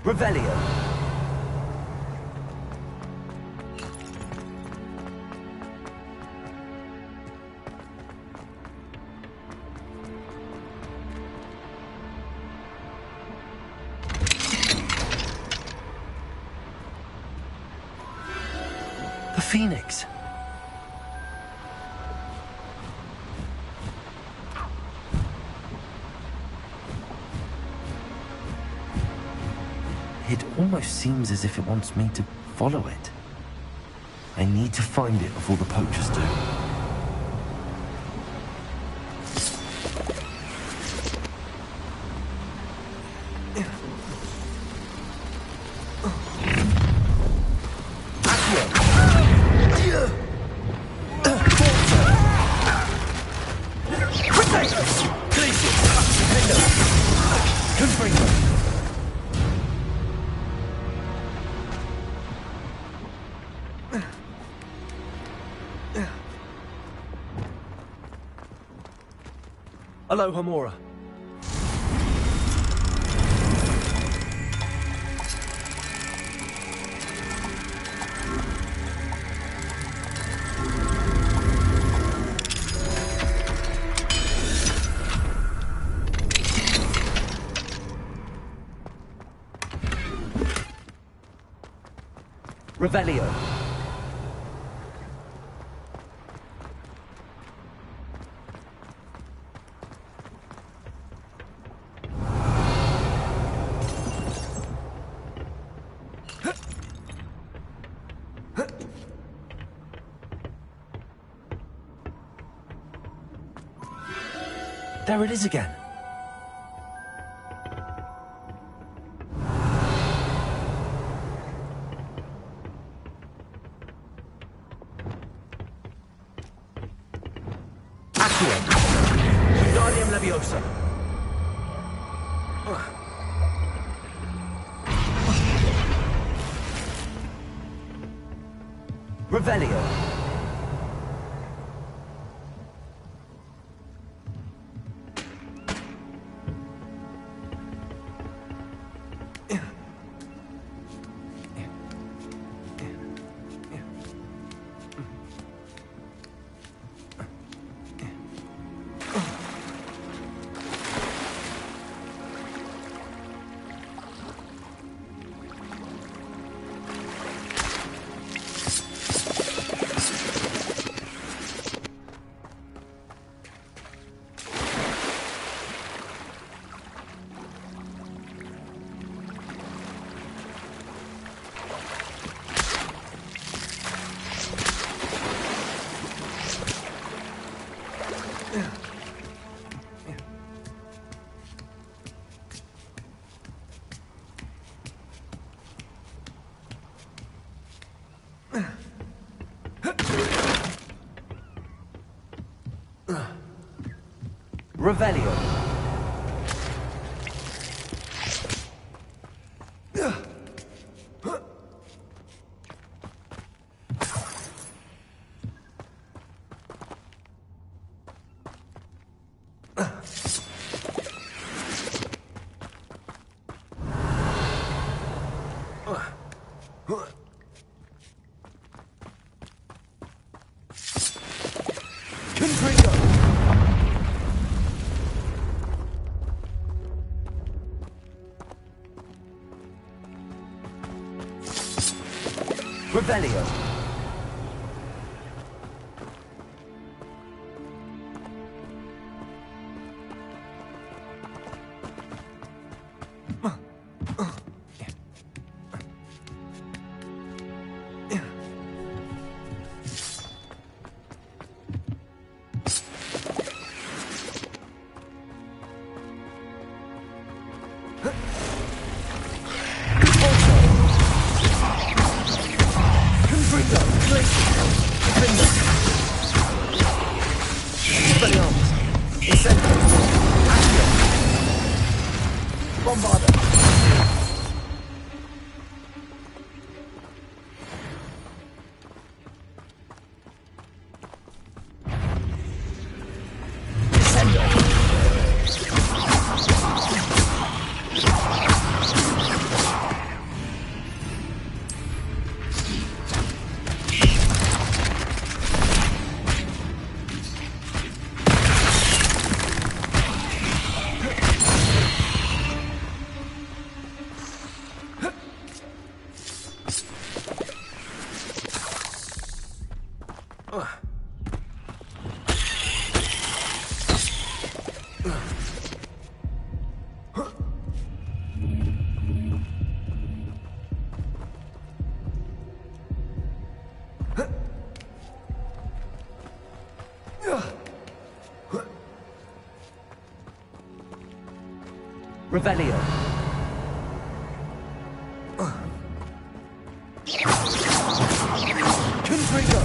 Revelio. The Phoenix. It almost seems as if it wants me to follow it. I need to find it before the poachers do. Hello, Hamora. Revelio. There it is again. Leviosa! Revelio! Revelio. Revelio. Revelio. Confringo.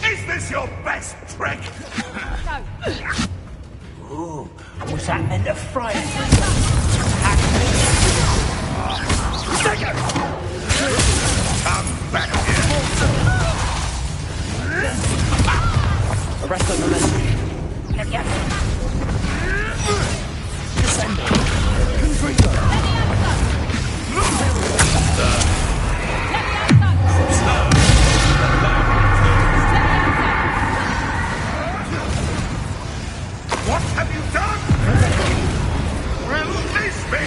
Is this your best trick? Ooh, was that meant to fry it? Come back here. Arrest on the left. Descendo. Confringo. What have you done? Release me!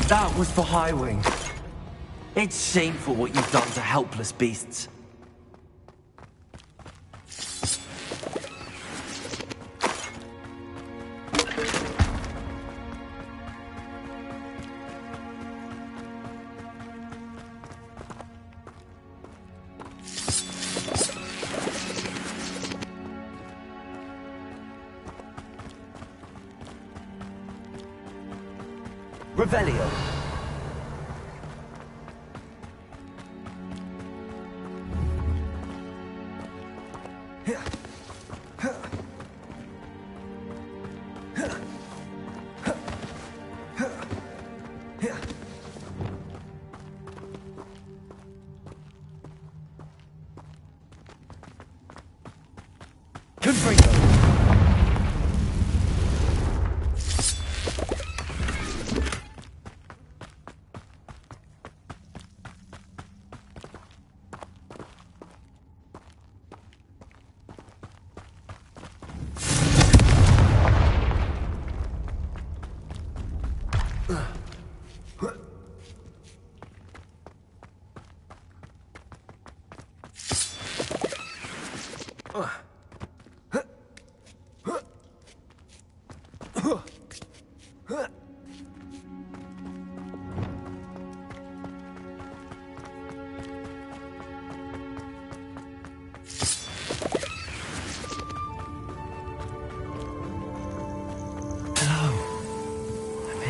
That was for Highwing. It's shameful what you've done to helpless beasts. Revelio.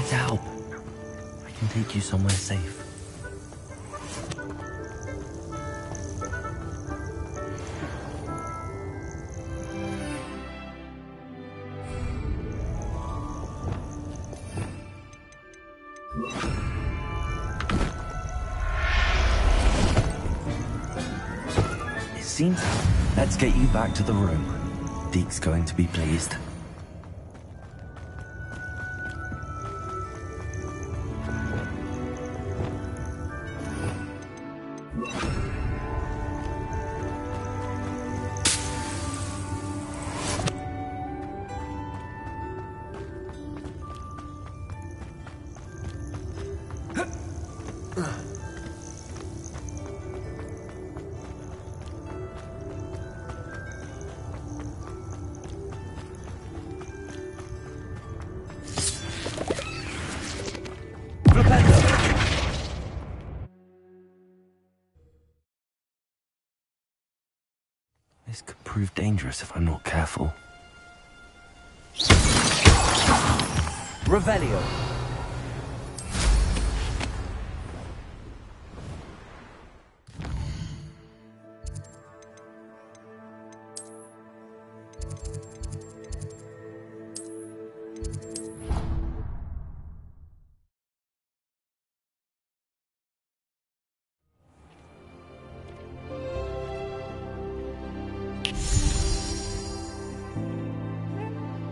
Help. I can take you somewhere safe. It seems... Let's get you back to the room. Deke's going to be pleased. This could prove dangerous if I'm not careful. Revelio.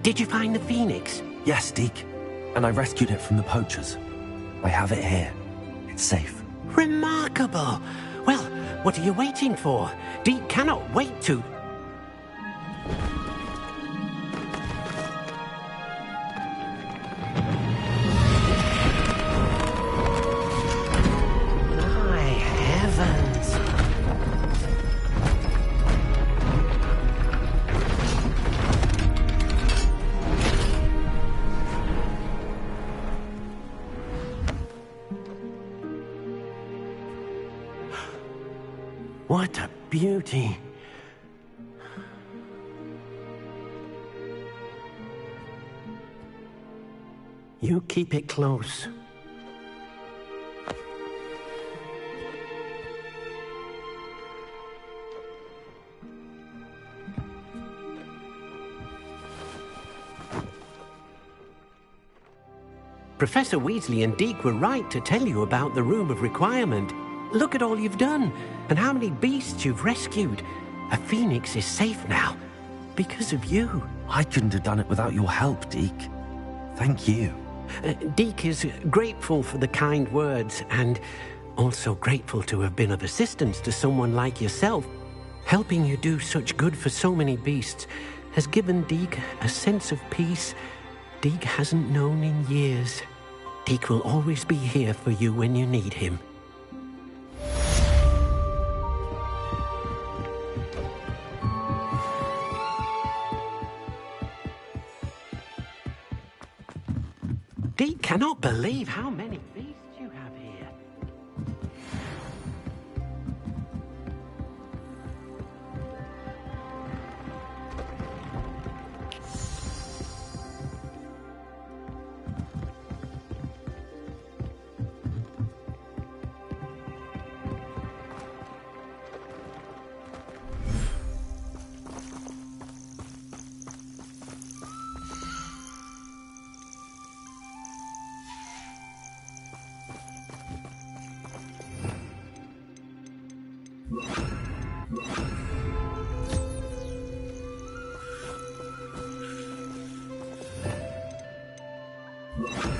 Did you find the Phoenix? Yes, Deke. And I rescued it from the poachers. I have it here. It's safe. Remarkable! Well, what are you waiting for? Deke cannot wait to... My heavens! What a beauty! You keep it close. Professor Weasley and Deke were right to tell you about the Room of Requirement. Look at all you've done, and how many beasts you've rescued. A phoenix is safe now, because of you. I couldn't have done it without your help, Deke. Thank you. Deke is grateful for the kind words, and also grateful to have been of assistance to someone like yourself. Helping you do such good for so many beasts has given Deke a sense of peace Deke hasn't known in years. Deke will always be here for you when you need him. Deke cannot believe how many beasts you have here. You